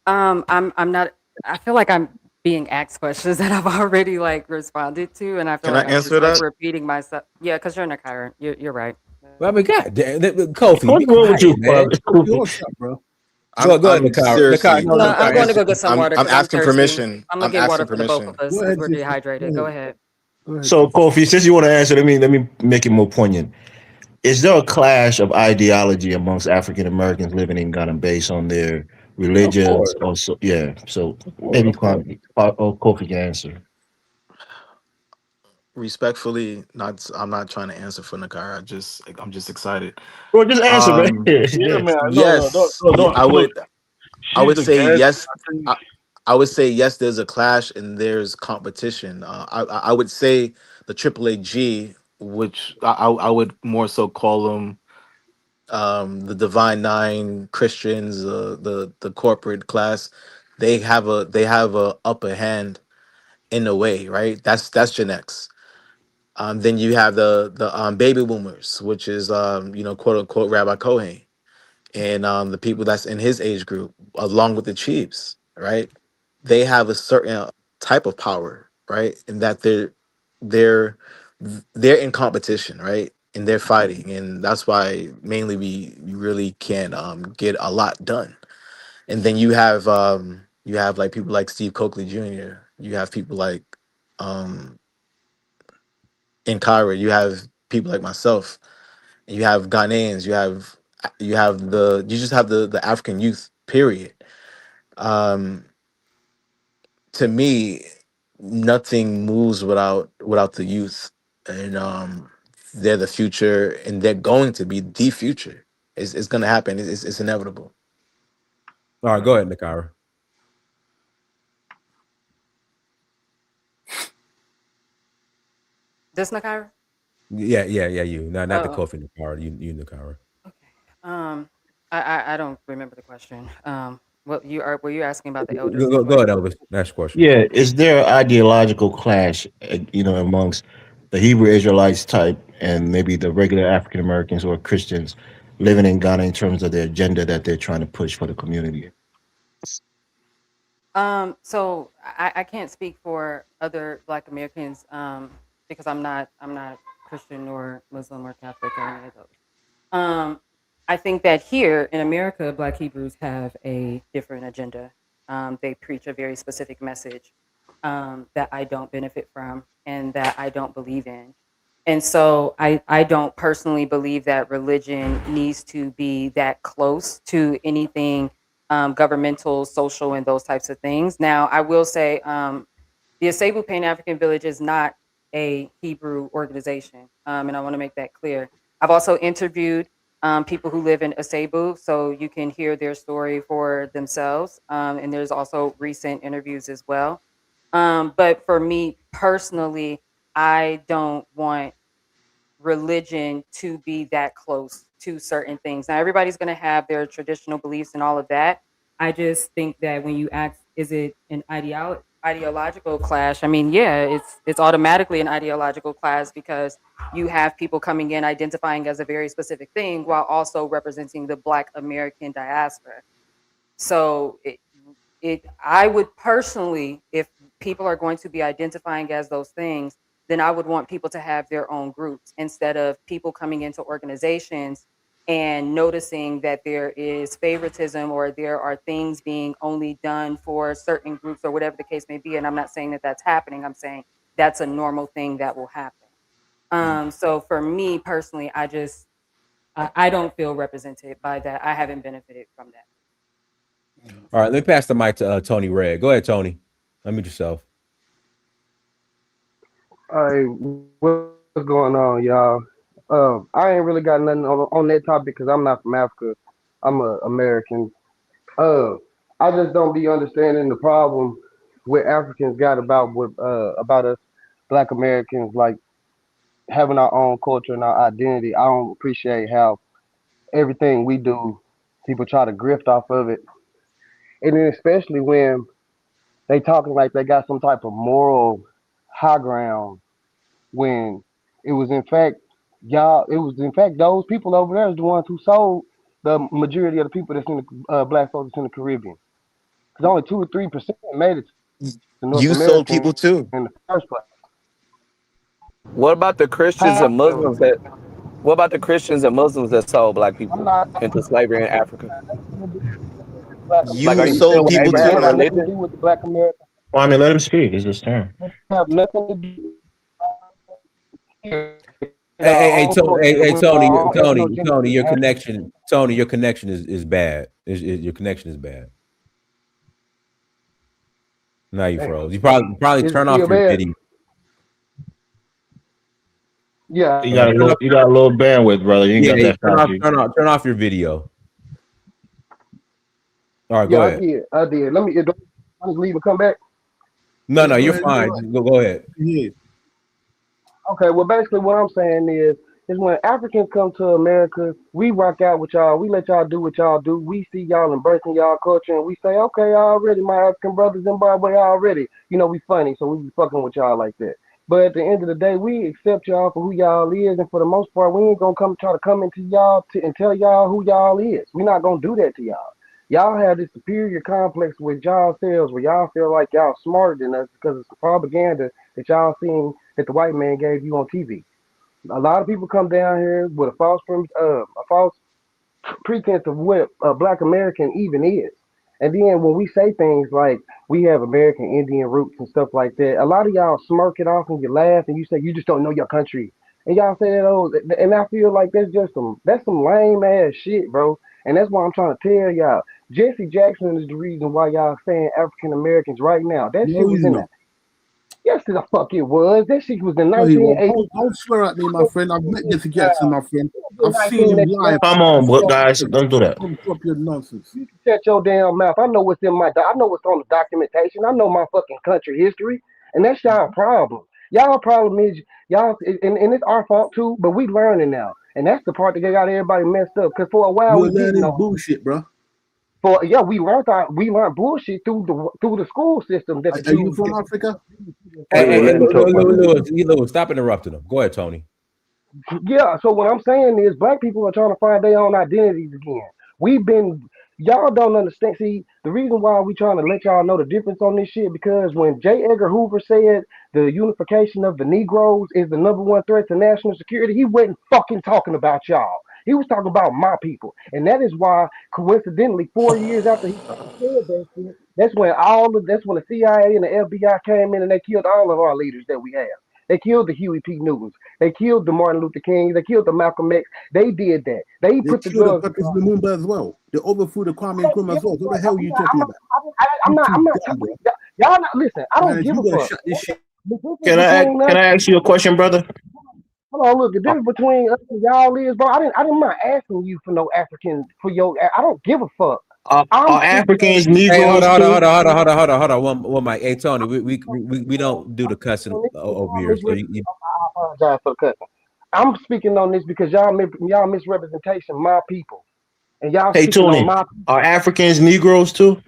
Speaker 4: I'm not. I feel like I'm being asked questions that I've already like responded to, and I feel
Speaker 16: Can I
Speaker 4: like I'm
Speaker 16: answer
Speaker 4: just like
Speaker 16: that?
Speaker 4: repeating myself. Yeah, because you're in a Kyron. You're right.
Speaker 2: Well, I mean, God, Kofi, be
Speaker 17: What's wrong with
Speaker 2: quiet,
Speaker 17: you,
Speaker 2: man.
Speaker 14: Yo, what's up, bro?
Speaker 2: Go ahead,
Speaker 16: I'm
Speaker 2: Nakara. Nakara,
Speaker 16: seriously.
Speaker 2: no,
Speaker 4: No,
Speaker 2: no,
Speaker 4: I'm
Speaker 2: Nakara,
Speaker 4: going to
Speaker 2: answer.
Speaker 4: go get some
Speaker 16: I'm
Speaker 4: water
Speaker 16: I'm
Speaker 4: because I'm
Speaker 16: asking
Speaker 4: thirsty.
Speaker 16: permission.
Speaker 4: I'm gonna
Speaker 16: I'm
Speaker 4: get
Speaker 16: asking
Speaker 4: water for the both of
Speaker 16: permission.
Speaker 4: us
Speaker 14: Go
Speaker 4: because
Speaker 14: ahead,
Speaker 4: we're
Speaker 14: sister.
Speaker 4: dehydrated.
Speaker 14: Go
Speaker 4: Go
Speaker 14: ahead.
Speaker 4: ahead.
Speaker 14: Go ahead,
Speaker 17: So,
Speaker 14: sister.
Speaker 17: Kofi, since you want to answer, let me make it more poignant. Is there a clash of ideology amongst African Americans living in Ghana based on their
Speaker 2: Of
Speaker 17: religions?
Speaker 2: course,
Speaker 17: Also, yeah. So
Speaker 2: of course,
Speaker 17: maybe
Speaker 2: of course.
Speaker 17: Kofi can answer.
Speaker 16: Respectfully, not. I'm not trying to answer for Nakara. I'm just excited.
Speaker 17: Bro, just answer, man.
Speaker 16: Um.
Speaker 15: Yeah, man. No, no, no,
Speaker 16: Yes,
Speaker 15: no, no.
Speaker 16: I
Speaker 15: Look,
Speaker 16: would. I
Speaker 15: she's
Speaker 16: would
Speaker 15: the
Speaker 16: say
Speaker 15: guest.
Speaker 16: yes.
Speaker 15: I think
Speaker 16: I would say yes. There's a clash and there's competition. I would say the Triple G, which I would more so call them the Divine Nine Christians, the corporate class. They have a upper hand in a way, right? That's Gen X. Then you have the baby boomers, which is quote unquote Rabbi Cohen, and the people that's in his age group, along with the Chiefs, right? They have a certain type of power, right? And that they're they're in competition, right? And they're fighting, and that's why mainly we really can get a lot done. And then you have like people like Steve Coakley Jr. You have people like um, in Kyra. You have people like myself. You have Ghanaians. You just have the African youth. Period. Um, to me, nothing moves without the youth, and they're the future, and they're going to be the future. It's going to happen. It's inevitable.
Speaker 2: All right, go ahead, Nakara.
Speaker 4: This Nakira?
Speaker 2: Yeah. You, not the
Speaker 4: Oh,
Speaker 2: Kofi Nakara. You Nakara.
Speaker 4: okay. I don't remember the question. What you are? Were you asking about the elders and
Speaker 2: Go
Speaker 4: what?
Speaker 2: ahead, Elvis. Next question.
Speaker 17: Yeah, is there an ideological clash, amongst the Hebrew Israelites type and maybe the regular African Americans or Christians living in Ghana in terms of their agenda that they're trying to push for the community?
Speaker 4: So I can't speak for other Black Americans because I'm not Christian or Muslim or Catholic or any of those. I think that here in America, Black Hebrews have a different agenda. They preach a very specific message that I don't benefit from and that I don't believe in. And so I don't personally believe that religion needs to be that close to anything governmental, social, and those types of things. Now, I will say the Asebu Pan-African Village is not a Hebrew organization, and I want to make that clear. I've also interviewed people who live in Asebu, so you can hear their story for themselves, and there's also recent interviews as well. But for me personally, I don't want religion to be that close to certain things. Now, everybody's going to have their traditional beliefs and all of that. I just think that when you ask, is it an ideological clash? I mean, yeah, it's automatically an ideological clash because you have people coming in identifying as a very specific thing while also representing the Black American diaspora. So I would personally, if people are going to be identifying as those things, then I would want people to have their own groups instead of people coming into organizations and noticing that there is favoritism or there are things being only done for certain groups or whatever the case may be. And I'm not saying that that's happening. I'm saying that's a normal thing that will happen. So for me personally, I don't feel represented by that. I haven't benefited from that.
Speaker 2: All right, let me pass the mic to Tony Red. Go ahead, Tony. Unmute yourself.
Speaker 21: Hey, what's going on, y'all? I ain't really got nothing on that topic because I'm not from Africa. I'm an American. I just don't be understanding the problem what Africans got about us Black Americans, like having our own culture and our identity. I don't appreciate how everything we do, people try to grift off of it, and then especially when they talking like they got some type of moral high ground when it was in fact those people over there is the ones who sold the majority of the people that's in the black folks in the Caribbean. Because only 2 or 3% made it to North
Speaker 16: You sold people
Speaker 21: America
Speaker 16: too.
Speaker 21: in the first place.
Speaker 6: What about the Christians and Muslims that? What about the Christians and Muslims that sold Black people into slavery in Africa? Like, are
Speaker 16: You
Speaker 6: you saying
Speaker 16: sold
Speaker 6: when
Speaker 16: people
Speaker 6: Abraham
Speaker 16: too.
Speaker 6: had
Speaker 21: Got nothing to
Speaker 6: religion?
Speaker 21: do with the Black American.
Speaker 17: Well, I mean, let him speak. It's his turn.
Speaker 21: Have nothing to do.
Speaker 2: Hey, Tony, your connection is bad. Your connection is bad. Now you froze. You probably
Speaker 21: Is it
Speaker 2: turn off
Speaker 21: still
Speaker 2: your
Speaker 21: bad?
Speaker 2: video.
Speaker 21: Yeah.
Speaker 17: You got a little bandwidth, brother. You ain't got that 5G.
Speaker 2: Turn off your video. All right, go
Speaker 21: Yeah,
Speaker 2: ahead.
Speaker 21: I did. Let me just leave and come back.
Speaker 2: No, you're fine. Go ahead.
Speaker 14: Yeah.
Speaker 21: Okay, well, basically what I'm saying is when Africans come to America, we rock out with y'all. We let y'all do what y'all do. We see y'all embracing y'all culture, and we say, okay, already, my African brothers in Zimbabwe already. You know, we funny, so we be fucking with y'all like that. But at the end of the day, we accept y'all for who y'all is, and for the most part, we ain't gonna try to come into y'all and tell y'all who y'all is. We're not gonna do that to y'all. Y'all have this superior complex with y'all selves where y'all feel like y'all smarter than us because it's the propaganda that y'all seen that the white man gave you on TV. A lot of people come down here with a false pretense of what a Black American even is. And then when we say things like we have American Indian roots and stuff like that, a lot of y'all smirk it off and you laugh and you say you just don't know your country. And y'all say that, oh, and I feel like that's some lame ass shit, bro. And that's why I'm trying to tell y'all. Jesse Jackson is the reason why y'all saying African Americans right now. That shit was in there. Yes, the fuck it was. That shit was in
Speaker 14: No, he won't.
Speaker 21: 1980.
Speaker 14: Don't swear at me, my friend. I've met Jesse Jackson, my friend. I've seen him live.
Speaker 17: Come on, guys. Don't do that.
Speaker 14: Stop your nonsense.
Speaker 21: You can shut your damn mouth. I know what's in I know what's on the documentation. I know my fucking country history, and that's y'all problem. Y'all problem is y'all, and it's our fault too. But we learning now, and that's the part that got everybody messed up. Cause for a while
Speaker 14: You're
Speaker 21: we didn't
Speaker 14: learning
Speaker 21: know.
Speaker 14: bullshit, bro.
Speaker 21: We learned bullshit through the school system. That
Speaker 14: Are you from Africa?
Speaker 2: Hey, Lewis, stop interrupting him. Go ahead, Tony.
Speaker 21: Yeah, so what I'm saying is black people are trying to find their own identities again. We've been Y'all don't understand. See, the reason why we trying to let y'all know the difference on this shit because when J. Edgar Hoover said the unification of the Negroes is the number one threat to national security, he wasn't fucking talking about y'all. He was talking about my people, and that is why, coincidentally, 4 years after he said that shit, that's when the CIA and the FBI came in and they killed all of our leaders that we have. They killed the Huey P. Newtons. They killed the Martin Luther King. They killed the Malcolm X. They did that. They
Speaker 14: They
Speaker 21: put the
Speaker 14: killed the
Speaker 21: drugs.
Speaker 14: Patrice Lumumba as well. They overthrew the Kwame Nkrumah as well. What the hell are you talking about?
Speaker 21: I'm
Speaker 14: You
Speaker 21: not.
Speaker 14: too
Speaker 21: I'm not.
Speaker 14: dumb, bro.
Speaker 21: Y'all not listen. I don't
Speaker 14: Man,
Speaker 21: give
Speaker 14: you
Speaker 21: a
Speaker 14: gonna
Speaker 21: fuck.
Speaker 14: shut this shit.
Speaker 21: The difference
Speaker 17: Can
Speaker 21: between us,
Speaker 17: I ask you a question, brother?
Speaker 21: hold on, look. The difference between us and y'all is, bro. I didn't mind asking you for no African for your. I don't give a fuck. I'm
Speaker 17: Are
Speaker 21: speaking on
Speaker 17: Africans
Speaker 21: this.
Speaker 2: Hey, hold
Speaker 17: Negroes
Speaker 2: on, hold on,
Speaker 17: too?
Speaker 2: hold on, hold on, hold on, hold on, hold on. One mic. Hey, Tony, we don't do the cussing over here. So you
Speaker 21: I apologize for the cussing. I'm speaking on this because y'all misrepresentation my people, and y'all
Speaker 17: Hey,
Speaker 21: speaking on
Speaker 17: Tony,
Speaker 21: my.
Speaker 17: are Africans Negroes too?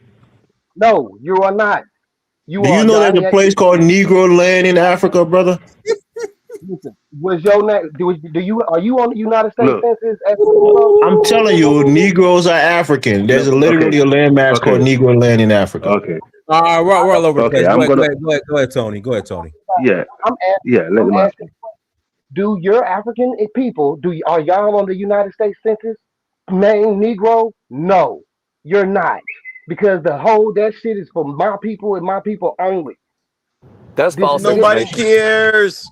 Speaker 21: No, you are not. You
Speaker 17: Do you
Speaker 21: are.
Speaker 17: know
Speaker 21: Y'all
Speaker 17: there's a place called Negro land in Africa, brother?
Speaker 21: Listen, was your name? Do you are you on the United States
Speaker 19: Look,
Speaker 21: Census as a Negro?
Speaker 17: I'm telling you, Negroes are African. There's
Speaker 19: look. Okay,
Speaker 17: literally a landmass called
Speaker 19: okay,
Speaker 17: Negro land in Africa.
Speaker 19: okay,
Speaker 2: all right, we're all over the
Speaker 19: okay.
Speaker 2: place.
Speaker 19: I'm gonna.
Speaker 2: Go ahead, Tony. Go ahead, Tony.
Speaker 19: Yeah,
Speaker 21: I'm asking.
Speaker 19: yeah. Let
Speaker 21: I'm
Speaker 19: him ask
Speaker 21: asking. Do your African people? Are y'all on the United States Census? Main Negro? No, you're not, because the whole that shit is for my people and my people only.
Speaker 6: That's
Speaker 21: This
Speaker 6: false
Speaker 16: Nobody
Speaker 6: information.
Speaker 16: cares.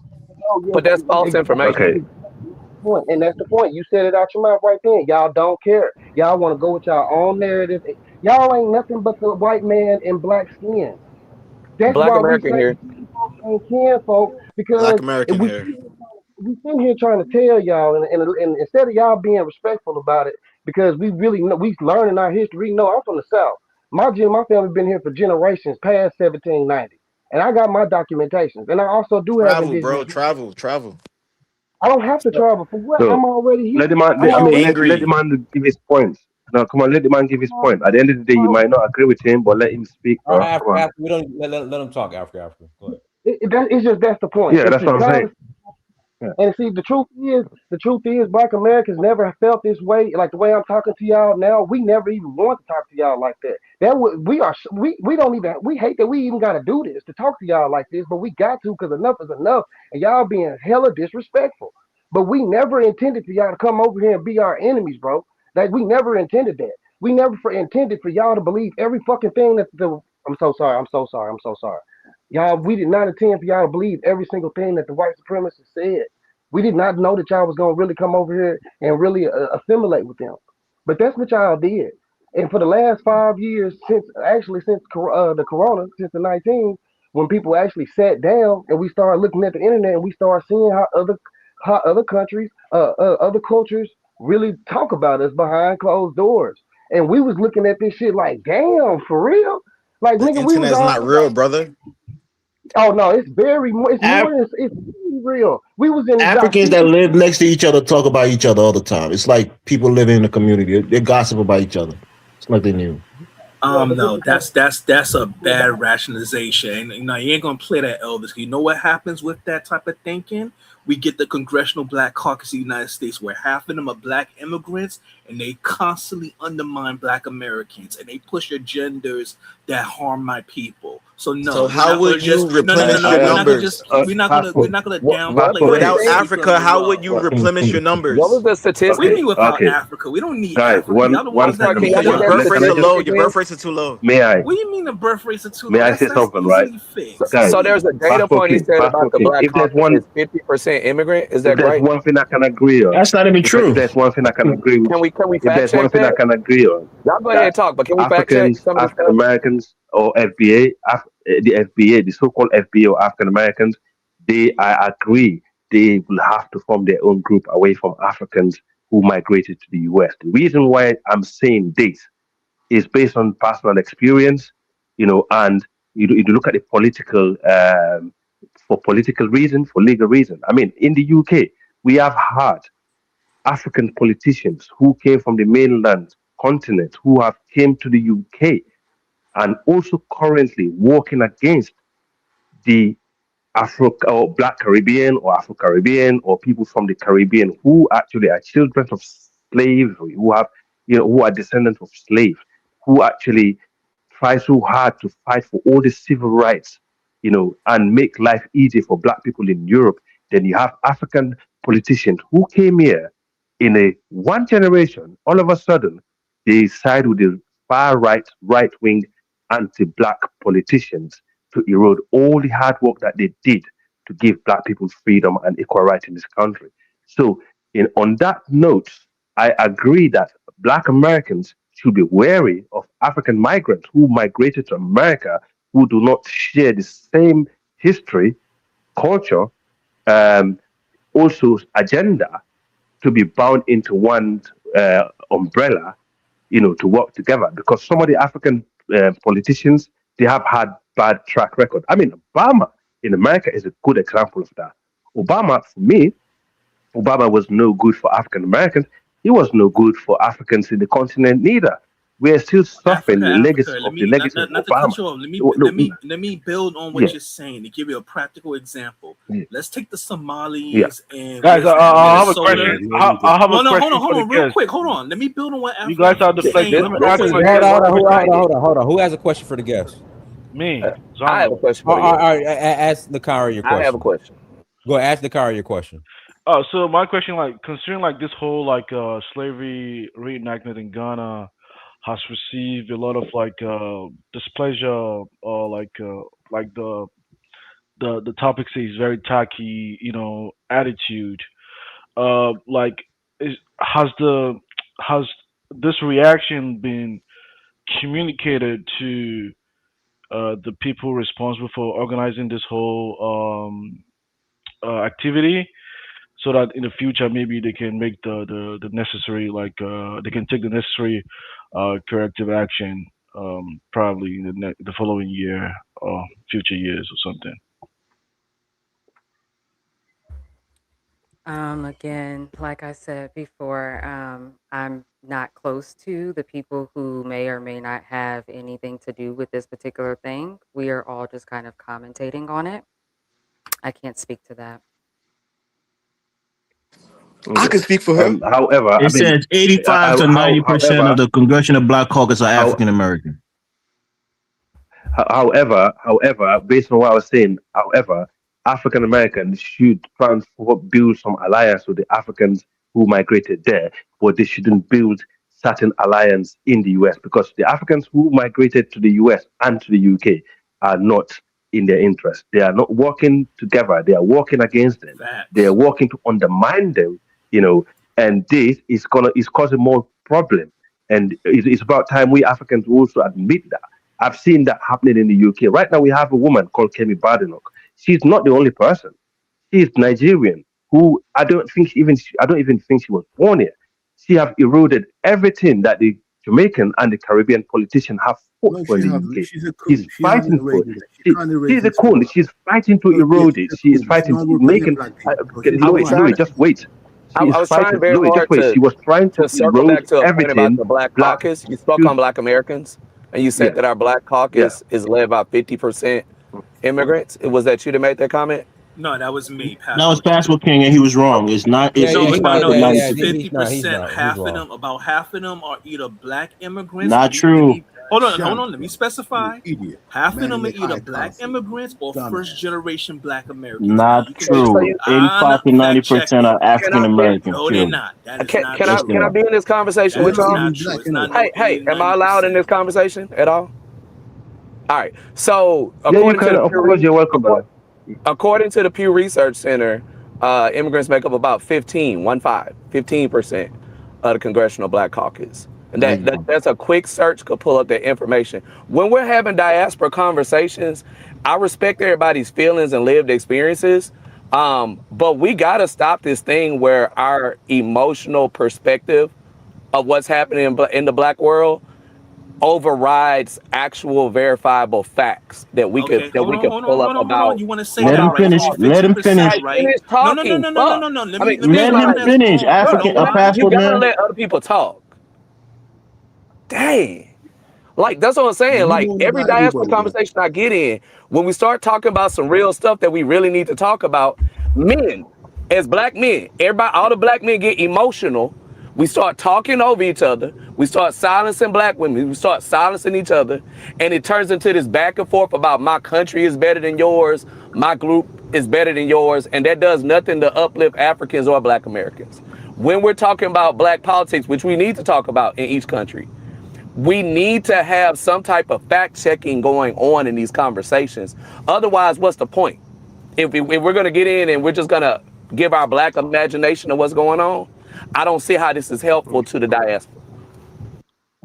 Speaker 21: oh
Speaker 6: But that's false
Speaker 21: yes,
Speaker 6: information.
Speaker 19: Okay.
Speaker 21: exactly. Point, and that's the point. You said it out your mouth right then. Y'all don't care. Y'all want to go with y'all own narrative. Y'all ain't nothing but the white man in black skin. That's
Speaker 6: Black
Speaker 21: why we
Speaker 6: American
Speaker 21: say
Speaker 6: here.
Speaker 21: folk ain't kin folk,
Speaker 16: Black
Speaker 21: because if
Speaker 16: American here.
Speaker 21: we sitting here trying to tell y'all, and instead of y'all being respectful about it, because we really know, we learning our history. No, I'm from the South. My family been here for generations, past 1790, and I got my documentations, and I also do have
Speaker 16: Travel, bro.
Speaker 21: indigenous.
Speaker 16: Travel.
Speaker 21: I don't have to travel for what?
Speaker 19: So
Speaker 21: I'm already here.
Speaker 19: let the man.
Speaker 21: I'm
Speaker 16: I'm
Speaker 19: Let the
Speaker 16: angry.
Speaker 19: man give his points. No, come on. Let the man give his point. At the end of the day, you might not agree with him, but let him speak,
Speaker 2: All
Speaker 19: bro.
Speaker 2: right,
Speaker 19: Come on.
Speaker 2: after we don't let them talk after. Go ahead.
Speaker 21: it's just that's the point.
Speaker 19: Yeah,
Speaker 21: It's
Speaker 19: that's what I'm saying.
Speaker 21: regardless.
Speaker 19: Yeah.
Speaker 21: And see, the truth is, Black Americans never felt this way. Like the way I'm talking to y'all now, we never even want to talk to y'all like that. We don't even we hate that we even got to do this to talk to y'all like this, but we got to because enough is enough, and y'all being hella disrespectful. But we never intended for y'all to come over here and be our enemies, bro. Like we never intended that. We never intended for y'all to believe every fucking thing that the. I'm so sorry. I'm so sorry. I'm so sorry. Y'all, we did not intend for y'all to believe every single thing that the white supremacists said. We did not know that y'all was gonna really come over here and really assimilate with them, but that's what y'all did. And for the last 5 years, since the corona, since the 19, when people actually sat down and we started looking at the internet and we started seeing how other countries, other cultures really talk about us behind closed doors, and we was looking at this shit like, damn, for real, like
Speaker 16: The
Speaker 21: nigga, we was
Speaker 16: internet's
Speaker 21: all
Speaker 16: not real, brother.
Speaker 21: oh no, it's more than it's really real. We was in about
Speaker 17: Africans that
Speaker 21: 50.
Speaker 17: live next to each other talk about each other all the time. It's like people living in the community. They gossip about each other. It's nothing new.
Speaker 21: Yeah, but this
Speaker 20: No,
Speaker 21: is how
Speaker 20: that's a bad rationalization. You know, you ain't gonna play that, Elvis. You know what happens with that type of thinking? We get the Congressional Black Caucus of the United States, where half of them are black immigrants, and they constantly undermine black Americans, and they push agendas that harm my people. So
Speaker 16: So
Speaker 20: no, we're
Speaker 16: how
Speaker 20: not gonna
Speaker 16: would you
Speaker 20: just
Speaker 16: replenish
Speaker 20: no.
Speaker 16: your
Speaker 20: We're not gonna
Speaker 16: numbers?
Speaker 20: just we're not gonna
Speaker 6: What
Speaker 20: downplay
Speaker 6: what
Speaker 20: that and
Speaker 16: Without
Speaker 20: sweep
Speaker 16: Africa,
Speaker 20: under the
Speaker 16: how would
Speaker 20: rug.
Speaker 16: you replenish your
Speaker 6: what was
Speaker 16: numbers?
Speaker 6: the
Speaker 20: What do you
Speaker 19: Okay.
Speaker 20: mean
Speaker 6: statistics?
Speaker 20: without
Speaker 19: Okay.
Speaker 20: Africa? We don't need
Speaker 19: Guys,
Speaker 20: Africa. Y'all the
Speaker 19: one
Speaker 20: ones that
Speaker 19: second.
Speaker 6: Can
Speaker 20: need
Speaker 6: y'all give
Speaker 16: Your
Speaker 6: that
Speaker 19: Let,
Speaker 16: birth
Speaker 19: can
Speaker 16: rates
Speaker 19: I
Speaker 16: are
Speaker 19: just
Speaker 6: statistics
Speaker 16: low. Your
Speaker 6: again?
Speaker 16: birth rates are too low.
Speaker 19: may I
Speaker 20: What do you mean the birth rates are too
Speaker 19: may
Speaker 20: low?
Speaker 19: I
Speaker 20: That's
Speaker 19: say
Speaker 20: that's
Speaker 19: something, right?
Speaker 20: easily
Speaker 19: Guys,
Speaker 20: fixed.
Speaker 6: So there's a data
Speaker 19: Pastor
Speaker 6: point he
Speaker 19: King,
Speaker 6: said about
Speaker 19: Pastor
Speaker 6: the
Speaker 19: King.
Speaker 6: black caucus is 50% immigrant. Is
Speaker 19: If
Speaker 6: that
Speaker 19: there's
Speaker 6: right?
Speaker 19: one thing I can agree on,
Speaker 17: That's not even
Speaker 19: if
Speaker 17: true.
Speaker 19: there's one thing I can agree with,
Speaker 6: Can we
Speaker 19: if
Speaker 6: fact
Speaker 19: there's one
Speaker 6: check
Speaker 19: thing I
Speaker 6: that?
Speaker 19: can agree on,
Speaker 6: Y'all go ahead
Speaker 19: that
Speaker 6: and talk, but can we fact check
Speaker 19: Africans,
Speaker 6: some of the
Speaker 19: African
Speaker 6: stuff?
Speaker 19: Americans, or FBA, the FBA, the so-called FBA or African Americans, I agree, they will have to form their own group away from Africans who migrated to the US. The reason why I'm saying this is based on personal experience, and you look at the political, for political reason, for legal reason. I mean, in the UK, we have had African politicians who came from the mainland continent who have came to the UK and also currently working against the Afro or Black Caribbean or Afro Caribbean or people from the Caribbean who actually are children of slavery, who have who are descendants of slaves, who actually try so hard to fight for all the civil rights, and make life easy for black people in Europe. Then you have African politicians who came here in a one generation, all of a sudden, they side with the far right wing anti-black politicians to erode all the hard work that they did to give black people freedom and equal rights in this country. So, on that note, I agree that black Americans should be wary of African migrants who migrated to America, who do not share the same history, culture, also agenda, to be bound into one umbrella, to work together. Because some of the African politicians, they have had bad track record. I mean, Obama in America is a good example of that. Obama, for me, Obama was no good for African Americans. He was no good for Africans in the continent neither. We are still suffering the legacy
Speaker 20: Let
Speaker 19: of
Speaker 20: me
Speaker 19: the legacy of
Speaker 20: not to
Speaker 19: Obama.
Speaker 20: cut you off.
Speaker 19: No,
Speaker 20: Let me build on what
Speaker 19: yeah,
Speaker 20: you're saying to give you a practical example.
Speaker 19: yeah,
Speaker 20: Let's take the
Speaker 19: yeah.
Speaker 20: Somalis and
Speaker 15: Guys,
Speaker 20: where's that,
Speaker 15: I have a
Speaker 20: Minnesota.
Speaker 15: question. I have a
Speaker 20: No, no,
Speaker 15: question
Speaker 20: hold
Speaker 15: for the
Speaker 20: on, real
Speaker 15: guest.
Speaker 20: quick. Hold on. Let me build on what
Speaker 15: You guys are
Speaker 20: African's
Speaker 15: deflecting.
Speaker 20: saying.
Speaker 15: Let me ask my
Speaker 2: Hold
Speaker 15: guest
Speaker 2: on,
Speaker 15: one question.
Speaker 2: hold on. Who has a question for the guest?
Speaker 15: Me,
Speaker 6: I have a
Speaker 15: Zondo.
Speaker 6: question
Speaker 2: All
Speaker 6: for the guest.
Speaker 2: right, ask Nakira your
Speaker 6: I have a
Speaker 2: question.
Speaker 6: question.
Speaker 2: Go ask Nakira your question.
Speaker 15: Oh, so my question, like, considering like this whole slavery reenactment in Ghana has received a lot of displeasure, or like the topic says very tacky, attitude. Like, has this reaction been communicated to the people responsible for organizing this whole activity, so that in the future maybe they can make the necessary, they can take the necessary corrective action, probably in the following year or future years or something.
Speaker 4: Again, like I said before, I'm not close to the people who may or may not have anything to do with this particular thing. We are all just kind of commentating on it. I can't speak to that.
Speaker 16: I can speak for her.
Speaker 19: However, I
Speaker 17: It
Speaker 19: mean,
Speaker 17: says 85 to 90% of the Congressional Black Caucus are African American.
Speaker 19: However, based on what I was saying, African Americans should try and build some alliance with the Africans who migrated there, but they shouldn't build certain alliance in the US, because the Africans who migrated to the US and to the UK are not in their interest. They are not working together. They are working against them. They are working to undermine them, and this is causing more problem. And it's about time we Africans also admit that. I've seen that happening in the UK. Right now, we have a woman called Kemi Badenoch. She's not the only person. She's Nigerian, who I don't even think she was born here. She have eroded everything that the Jamaican and the Caribbean politicians have fought
Speaker 14: No,
Speaker 19: for
Speaker 14: she
Speaker 19: in the
Speaker 14: hasn't.
Speaker 19: UK.
Speaker 14: She's a coon.
Speaker 19: She's
Speaker 14: She hasn't
Speaker 19: fighting for it.
Speaker 14: erased it. She can't erase
Speaker 19: She's a
Speaker 14: this
Speaker 19: coon.
Speaker 14: one.
Speaker 19: She's fighting to
Speaker 14: No, yeah,
Speaker 19: erode
Speaker 14: she's
Speaker 19: it.
Speaker 14: a
Speaker 19: She is
Speaker 14: coon. She's
Speaker 19: fighting.
Speaker 14: not
Speaker 19: She's
Speaker 14: representing
Speaker 19: making.
Speaker 14: black people. So she's not
Speaker 19: Louis,
Speaker 14: trying to.
Speaker 19: just wait.
Speaker 6: I
Speaker 19: She is
Speaker 6: was trying
Speaker 19: fighting.
Speaker 6: very
Speaker 19: Louis, just
Speaker 6: hard
Speaker 19: wait. She was trying to
Speaker 6: circle
Speaker 19: erode
Speaker 6: back to a point about
Speaker 19: everything.
Speaker 6: the Black
Speaker 19: Black.
Speaker 6: Caucus. You spoke on Black Americans, and you said
Speaker 19: Yeah.
Speaker 6: that our Black
Speaker 19: Yeah.
Speaker 6: Caucus is led by 50% immigrants. Was that you that made that comment?
Speaker 20: No, that was me,
Speaker 17: That was
Speaker 20: Passport King.
Speaker 17: Passport King, and he was wrong. It's not. It's
Speaker 20: No,
Speaker 17: 85 to
Speaker 20: it's
Speaker 17: 90%.
Speaker 20: 50%. Half of them, about half of them are either black immigrants.
Speaker 17: Not true.
Speaker 20: Hold on. Let me specify.
Speaker 14: Idiot.
Speaker 20: Half of
Speaker 14: Man,
Speaker 20: them are
Speaker 14: make
Speaker 20: either
Speaker 14: eye
Speaker 20: black
Speaker 14: contact.
Speaker 20: immigrants or
Speaker 14: Dumbass.
Speaker 20: first generation black Americans.
Speaker 17: Not
Speaker 20: You can
Speaker 17: true. 85 to 90% are African American.
Speaker 20: No, they're not. That is not
Speaker 6: Can
Speaker 20: true.
Speaker 6: I be in this conversation
Speaker 20: That
Speaker 6: with
Speaker 20: is
Speaker 6: y'all?
Speaker 20: not true. It's not
Speaker 6: Hey, am I allowed in this conversation at all? All right. So
Speaker 19: Yeah, you can. Of course, you're welcome, brother.
Speaker 6: According to the Pew Research Center, immigrants make up about 15% of the Congressional Black Caucus. And that's a quick search could pull up that information. When we're having diaspora conversations, I respect everybody's feelings and lived experiences, but we got to stop this thing where our emotional perspective of what's happening in the Black world overrides actual verifiable facts that we could pull up about.
Speaker 20: You want to say
Speaker 17: Let
Speaker 20: that,
Speaker 17: him
Speaker 20: right?
Speaker 17: finish.
Speaker 20: So
Speaker 17: Let him finish.
Speaker 20: 50%, right?
Speaker 6: Finish
Speaker 20: No.
Speaker 6: talking.
Speaker 17: Let him finish. African, Passport
Speaker 6: You gotta
Speaker 17: man.
Speaker 6: let other people talk. Dang. Like, that's what I'm saying.
Speaker 14: You
Speaker 6: Like,
Speaker 14: know
Speaker 6: every
Speaker 14: about
Speaker 6: diaspora
Speaker 14: everybody, man.
Speaker 6: conversation I get in, when we start talking about some real stuff that we really need to talk about, men, as black men, all the black men get emotional. We start talking over each other. We start silencing black women. We start silencing each other. And it turns into this back and forth about my country is better than yours. My group is better than yours. And that does nothing to uplift Africans or black Americans. When we're talking about black politics, which we need to talk about in each country, we need to have some type of fact checking going on in these conversations. Otherwise, what's the point? If we're going to get in and we're just going to give our black imagination of what's going on, I don't see how this is helpful to the diaspora.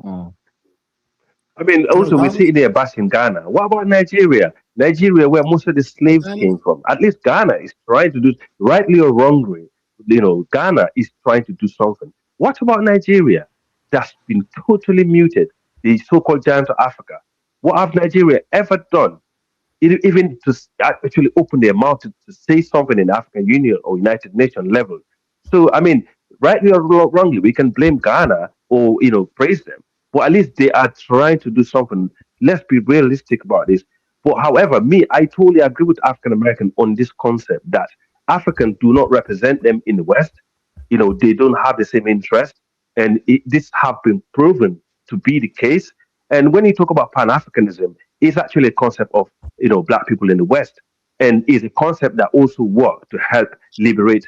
Speaker 19: I mean, also we're sitting there bashing Ghana. What about Nigeria? Nigeria, where most of the slaves came from. At least Ghana is trying to do, rightly or wrongly, Ghana is trying to do something. What about Nigeria? That's been totally muted. The so-called giant of Africa. What have Nigeria ever done? Even to actually open their mouth to say something in the African Union or United Nations level. So, I mean, rightly or wrongly, we can blame Ghana or, praise them. But at least they are trying to do something. Let's be realistic about this. But however, I totally agree with African American on this concept that Africans do not represent them in the West. They don't have the same interest. And this have been proven to be the case. And when you talk about Pan-Africanism, it's actually a concept of, black people in the West. And is a concept that also worked to help liberate,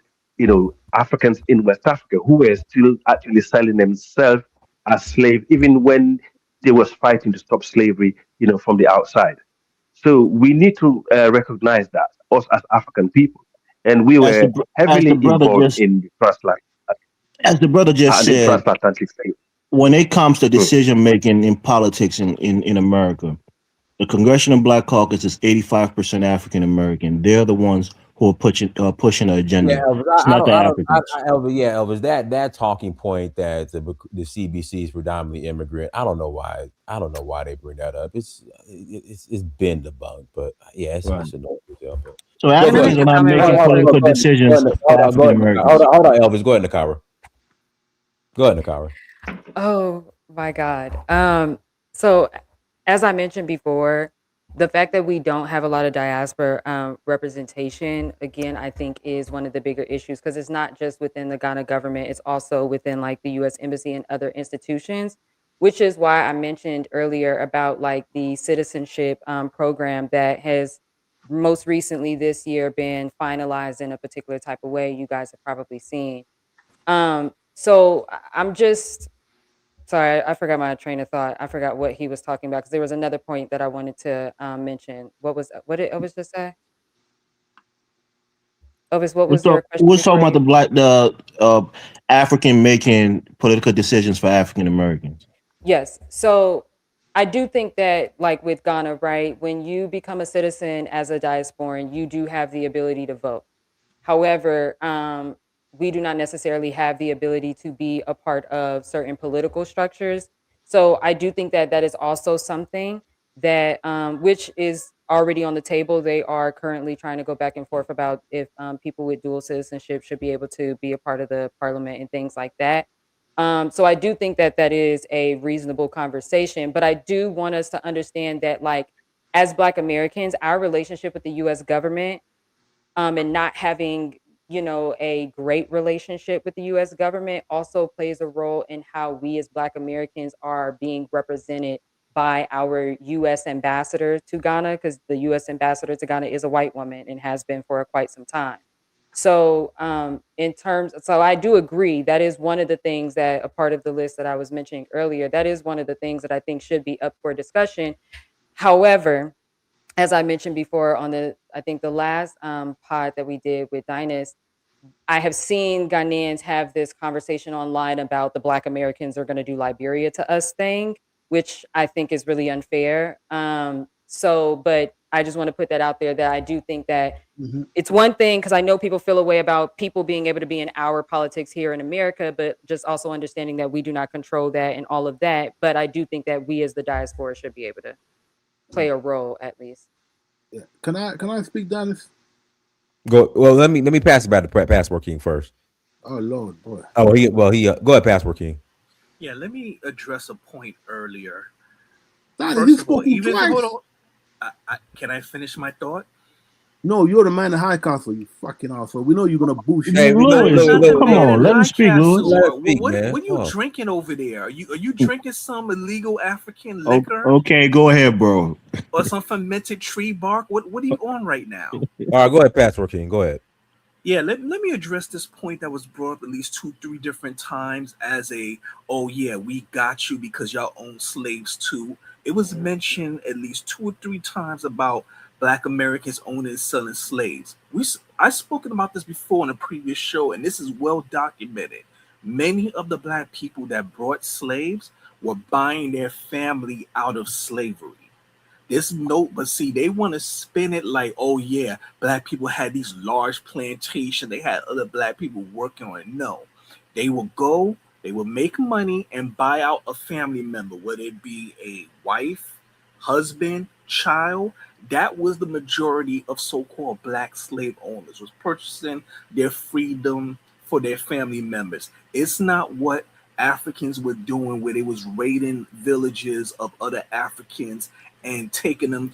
Speaker 19: Africans in West Africa who were still actually selling themselves as slaves, even when they was fighting to stop slavery, from the outside. So we need to recognize that us as African people, and we were heavily involved in the
Speaker 17: as the brother just said,
Speaker 19: transatlantic slave.
Speaker 17: When it comes to decision making in politics in America, the Congressional Black Caucus is 85% African American. They're the ones who are pushing the agenda.
Speaker 2: Yeah, Elvis,
Speaker 17: It's not the Africans.
Speaker 2: Elvis, that talking point that the CBC is predominantly immigrant. I don't know why. They bring that up. It's been debunked, but yeah, it's
Speaker 17: Right.
Speaker 2: annoying.
Speaker 17: So Africans are not making political decisions for African Americans.
Speaker 2: Hold on, Elvis. Go ahead, Nakira.
Speaker 4: Oh my God. So as I mentioned before, the fact that we don't have a lot of diaspora representation, again, I think is one of the bigger issues because it's not just within the Ghana government, it's also within like the US Embassy and other institutions, which is why I mentioned earlier about like the citizenship program that has most recently this year been finalized in a particular type of way you guys have probably seen. So I'm just sorry, I forgot my train of thought. I forgot what he was talking about because there was another point that I wanted to mention. What did Elvis just say? Elvis, what was your question?
Speaker 17: We're talking about the African making political decisions for African Americans.
Speaker 4: Yes. So I do think that, like with Ghana, right, when you become a citizen as a diasporan, you do have the ability to vote. However, we do not necessarily have the ability to be a part of certain political structures. So I do think that that is also something that, which is already on the table. They are currently trying to go back and forth about if people with dual citizenship should be able to be a part of the parliament and things like that. So I do think that that is a reasonable conversation, but I do want us to understand that, like, as Black Americans, our relationship with the U.S. government and not having, a great relationship with the U.S. government also plays a role in how we as Black Americans are being represented by our U.S. ambassador to Ghana, because the U.S. ambassador to Ghana is a white woman and has been for quite some time. So so I do agree that is one of the things that a part of the list that I was mentioning earlier, that is one of the things that I think should be up for discussion. However, as I mentioned before on I think the last pod that we did with Dynas, I have seen Ghanaians have this conversation online about the Black Americans are going to do Liberia to us thing, which I think is really unfair. But I just want to put that out there that I do think that it's one thing, because I know people feel a way about people being able to be in our politics here in America, but just also understanding that we do not control that and all of that. But I do think that we as the diaspora should be able to play a role at least.
Speaker 14: Yeah. Can I speak, Dennis?
Speaker 2: Go. Well, let me pass about the Passport King first.
Speaker 14: Oh Lord, boy.
Speaker 2: Oh, go ahead, Passport King.
Speaker 20: Yeah, let me address a point earlier.
Speaker 14: Dennis,
Speaker 20: First
Speaker 14: you
Speaker 20: of all,
Speaker 14: spoke twice.
Speaker 20: hold on. Can I finish my thought?
Speaker 14: No, you're the man in high castle, you fucking asshole. We know you're gonna bullshit.
Speaker 2: Hey,
Speaker 17: Louis,
Speaker 2: look,
Speaker 17: come on, let him speak, Louis.
Speaker 2: let us
Speaker 20: What,
Speaker 2: speak,
Speaker 20: what,
Speaker 2: man.
Speaker 20: what are you
Speaker 2: Oh.
Speaker 20: drinking over there? Are you drinking some illegal African
Speaker 17: Oh,
Speaker 20: liquor
Speaker 17: okay, go ahead, bro.
Speaker 20: or some fermented tree bark? What are you on right now?
Speaker 2: All right, go ahead, Pastor King. Go ahead.
Speaker 20: Yeah, let me address this point that was brought up at least 2-3 different times as a, oh yeah, we got you because y'all own slaves too. It was mentioned at least 2 or 3 times about Black Americans owning and selling slaves. I've spoken about this before in a previous show, and this is well documented. Many of the Black people that brought slaves were buying their family out of slavery. But see, they want to spin it like, oh yeah, Black people had these large plantations, they had other Black people working on it. No, they will go, they will make money and buy out a family member, whether it be a wife, husband, child. That was the majority of so-called Black slave owners, was purchasing their freedom for their family members. It's not what Africans were doing, where they was raiding villages of other Africans and taking them,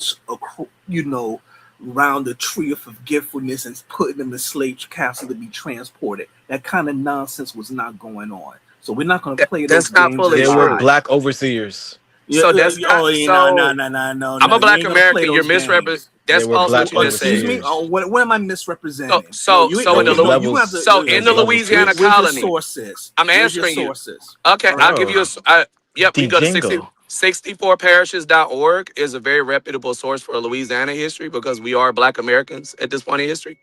Speaker 20: around the tree of forgetfulness and putting them in slave castle to be transported. That kind of nonsense was not going on. So we're not going to play those
Speaker 6: That's not
Speaker 20: games.
Speaker 6: fully
Speaker 16: They were
Speaker 6: true.
Speaker 16: black overseers.
Speaker 6: So that's not. So I'm a
Speaker 20: You
Speaker 6: Black
Speaker 20: ain't gonna play
Speaker 6: American. You're
Speaker 20: those
Speaker 6: misrepresenting.
Speaker 20: games.
Speaker 6: That's
Speaker 16: They were
Speaker 6: false. What
Speaker 16: black
Speaker 6: you just
Speaker 20: Excuse
Speaker 6: said.
Speaker 20: me.
Speaker 16: overseers.
Speaker 20: What am I
Speaker 6: So
Speaker 20: misrepresenting?
Speaker 6: so
Speaker 20: You
Speaker 6: so in
Speaker 16: There
Speaker 6: the
Speaker 16: was
Speaker 20: you have
Speaker 16: levels.
Speaker 20: to.
Speaker 6: so
Speaker 16: There
Speaker 6: in
Speaker 16: was
Speaker 6: the
Speaker 16: levels to
Speaker 6: Louisiana
Speaker 16: it.
Speaker 20: Where's your
Speaker 6: colony,
Speaker 20: sources?
Speaker 6: I'm
Speaker 20: Where's your
Speaker 6: answering you.
Speaker 20: sources?
Speaker 6: Okay, I'll give you
Speaker 16: Bro,
Speaker 6: yep, you go to
Speaker 16: Jingo.
Speaker 6: 64parishes.org is a very reputable source for Louisiana history because we are Black Americans at this point in history,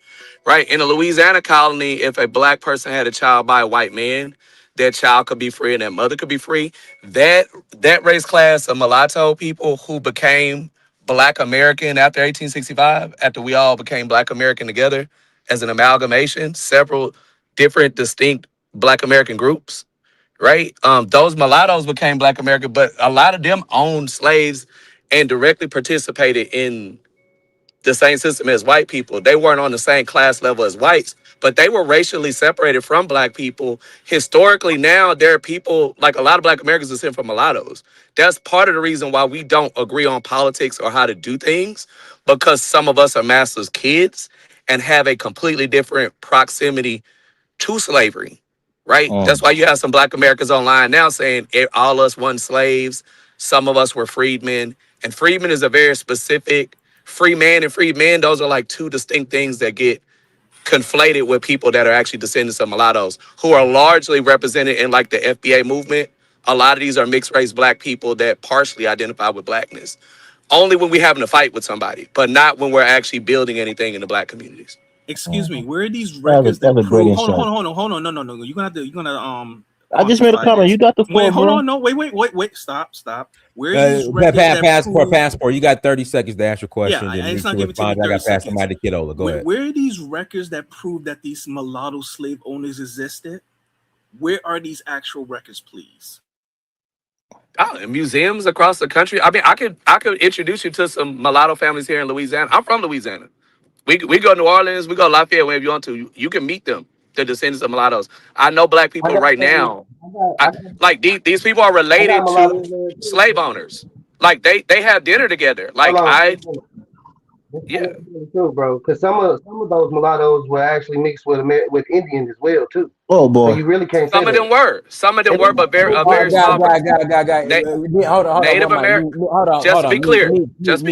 Speaker 6: right? In a Louisiana colony, if a Black person had a child by a white man, that child could be free and that mother could be free. That race class of mulatto people who became Black American after 1865, after we all became Black American together as an amalgamation, several different distinct Black American groups, right? Those mulattoes became Black American, but a lot of them owned slaves and directly participated in the same system as white people. They weren't on the same class level as whites, but they were racially separated from Black people. Historically, now there are people, like a lot of Black Americans descend from mulattoes. That's part of the reason why we don't agree on politics or how to do things, because some of us are masters' kids and have a completely different proximity to slavery, right? That's why you have some Black Americans online now saying all us weren't slaves. Some of us were freedmen. And freedmen is a very specific, free man and freed men. Those are like two distinct things that get conflated with people that are actually descendants of mulattoes who are largely represented in like the FBA movement. A lot of these are mixed race Black people that partially identify with Blackness. Only when we're having a fight with somebody, but not when we're actually building anything in the Black communities.
Speaker 20: Excuse me. Where are these
Speaker 17: That's
Speaker 20: records that
Speaker 17: a great
Speaker 20: prove?
Speaker 17: insight.
Speaker 20: Hold on. No. You're gonna
Speaker 17: I just made a
Speaker 20: quantify
Speaker 17: comment.
Speaker 20: this.
Speaker 17: You got the floor,
Speaker 20: Wait, hold
Speaker 17: bro.
Speaker 20: on. No, wait. Stop. Where are these records that prove?
Speaker 2: Passport. You got 30 seconds to ask your
Speaker 20: Yeah,
Speaker 2: question. Then
Speaker 20: it's
Speaker 2: you
Speaker 20: not
Speaker 2: can
Speaker 20: gonna take me
Speaker 2: respond. I
Speaker 20: 30
Speaker 2: got to pass the
Speaker 20: seconds.
Speaker 2: mic to Kidola. Go ahead.
Speaker 20: Where are these records that prove that these mulatto slave owners existed? Where are these actual records, please?
Speaker 6: Oh, in museums across the country. I mean, I could introduce you to some mulatto families here in Louisiana. I'm from Louisiana. We go to New Orleans, we go to Lafayette whenever you want to. You can meet them, the descendants of mulattoes. I know Black
Speaker 21: I
Speaker 6: people
Speaker 21: got
Speaker 6: right now. Like these people are
Speaker 21: I got
Speaker 6: related to
Speaker 21: mulattoes there too.
Speaker 6: slave owners. Like they have dinner together.
Speaker 21: Hold
Speaker 6: Like
Speaker 21: on.
Speaker 6: yeah.
Speaker 21: Too, bro, because some of those mulattoes were actually mixed with with Indians as well too.
Speaker 17: Oh
Speaker 21: So
Speaker 17: boy.
Speaker 21: you really can't say
Speaker 6: Some of
Speaker 21: that.
Speaker 6: them were. Some of them were, but a
Speaker 2: All right,
Speaker 6: very small percentage.
Speaker 2: Hold on,
Speaker 6: Native
Speaker 2: one mic.
Speaker 6: American.
Speaker 2: Hold
Speaker 6: Just to
Speaker 2: on.
Speaker 6: be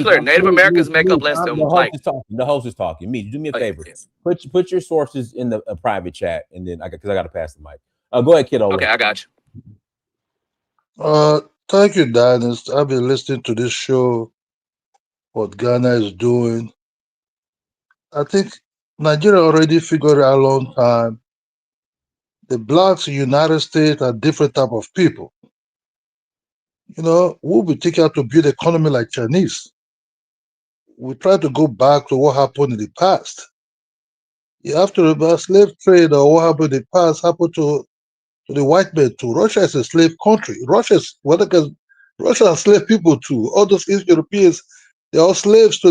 Speaker 6: clear, Native Americans make up less
Speaker 2: The
Speaker 6: than
Speaker 2: host
Speaker 6: like.
Speaker 2: is talking. The host is talking. Me, do me a favor. Put your sources in the private chat, and then because I got to pass the mic. Go ahead, Kidola.
Speaker 6: Okay, I got
Speaker 1: you. Thank you, Dennis. I've been listening to this show, what Ghana is doing. I think Nigeria already figured out a long time the blacks in the United States are different type of people. We'll be taking out to build economy like Chinese. We try to go back to what happened in the past. You have to remember slave trade or what happened in the past happened to the white man too. Russia is a slave country. Russia are slave people too. All those East Europeans, they're all slaves to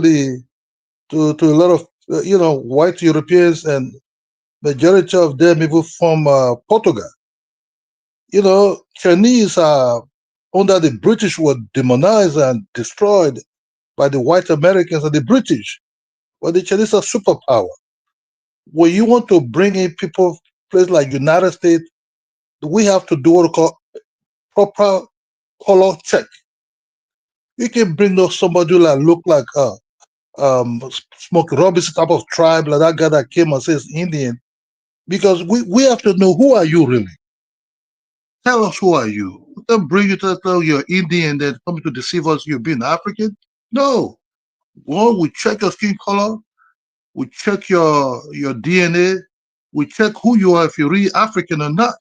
Speaker 1: a lot of white Europeans, and majority of them even from Portugal. Chinese are under the British were demonized and destroyed by the white Americans and the British. But the Chinese are superpower. When you want to bring in people, places like United States, we have to do what we call proper color check. You can bring those somebody that look like Smokey Robinson type of tribe, like that guy that came and says Indian, because we have to know who are you really. Tell us who are you. Don't bring you to tell you're Indian, then come to deceive us you're being African. No. Well, we check your skin color, we check your DNA, we check who you are if you're really African or not.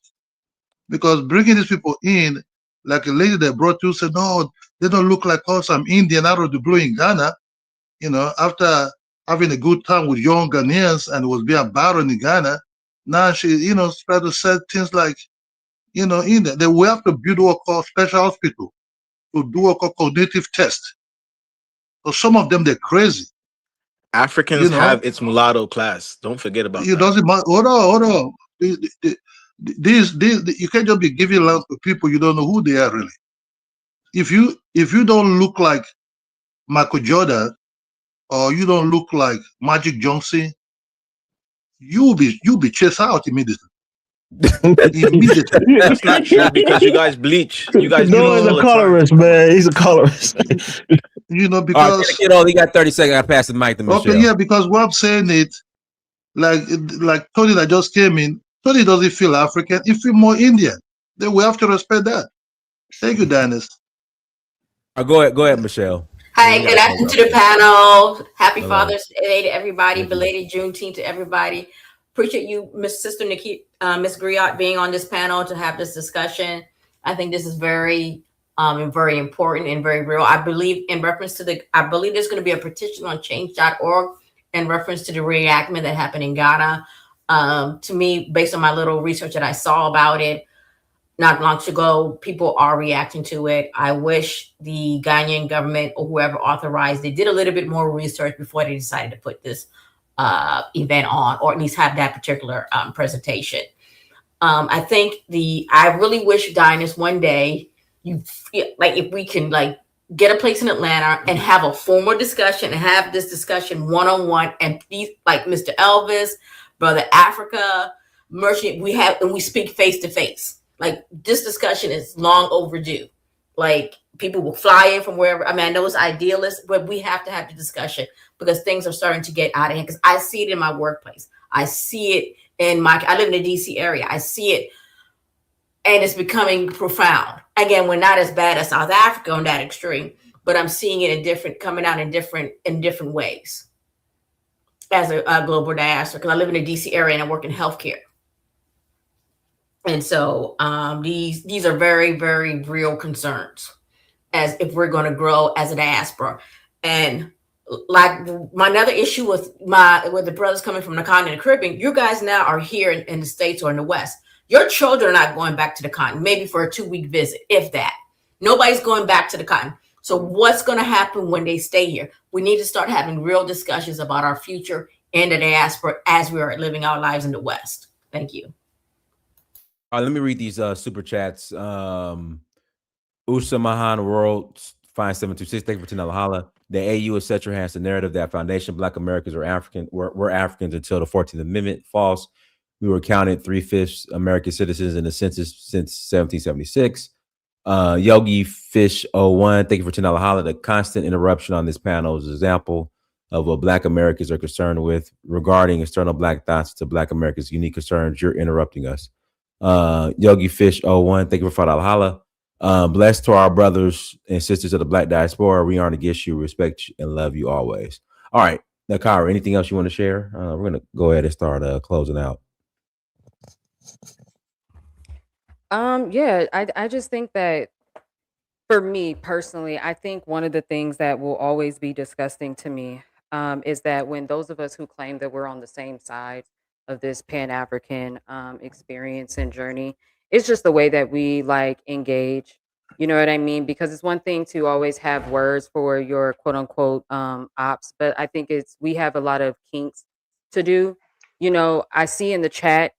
Speaker 1: Because bringing these people in, like a lady that brought you said, no, they don't look like us. I'm Indian out of the blue in Ghana. After having a good time with young Ghanaians and was being battered in Ghana, now she, try to say things like, in that they will have to build what called special hospital to do what called cognitive test. So some of them they're crazy.
Speaker 16: Africans have its mulatto class. Don't forget about
Speaker 1: It
Speaker 16: that.
Speaker 1: doesn't matter. Hold on. These you can't just be giving land to people you don't know who they are really. If you don't look like Michael Jordan or you don't look like Magic Johnson, you'll be chased out immediately. Immediately.
Speaker 16: That's not true because you guys bleach. You guys bleach
Speaker 17: No, he's a
Speaker 16: all the time.
Speaker 17: colorist, man. He's a colorist.
Speaker 1: Because
Speaker 2: all right, kiddo, you got 30 seconds. I pass the mic to Michelle.
Speaker 1: Okay, yeah, because what I'm saying it, like Tony that just came in, Tony doesn't feel African, he feels more Indian. Then we have to respect that. Thank you, Dennis.
Speaker 2: Go ahead, Michelle.
Speaker 3: Hi, good afternoon to the panel. Happy
Speaker 2: Hello.
Speaker 3: Father's Day to everybody.
Speaker 2: Thank you.
Speaker 3: Belated Juneteenth to everybody. Appreciate you, Miss Sister Nikki, Miss Griot, being on this panel to have this discussion. I think this is very important and very real. I believe there's going to be a petition on change.org in reference to the reenactment that happened in Ghana. To me, based on my little research that I saw about it, not long ago, people are reacting to it. I wish the Ghanaian government or whoever authorized it did a little bit more research before they decided to put this event on, or at least have that particular presentation. I really wish, Dinus, one day if we can get a place in Atlanta and have a formal discussion and have this discussion one-on-one, and please, like Mr. Elvis, Brother Africa, Merchant, we speak face to face. Like, this discussion is long overdue. Like, people will fly in from wherever. I mean, I know it's idealist, but we have to have the discussion because things are starting to get out of hand. Because I see it in my workplace. I see it I live in the DC area. I see it, and it's becoming profound. Again, we're not as bad as South Africa on that extreme, but I'm seeing it coming out in different ways as a global diaspora. Because I live in the DC area and I work in healthcare. And so these are very, very real concerns as if we're going to grow as a diaspora. And like my another issue with the brothers coming from the continent of the Caribbean, you guys now are here in the States or in the West. Your children are not going back to the continent, maybe for a 2-week visit, if that. Nobody's going back to the continent. So what's going to happen when they stay here? We need to start having real discussions about our future in the diaspora as we are living our lives in the West. Thank you.
Speaker 2: All right, let me read these super chats. Usa Mahan World 5726. Thank you for $10. The AU has set your hands the narrative that foundation Black Americans are African. We're Africans until the 14th Amendment. False. We were counted 3/5 American citizens in the census since 1776. Yogi Fish 01. Thank you for $10. The constant interruption on this panel is an example of what Black Americans are concerned with regarding external Black thoughts to Black Americans' unique concerns. You're interrupting us. Yogi Fish 01. Thank you for $5. Blessed to our brothers and sisters of the Black diaspora. We aren't against you, respect you, and love you always. All right, Nakira, anything else you want to share? We're going to go ahead and start closing out.
Speaker 4: Yeah, I just think that for me personally, I think one of the things that will always be disgusting to me is that when those of us who claim that we're on the same side of this Pan-African experience and journey, it's just the way that we engage. You know what I mean? Because it's one thing to always have words for your quote unquote ops, but I think we have a lot of kinks to do. You know, I see in the chat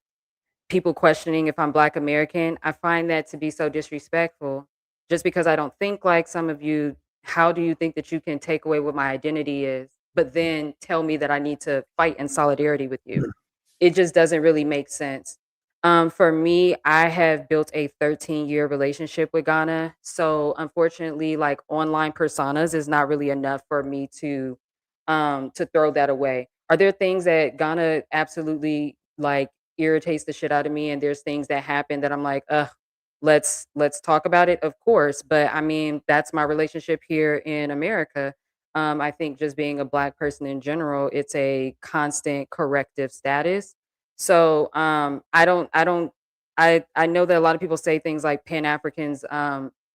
Speaker 4: people questioning if I'm Black American. I find that to be so disrespectful. Just because I don't think like some of you, how do you think that you can take away what my identity is but then tell me that I need to fight in solidarity with you. It just doesn't really make sense. For me, I have built a 13-year relationship with Ghana. So unfortunately, like online personas is not really enough for me to throw that away. Are there things that Ghana absolutely like irritates the shit out of me? And there's things that happen that I'm like, let's talk about it, of course. But I mean, that's my relationship here in America. I think just being a black person in general, it's a constant corrective status. So I know that a lot of people say things like Pan Africans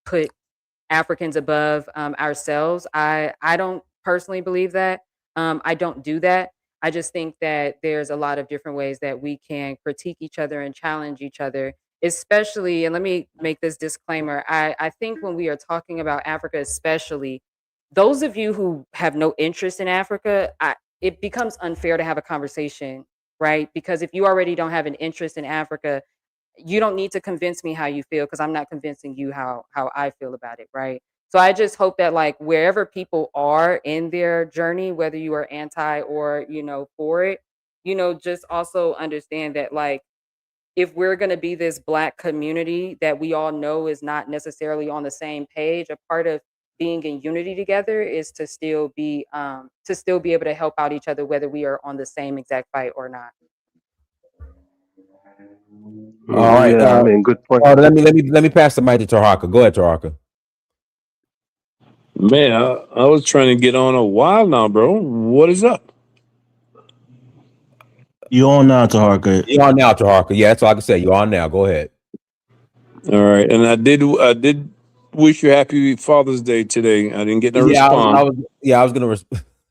Speaker 4: put Africans above ourselves. I don't personally believe that. I don't do that. I just think that there's a lot of different ways that we can critique each other and challenge each other, especially, and let me make this disclaimer. I think when we are talking about Africa, especially, those of you who have no interest in Africa, it becomes unfair to have a conversation, right? Because if you already don't have an interest in Africa, you don't need to convince me how you feel because I'm not convincing you how I feel about it, right? So I just hope that like wherever people are in their journey, whether you are anti or for it, just also understand that like if we're going to be this black community that we all know is not necessarily on the same page, a part of being in unity together is to still be able to help out each other whether we are on the same exact fight or not.
Speaker 2: All right.
Speaker 19: Yeah, I mean, good point.
Speaker 2: Let me pass the mic to Taraka. Go ahead, Taraka.
Speaker 5: Man, I was trying to get on a while now, bro. What is up?
Speaker 17: You on now, Taharka?
Speaker 2: You on now, Taharka? Yeah, that's all I can say. You on now? Go ahead.
Speaker 5: All right, and I did wish you happy Father's Day today. I didn't get no response.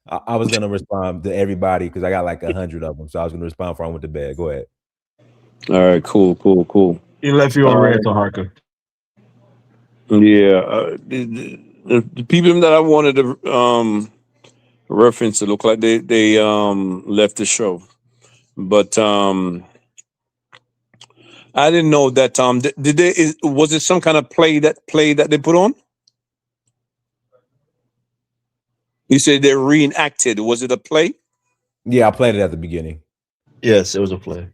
Speaker 2: I was gonna respond to everybody because I got like 100 of them, so I was gonna respond before I went to bed. Go ahead.
Speaker 5: All right, cool.
Speaker 13: He left you on red, Taharka.
Speaker 5: Yeah, the people that I wanted to reference, it looked like they left the show, but I didn't know that did they was it some kind of play that they put on? You said they reenacted. Was it a play?
Speaker 2: Yeah, I played it at the beginning.
Speaker 17: Yes, it was a play.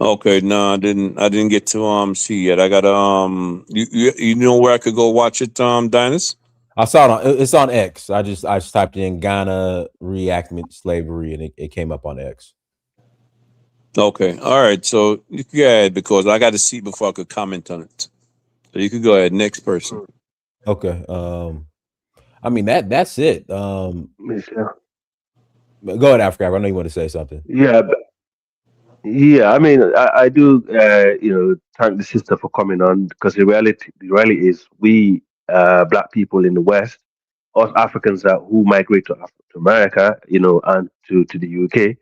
Speaker 5: Okay, no, I didn't get to see yet. I got you know where I could go watch it, Dinus?
Speaker 2: I saw it's on X. I just typed in Ghana Re-Enactment slavery and it came up on X.
Speaker 5: Okay, all right. So you can go ahead because I got to see before I could comment on it. So you could go ahead. Next person.
Speaker 2: Okay. I mean that's it. Go ahead, Africa. I know you want to say something.
Speaker 19: Yeah, I mean, I do, thank the sister for coming on because the reality is we, black people in the West, us Africans who migrate to America, and to the UK,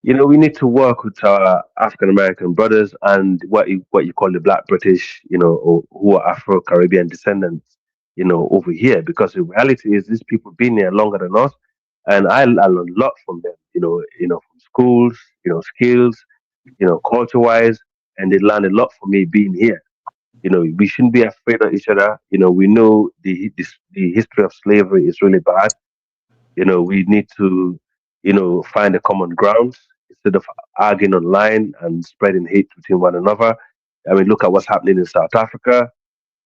Speaker 19: we need to work with our African American brothers and what you call the Black British, or who are Afro Caribbean descendants, over here. Because the reality is these people been here longer than us, and I learn a lot from them, from schools, skills, culture wise, and they learn a lot from me being here. We shouldn't be afraid of each other. We know the history of slavery is really bad. We need to, find a common ground instead of arguing online and spreading hate between one another. I mean, look at what's happening in South Africa.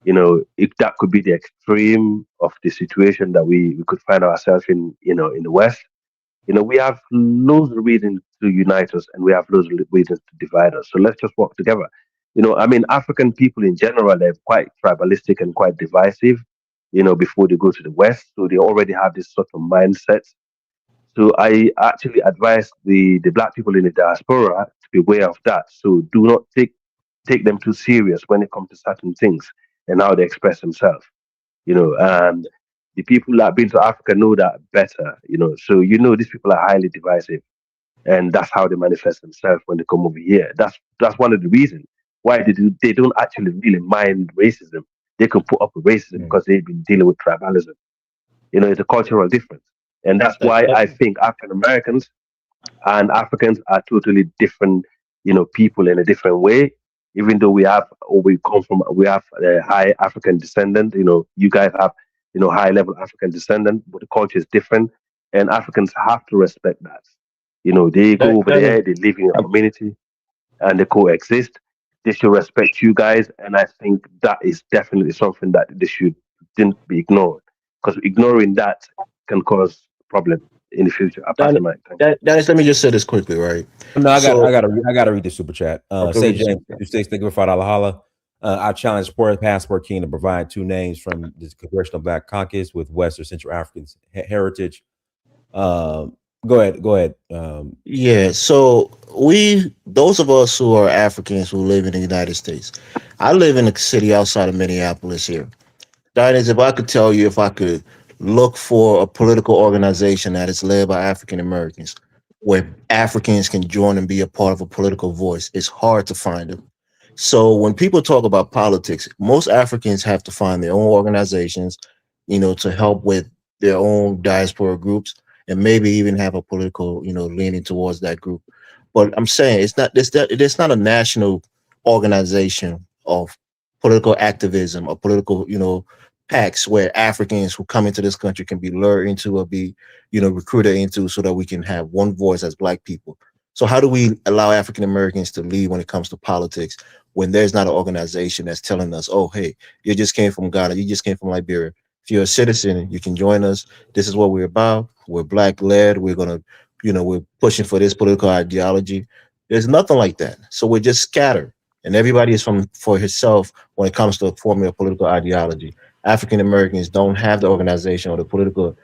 Speaker 19: If that could be the extreme of the situation that we could find ourselves in, in the West. We have loads of reasons to unite us and we have loads of reasons to divide us. So let's just work together. I mean, African people in general, they're quite tribalistic and quite divisive, before they go to the West. So they already have this sort of mindset. So I actually advise the black people in the diaspora to be aware of that. So do not take them too serious when it comes to certain things and how they express themselves. And the people that have been to Africa know that better. So these people are highly divisive, and that's how they manifest themselves when they come over here. That's one of the reasons why they don't actually really mind racism. They can put up with racism because they've been dealing with tribalism. It's a cultural difference. And that's why I think African Americans and Africans are totally different, people in a different way. Even though we have a high African descendant, you guys have, high level African descendant, but the culture is different. and Africans have to respect that. You know, they go over there, they live in a community, and they coexist. They should respect you guys, and I think that is definitely something that they shouldn't be ignored, because ignoring that can cause problem in the future. I pass the mic. Thank you.
Speaker 9: Dennis, let me just say this quickly, right?
Speaker 2: No, I
Speaker 9: So,
Speaker 2: gotta read the super chat.
Speaker 9: okay,
Speaker 2: Say
Speaker 9: read the
Speaker 2: James
Speaker 9: super chat.
Speaker 2: 56, thank you for $5 holla. I challenge Passport King to provide 2 names from the Congressional Black Caucus with West or Central African heritage. Go ahead.
Speaker 9: Yeah, so those of us who are Africans who live in the United States, I live in a city outside of Minneapolis here. Diners, if I could tell you, if I could look for a political organization that is led by African Americans, where Africans can join and be a part of a political voice, it's hard to find them. So when people talk about politics, most Africans have to find their own organizations, to help with their own diaspora groups and maybe even have a political, leaning towards that group. But I'm saying it's not a national organization of political activism or political, packs where Africans who come into this country can be lured into or be, recruited into so that we can have one voice as Black people. So how do we allow African Americans to lead when it comes to politics when there's not an organization that's telling us, oh, hey, you just came from Ghana, you just came from Liberia. If you're a citizen, you can join us. This is what we're about. We're Black led. We're gonna, we're pushing for this political ideology. There's nothing like that. So we're just scattered, and everybody is for himself when it comes to forming a political ideology. African Americans don't have the organization or the political,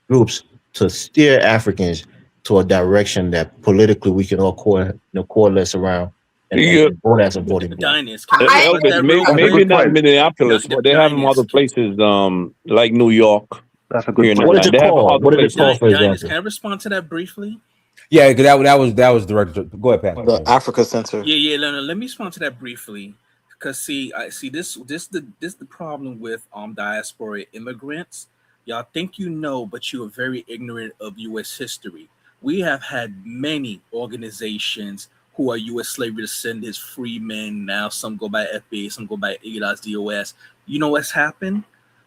Speaker 9: groups to steer Africans to a direction that politically we can all coalesce around and vote as a voting bloc.
Speaker 20: Diners, can I respond
Speaker 5: Elvis,
Speaker 20: that real
Speaker 5: maybe
Speaker 20: quick?
Speaker 5: not Minneapolis, but they have them other places, like New York.
Speaker 19: That's a
Speaker 5: Here
Speaker 19: good
Speaker 5: in
Speaker 19: point.
Speaker 9: What is
Speaker 5: Atlanta.
Speaker 9: it
Speaker 5: They have
Speaker 9: called?
Speaker 5: other
Speaker 9: What is it
Speaker 5: places.
Speaker 9: called, for
Speaker 20: Diners,
Speaker 9: example?
Speaker 20: can I respond to that briefly?
Speaker 2: Yeah, that was direct. Go ahead, Pat.
Speaker 16: The Africa Center.
Speaker 20: Yeah. No, let me respond to that briefly. Because I see this the problem with diaspora immigrants. Y'all think you know, but you are very ignorant of U.S. history. We have had many organizations who are U.S. slavery descendants, free men. Now some go by FBA, some go by ADOS, DOS. You know what's happened?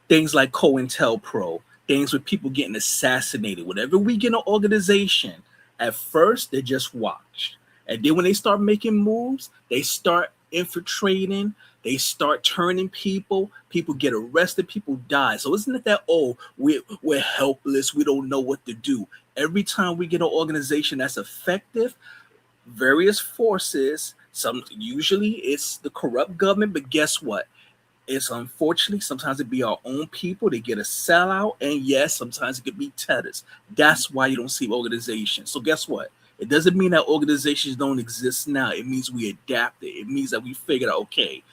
Speaker 20: Things like COINTELPRO, things with people getting assassinated. Whenever we get an organization, at first they just watch. And then when they start making moves, they start infiltrating, they start turning people get arrested, people die. So isn't it that, oh, we're helpless, we don't know what to do? Every time we get an organization that's effective, various forces, usually it's the corrupt government, but guess what? It's unfortunately sometimes it be our own people. They get a sellout, and yes, sometimes it could be terrorists. That's why you don't see organizations. So guess what? It doesn't mean that organizations don't exist now. It means we adapted. It means that we figured out, okay,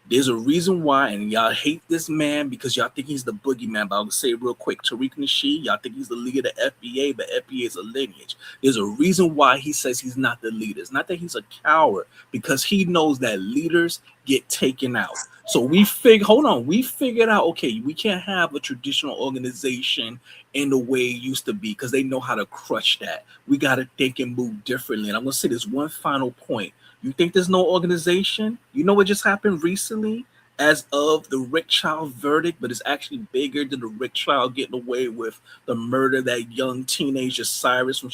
Speaker 20: there's a reason why, and y'all hate this man because y'all think he's the boogeyman. But I'll say it real quick. Tariq Nasheed, y'all think he's the leader of the FBA, but FBA is a lineage. There's a reason why he says he's not the leader. It's not that he's a coward, because he knows that leaders get taken out. So we figured out, okay, we can't have a traditional organization in the way it used to be because they know how to crush that. We got to think and move differently. And I'm going to say this one final point. You think there's no organization? You know what just happened recently as of the Rick Child verdict, but it's actually bigger than the Rick Child getting away with the murder of that young teenager Cyrus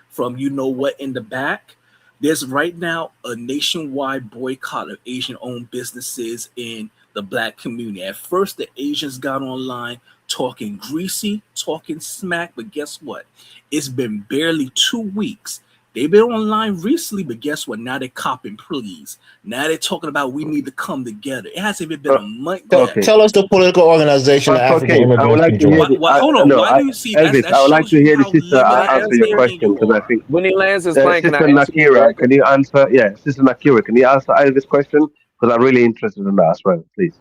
Speaker 20: from you know what in the back. There's right now a nationwide boycott of Asian-owned businesses in the Black community. At first, the Asians got online talking greasy, talking smack, but guess what? It's been barely 2 weeks. They've been online recently, but guess what? Now they're copping pleas. Now they're talking about we need to come together. It hasn't even been a month yet.
Speaker 9: Tell us the political organization that African
Speaker 19: Okay, I would
Speaker 9: immigrants
Speaker 19: like
Speaker 9: can
Speaker 19: to hear.
Speaker 9: join.
Speaker 20: Hold on. Why do you see
Speaker 19: Elvis?
Speaker 20: that?
Speaker 19: I would like
Speaker 20: Shows
Speaker 19: to
Speaker 20: you
Speaker 19: hear the
Speaker 20: how
Speaker 19: sister
Speaker 20: limited
Speaker 19: answer your question
Speaker 20: understanding
Speaker 19: because
Speaker 20: you
Speaker 19: I
Speaker 20: are.
Speaker 19: think
Speaker 7: When he lands his plane, can I
Speaker 19: Sister
Speaker 7: answer you
Speaker 19: Nakira,
Speaker 7: directly?
Speaker 19: can you answer? Yeah, Sister Nakira, can you answer Elvis' question? Because I'm really interested in that as well, please.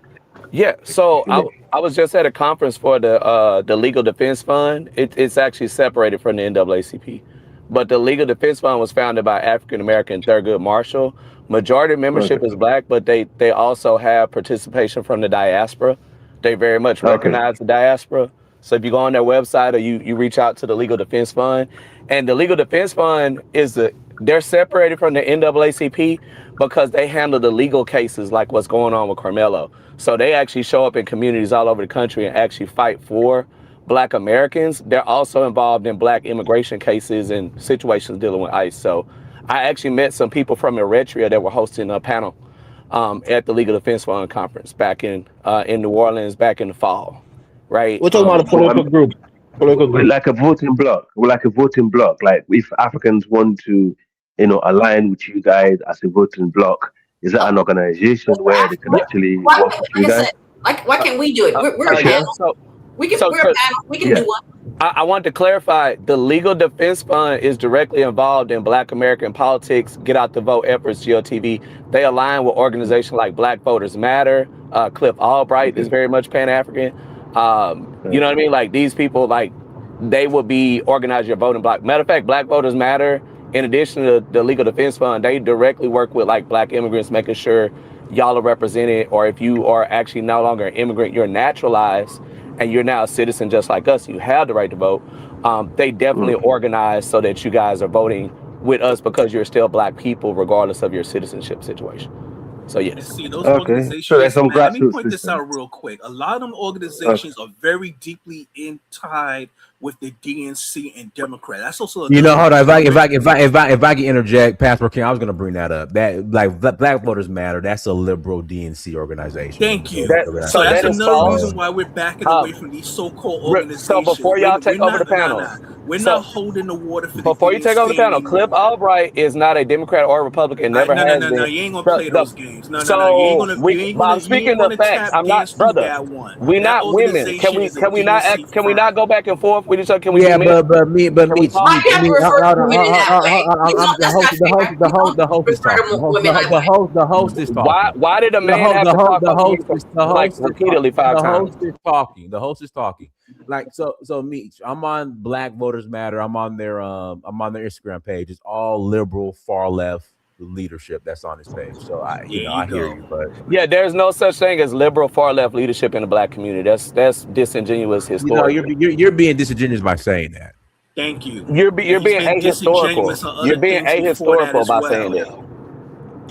Speaker 7: Yeah, so
Speaker 19: If you may.
Speaker 7: I was just at a conference for the Legal Defense Fund. It's actually separated from the NAACP, but the Legal Defense Fund was founded by African American Thurgood Marshall. Majority membership
Speaker 19: Okay.
Speaker 7: is Black, but they also have participation from the diaspora. They very much
Speaker 19: Okay.
Speaker 7: recognize the diaspora. So if you go on their website or you reach out to the Legal Defense Fund, and the Legal Defense Fund they're separated from the NAACP because they handle the legal cases like what's going on with Carmelo. So they actually show up in communities all over the country and actually fight for Black Americans, they're also involved in Black immigration cases and situations dealing with ICE. So I actually met some people from Eritrea that were hosting a panel at the Legal Defense Fund conference back in New Orleans back in the fall, right?
Speaker 17: We're talking about a political group.
Speaker 19: We're like a voting bloc. We're like a voting bloc. Like if Africans want to, align with you guys as a voting bloc, is that an organization where they can actually work with you guys?
Speaker 3: Why can't we do it? We're a panel. We're a panel. We can do one.
Speaker 7: I want to clarify, the Legal Defense Fund is directly involved in Black American politics, Get Out the Vote efforts, GLTV. They align with organizations like Black Voters Matter. Cliff Albright is very much Pan-African. You know what I mean? Like these people, like they will be organizing your voting block. Matter of fact, Black Voters Matter, in addition to the Legal Defense Fund, they directly work with like Black immigrants, making sure y'all are represented, or if you are actually no longer an immigrant, you're naturalized, and you're now a citizen just like us, you have the right to vote. They definitely organize so that you guys are voting with us because you're still Black people, regardless of your citizenship situation. So yes.
Speaker 20: And see, those organizations,
Speaker 19: So there's some
Speaker 20: man, let me
Speaker 19: grassroots
Speaker 20: point this
Speaker 19: system.
Speaker 20: out real quick. A lot of them organizations are very deeply tied with the DNC and Democrat. That's also
Speaker 2: You know,
Speaker 20: another
Speaker 2: hold on. If I can interject, Pastor King, I was going to bring that up. That like Black Voters Matter. That's a liberal DNC organization.
Speaker 20: Thank you.
Speaker 7: That-
Speaker 20: So that's
Speaker 7: that is
Speaker 20: another
Speaker 7: false.
Speaker 20: reason why we're backing away from these so-called
Speaker 7: So
Speaker 20: organizations.
Speaker 7: before y'all take over the panel,
Speaker 20: We're
Speaker 7: so-
Speaker 20: not holding the water for the
Speaker 7: Before you take over the
Speaker 20: DNC
Speaker 7: panel,
Speaker 20: anymore.
Speaker 7: Cliff Albright is not a Democrat or a Republican. Never has been.
Speaker 20: No, you ain't gonna play those games. No,
Speaker 7: so
Speaker 20: you ain't gonna. You ain't
Speaker 7: but
Speaker 20: gonna.
Speaker 7: I'm speaking of facts. I'm not,
Speaker 20: through
Speaker 7: brother.
Speaker 20: that one.
Speaker 7: We
Speaker 20: That
Speaker 7: not women. Can
Speaker 20: organization
Speaker 7: we?
Speaker 20: is a
Speaker 7: Can we not?
Speaker 20: DNC
Speaker 7: Can we not go back and forth with each other? Can we?
Speaker 2: Yeah,
Speaker 7: be men?
Speaker 2: but me,
Speaker 3: Why do you have to refer to women that way?
Speaker 2: The host is talking.
Speaker 7: Why did a man have to talk like repeatedly 5 times?
Speaker 2: The host is talking. Like so Meech, I'm on Black Voters Matter. I'm on their Instagram page. It's all liberal, far left leadership that's on this page. So I hear you, but
Speaker 7: Yeah, there's no such thing as liberal far left leadership in the Black community. That's disingenuous historically.
Speaker 2: you're being disingenuous by saying that.
Speaker 20: Thank you.
Speaker 7: You're being ahistorical. You're being ahistorical by saying that.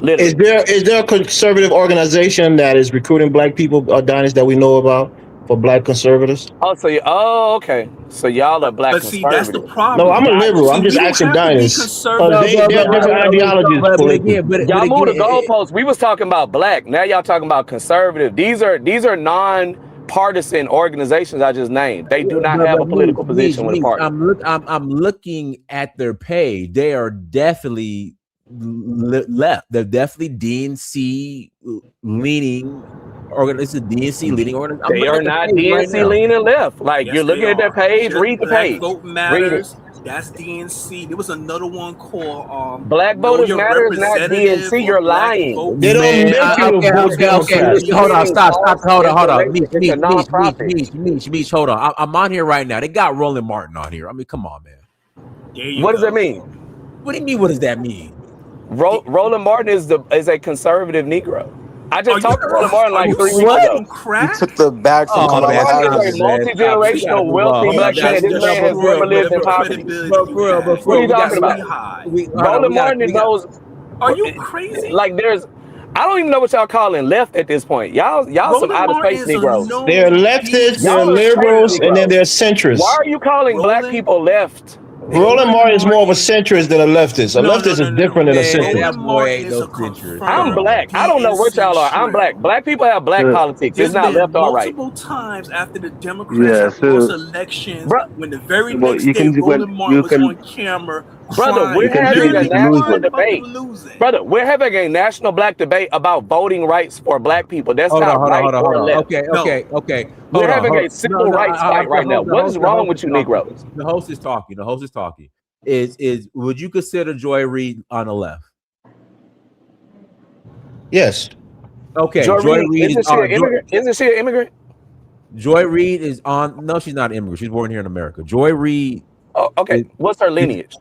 Speaker 7: Literally.
Speaker 17: Is there a conservative organization that is recruiting Black people, Adonis, that we know about for Black conservatives?
Speaker 7: Okay. So y'all are Black
Speaker 20: But see, that's the
Speaker 7: conservatives.
Speaker 20: problem.
Speaker 17: No, I'm a liberal. I'm just
Speaker 20: we don't
Speaker 17: asking
Speaker 20: have to be
Speaker 17: Adonis.
Speaker 20: conservative.
Speaker 17: They have different ideologies.
Speaker 7: Y'all moved the goalposts. We was talking about Black. Now y'all talking about conservative. These are non-partisan organizations I just named. They do not have a political position with a party.
Speaker 2: I'm looking at their page. They are definitely left. They're definitely DNC leaning. It's a DNC leaning organization.
Speaker 7: They are not DNC leaning left. Like
Speaker 20: Yes,
Speaker 7: you're looking
Speaker 20: they
Speaker 7: at their
Speaker 20: are.
Speaker 7: page.
Speaker 20: Just
Speaker 7: Read the
Speaker 20: Black
Speaker 7: page.
Speaker 20: Vote
Speaker 7: Read
Speaker 20: Matters.
Speaker 7: it.
Speaker 20: That's DNC. There was another one called
Speaker 7: Black Voters Matter is not DNC. You're lying.
Speaker 17: They don't make you a vote Democrat.
Speaker 2: Hold on, stop. Hold on.
Speaker 7: It's
Speaker 2: Meech, hold on. I'm on here right now. They got Roland Martin on here. I mean, come on, man.
Speaker 7: What does that mean?
Speaker 2: What do you mean? What does that mean?
Speaker 7: Roland Martin is a conservative Negro. I just talked to Roland Martin like 3 weeks ago.
Speaker 12: You took the bag from Kamala Harris.
Speaker 7: He's a multi-generational, wealthy Black man. This man has never lived in poverty. What are you talking about? Roland Martin knows.
Speaker 20: Are you crazy?
Speaker 7: Like I don't even know what y'all calling left at this point. Y'all some outer space Negroes.
Speaker 17: They're leftists, they're liberals, and then they're centrists.
Speaker 7: Why are you calling Black people left?
Speaker 17: Roland Martin is more of a centrist than a leftist. A leftist is different than a centrist.
Speaker 7: I'm Black. I don't know what y'all are. I'm Black. Black people have Black politics. It's not left or right.
Speaker 20: Multiple times after the Democrats lost elections, when the very next day Roland Martin was on camera.
Speaker 7: Brother, we're having a national debate. Brother, we're having a national Black debate about voting rights for Black people. That's not right or left.
Speaker 2: Okay.
Speaker 7: We're having a civil rights fight right now. What is wrong with you Negroes?
Speaker 2: The host is talking. Is would you consider Joy Reid on the left?
Speaker 17: Yes.
Speaker 2: Okay.
Speaker 7: Joy Reid isn't she an immigrant?
Speaker 2: Joy Reid is on. No, she's not an immigrant. She's born here in America. Joy Reid.
Speaker 7: Oh, okay. What's her lineage?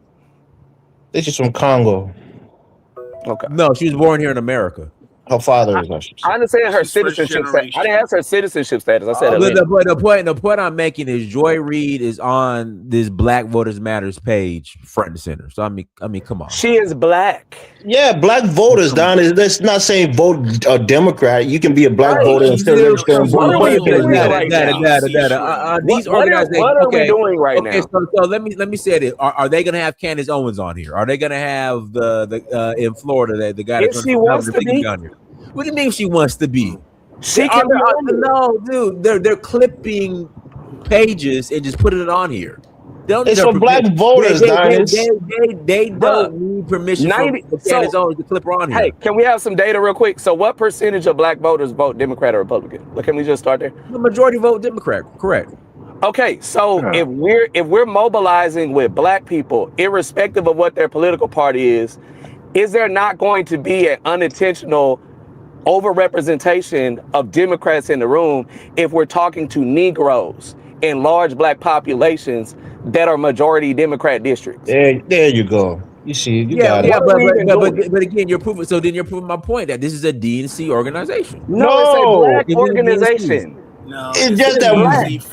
Speaker 17: This is from Congo.
Speaker 7: Okay.
Speaker 2: No, she was born here in America.
Speaker 9: Her father is.
Speaker 7: I understand her
Speaker 20: She's first
Speaker 7: citizenship status. I didn't
Speaker 20: generation.
Speaker 7: ask her citizenship status. I said her
Speaker 2: But
Speaker 7: lineage.
Speaker 2: the point I'm making is Joy Reid is on this Black Voters Matters page front and center. So I mean, come on.
Speaker 7: She is black.
Speaker 9: Yeah, black voters, Don. That's not saying vote a Democrat. You can be a black voter and still register and
Speaker 7: What
Speaker 9: vote
Speaker 7: are we
Speaker 9: Republican.
Speaker 7: doing right now?
Speaker 2: These
Speaker 7: What
Speaker 2: organizations.
Speaker 7: are we doing right now?
Speaker 2: So let me say this: Are they going to have Candace Owens on here? Are they going to have the in Florida the guy
Speaker 7: If
Speaker 2: that's
Speaker 7: she wants to be
Speaker 2: down here? What do you mean she wants to be?
Speaker 7: She can be on there.
Speaker 2: No, dude. They're clipping pages and just putting it on here.
Speaker 9: It's for black voters, Don.
Speaker 2: They don't need permission from Candace Owens to clip her on here.
Speaker 7: Hey, can we have some data real quick? So what percentage of black voters vote Democrat or Republican? Can we just start there?
Speaker 2: The majority vote Democrat, correct.
Speaker 7: Okay, so if we're mobilizing with black people, irrespective of what their political party is there not going to be an unintentional overrepresentation of Democrats in the room if we're talking to Negroes in large black populations that are majority Democrat districts?
Speaker 9: There you go. You see, got it.
Speaker 2: But again, you're proving. So then you're proving my point that this is a DNC organization.
Speaker 7: No, it's a black organization.
Speaker 20: No,
Speaker 9: it's just that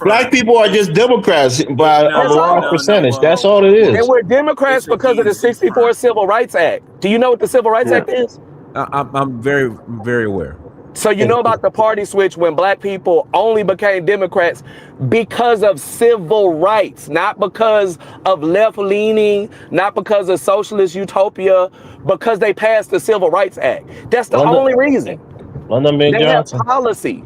Speaker 9: black people are just Democrats by a large percentage. That's all it is.
Speaker 7: And we're Democrats because of the '64 Civil Rights Act. Do you know what the Civil Rights Act is?
Speaker 2: I'm very, very aware.
Speaker 7: So you know about the party switch when black people only became Democrats because of civil rights, not because of left-leaning, not because of socialist utopia, because they passed the Civil Rights Act. That's the only reason. They have policy.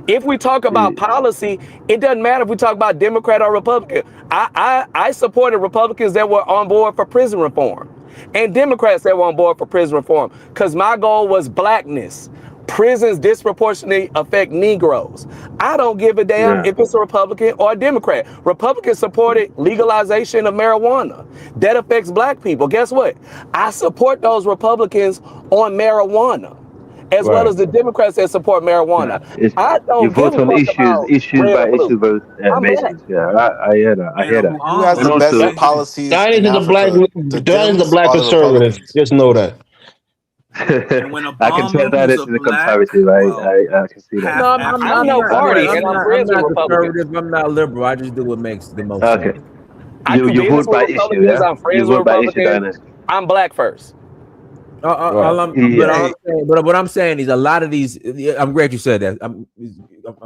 Speaker 7: If we talk about policy, it doesn't matter if we talk about Democrat or Republican. I supported Republicans that were on board for prison reform and Democrats that were on board for prison reform because my goal was blackness. Prisons disproportionately affect Negroes. I don't give a damn if it's a Republican or a Democrat. Republicans supported legalization of marijuana. That affects black people. Guess what? I support those Republicans on marijuana, as well as the Democrats that support marijuana. I don't
Speaker 19: you vote on issues by issue basis. Yeah, I hear that. I hear that.
Speaker 12: Who has the best policies?
Speaker 9: Donnie is a black conservative. Just know that.
Speaker 19: I can tell that it's the comparative, right? I can see that.
Speaker 7: No, I'm no party, and I'm friends with Republicans.
Speaker 2: I'm not liberal. I just do what makes the most
Speaker 19: sense.
Speaker 2: Okay.
Speaker 19: You vote by issue, yeah?
Speaker 7: I'm friends with Republicans. I'm black first.
Speaker 2: But what I'm saying is a lot of these. I'm glad you said that. I'm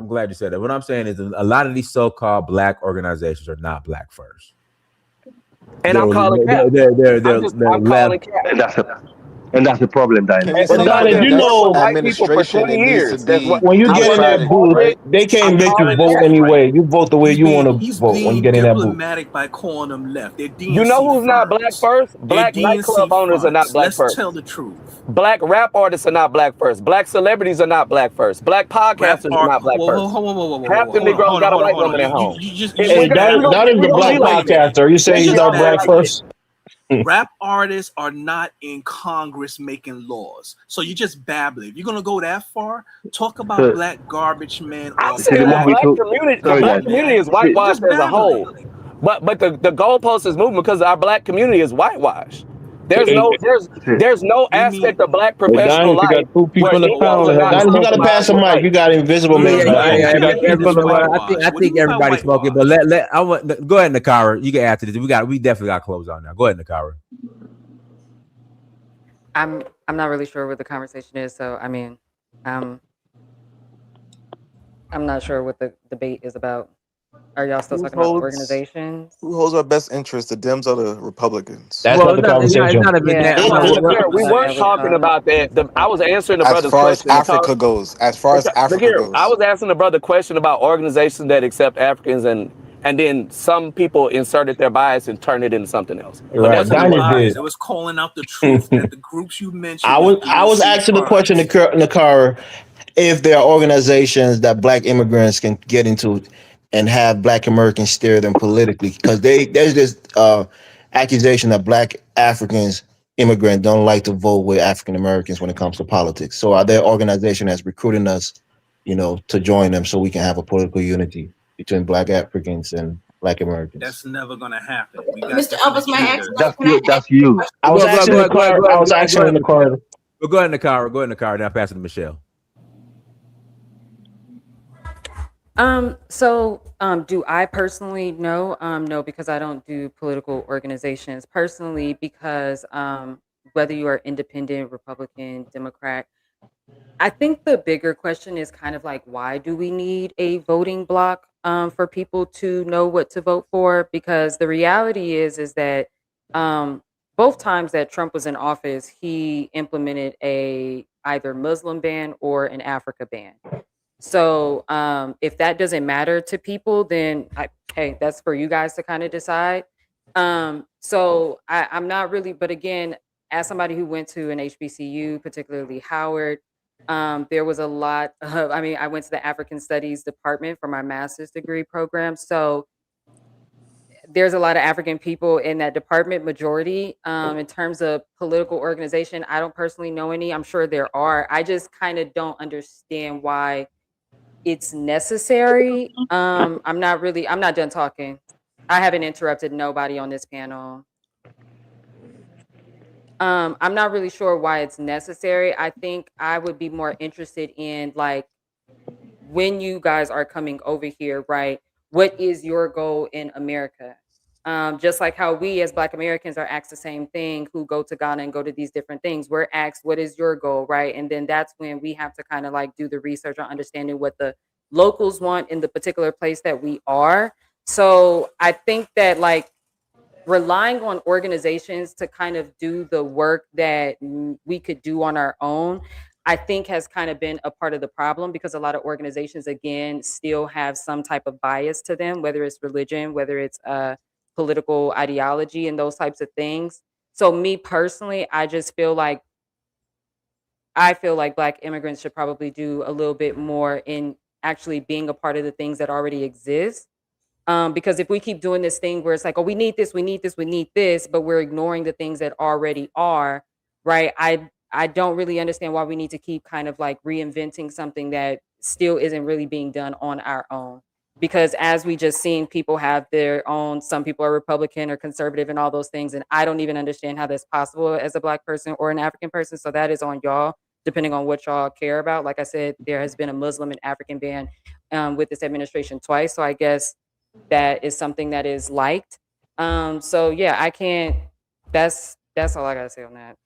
Speaker 2: glad you said that. What I'm saying is a lot of these so-called black organizations are not black first.
Speaker 7: And I'm calling cap.
Speaker 2: They're left.
Speaker 19: And that's the problem, Diane.
Speaker 9: But Diane, you know, when you get in that booth, they can't make you vote anyway. You vote the way you want to vote when you get in that booth.
Speaker 20: Diplomatic by calling them left. They're DNC
Speaker 7: you know who's not black first? Black nightclub owners are not black
Speaker 20: Let's
Speaker 7: first.
Speaker 20: tell the truth.
Speaker 7: Black rap artists are not black first. Black celebrities are not black first. Black podcasters are not black first. Half the Negroes got a white woman at home.
Speaker 9: Hey, that is the black podcaster. You say he's not black first?
Speaker 20: Rap artists are not in Congress making laws. So you're just babbling. If you're going to go that far, talk about black garbage men.
Speaker 7: I'm saying the black community is whitewashed as a whole. But the goalpost is moving because our black community is whitewashed. There's no aspect of black professional life.
Speaker 9: You got two people in the panel. You got to pass the mic. You got invisible man.
Speaker 2: I think everybody's smoking, but go ahead, Nakira. You can add to this. We definitely got to close on now. Go ahead, Nakira.
Speaker 4: I'm not really sure what the conversation is, so I mean, I'm not sure what the debate is about. Are y'all still talking about organizations?
Speaker 12: Who holds our best interest, the Dems or the Republicans?
Speaker 9: That's not the conversation.
Speaker 7: We weren't talking about that. I was answering the brother's question.
Speaker 12: As far as Africa goes.
Speaker 7: I was asking the brother a question about organizations that accept Africans and then some people inserted their bias and turned it into something else.
Speaker 9: Right.
Speaker 20: It was calling out the truth that the groups you mentioned.
Speaker 9: I was asking the question, Nakira, if there are organizations that black immigrants can get into and have black Americans steer them politically, because there's this accusation that black Africans, immigrants, don't like to vote with African Americans when it comes to politics. So are there organizations that's recruiting us, to join them so we can have a political unity between black Africans and black Americans?
Speaker 20: That's never going to happen.
Speaker 3: Mr. Elvis, my
Speaker 19: That's you.
Speaker 9: I was actually in the car.
Speaker 2: Well, go ahead, Nakira. Go ahead, Nakira. Now pass it to Michelle.
Speaker 4: Do I personally know? No, because I don't do political organizations personally, because whether you are independent, Republican, Democrat, I think the bigger question is kind of like, why do we need a voting block for people to know what to vote for? Because the reality is that um, both times that Trump was in office, he implemented a either Muslim ban or an Africa ban. So if that doesn't matter to people, then hey, that's for you guys to kind of decide. I'm not really, but again, as somebody who went to an HBCU, particularly Howard, there was a lot of, I mean, I went to the African Studies department for my master's degree program. So there's a lot of African people in that department, majority. In terms of political organization, I don't personally know any. I'm sure there are. I just kind of don't understand why it's necessary. I'm not done talking. I haven't interrupted nobody on this panel. I'm not really sure why it's necessary. I think I would be more interested in, like, when you guys are coming over here, right? What is your goal in America? Just like how we as Black Americans are asked the same thing, who go to Ghana and go to these different things. We're asked, what is your goal, right? And then that's when we have to kind of like do the research on understanding what the locals want in the particular place that we are. So I think that, like, relying on organizations to kind of do the work that we could do on our own, I think has kind of been a part of the problem, because a lot of organizations, again, still have some type of bias to them, whether it's religion, whether it's political ideology and those types of things. So me personally, I feel like Black immigrants should probably do a little bit more in actually being a part of the things that already exist. Because if we keep doing this thing where it's like, oh, we need this, we need this, we need this, but we're ignoring the things that already are, right? I don't really understand why we need to keep kind of like reinventing something that still isn't really being done on our own. Because as we just seen, people have their own, some people are Republican or conservative and all those things. And I don't even understand how that's possible as a Black person or an African person. So that is on y'all, depending on what y'all care about. Like I said, there has been a Muslim and African ban with this administration twice. So I guess that is something that is liked. So yeah, I can't. That's all I gotta say on that.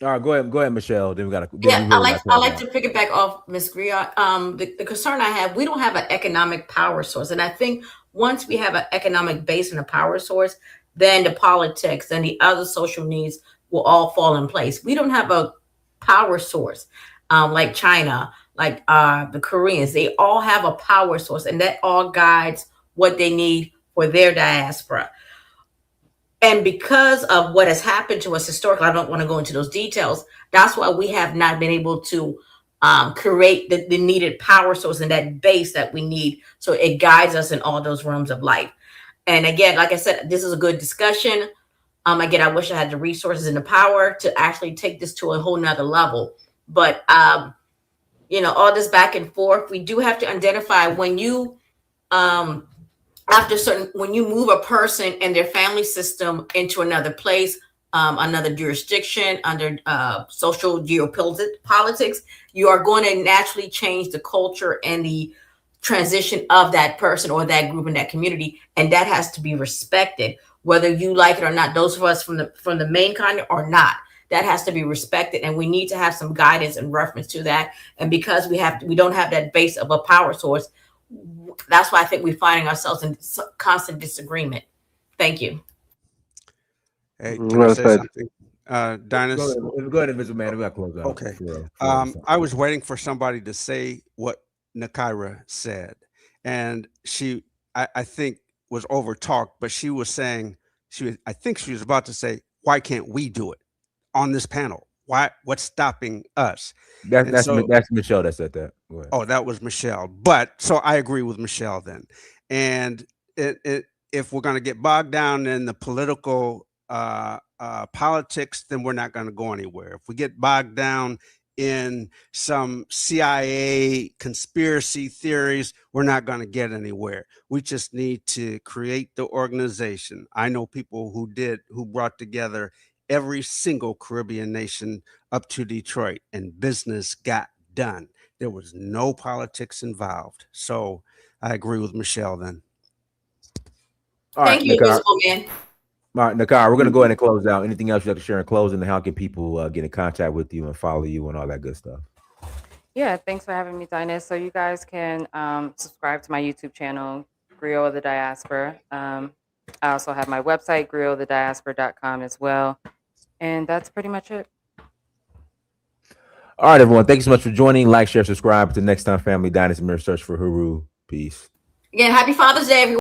Speaker 2: All right, go ahead, Michelle. Then we got to.
Speaker 3: Yeah, I like to pick it back off Ms. Griot. The concern I have, we don't have an economic power source, and I think once we have an economic base and a power source, then the politics and the other social needs will all fall in place. We don't have a power source like China, like the Koreans. They all have a power source, and that all guides what they need for their diaspora. And because of what has happened to us historically, I don't want to go into those details. That's why we have not been able to create the needed power source and that base that we need, so it guides us in all those realms of life. And again, like I said, this is a good discussion. Again, I wish I had the resources and the power to actually take this to a whole nother level. But all this back and forth, we do have to identify when you when you move a person and their family system into another place, another jurisdiction, under social geopolitics, you are going to naturally change the culture and the transition of that person or that group in that community, and that has to be respected, whether you like it or not. Those of us from the main continent or not, that has to be respected, and we need to have some guidance and reference to that. And because we don't have that base of a power source, that's why I think we're finding ourselves in constant disagreement. Thank you.
Speaker 18: Hey, can I say something? Dinus?
Speaker 2: Go ahead, Mr. Man. We got to close out.
Speaker 18: Okay. I was waiting for somebody to say what Nakira said, and I think was over talked, but she was saying, I think she was about to say, why can't we do it on this panel? What's stopping us?
Speaker 2: That's Michelle that said that.
Speaker 18: Oh, that was Michelle. But so I agree with Michelle then. And if we're going to get bogged down in the political politics, then we're not going to go anywhere. If we get bogged down in some CIA conspiracy theories, we're not going to get anywhere. We just need to create the organization. I know people who brought together every single Caribbean nation up to Detroit, and business got done. There was no politics involved. So I agree with Michelle then.
Speaker 2: All right,
Speaker 3: Thank you,
Speaker 2: Nakira.
Speaker 3: Invisible Man.
Speaker 2: All right, Nakira, we're going to go ahead and close out. Anything else you'd like to share in closing, and how can people get in contact with you and follow you and all that good stuff?
Speaker 4: Yeah, thanks for having me, Dinah. So you guys can subscribe to my YouTube channel, Griot of the Diaspora. I also have my website, griotofthediaspora.com as well. And that's pretty much it.
Speaker 2: All right, everyone. Thank you so much for joining. Like, share, subscribe. Until next time, family. Dinah's Mirror Search for Huru. Peace.
Speaker 3: Again, happy Father's Day, everyone.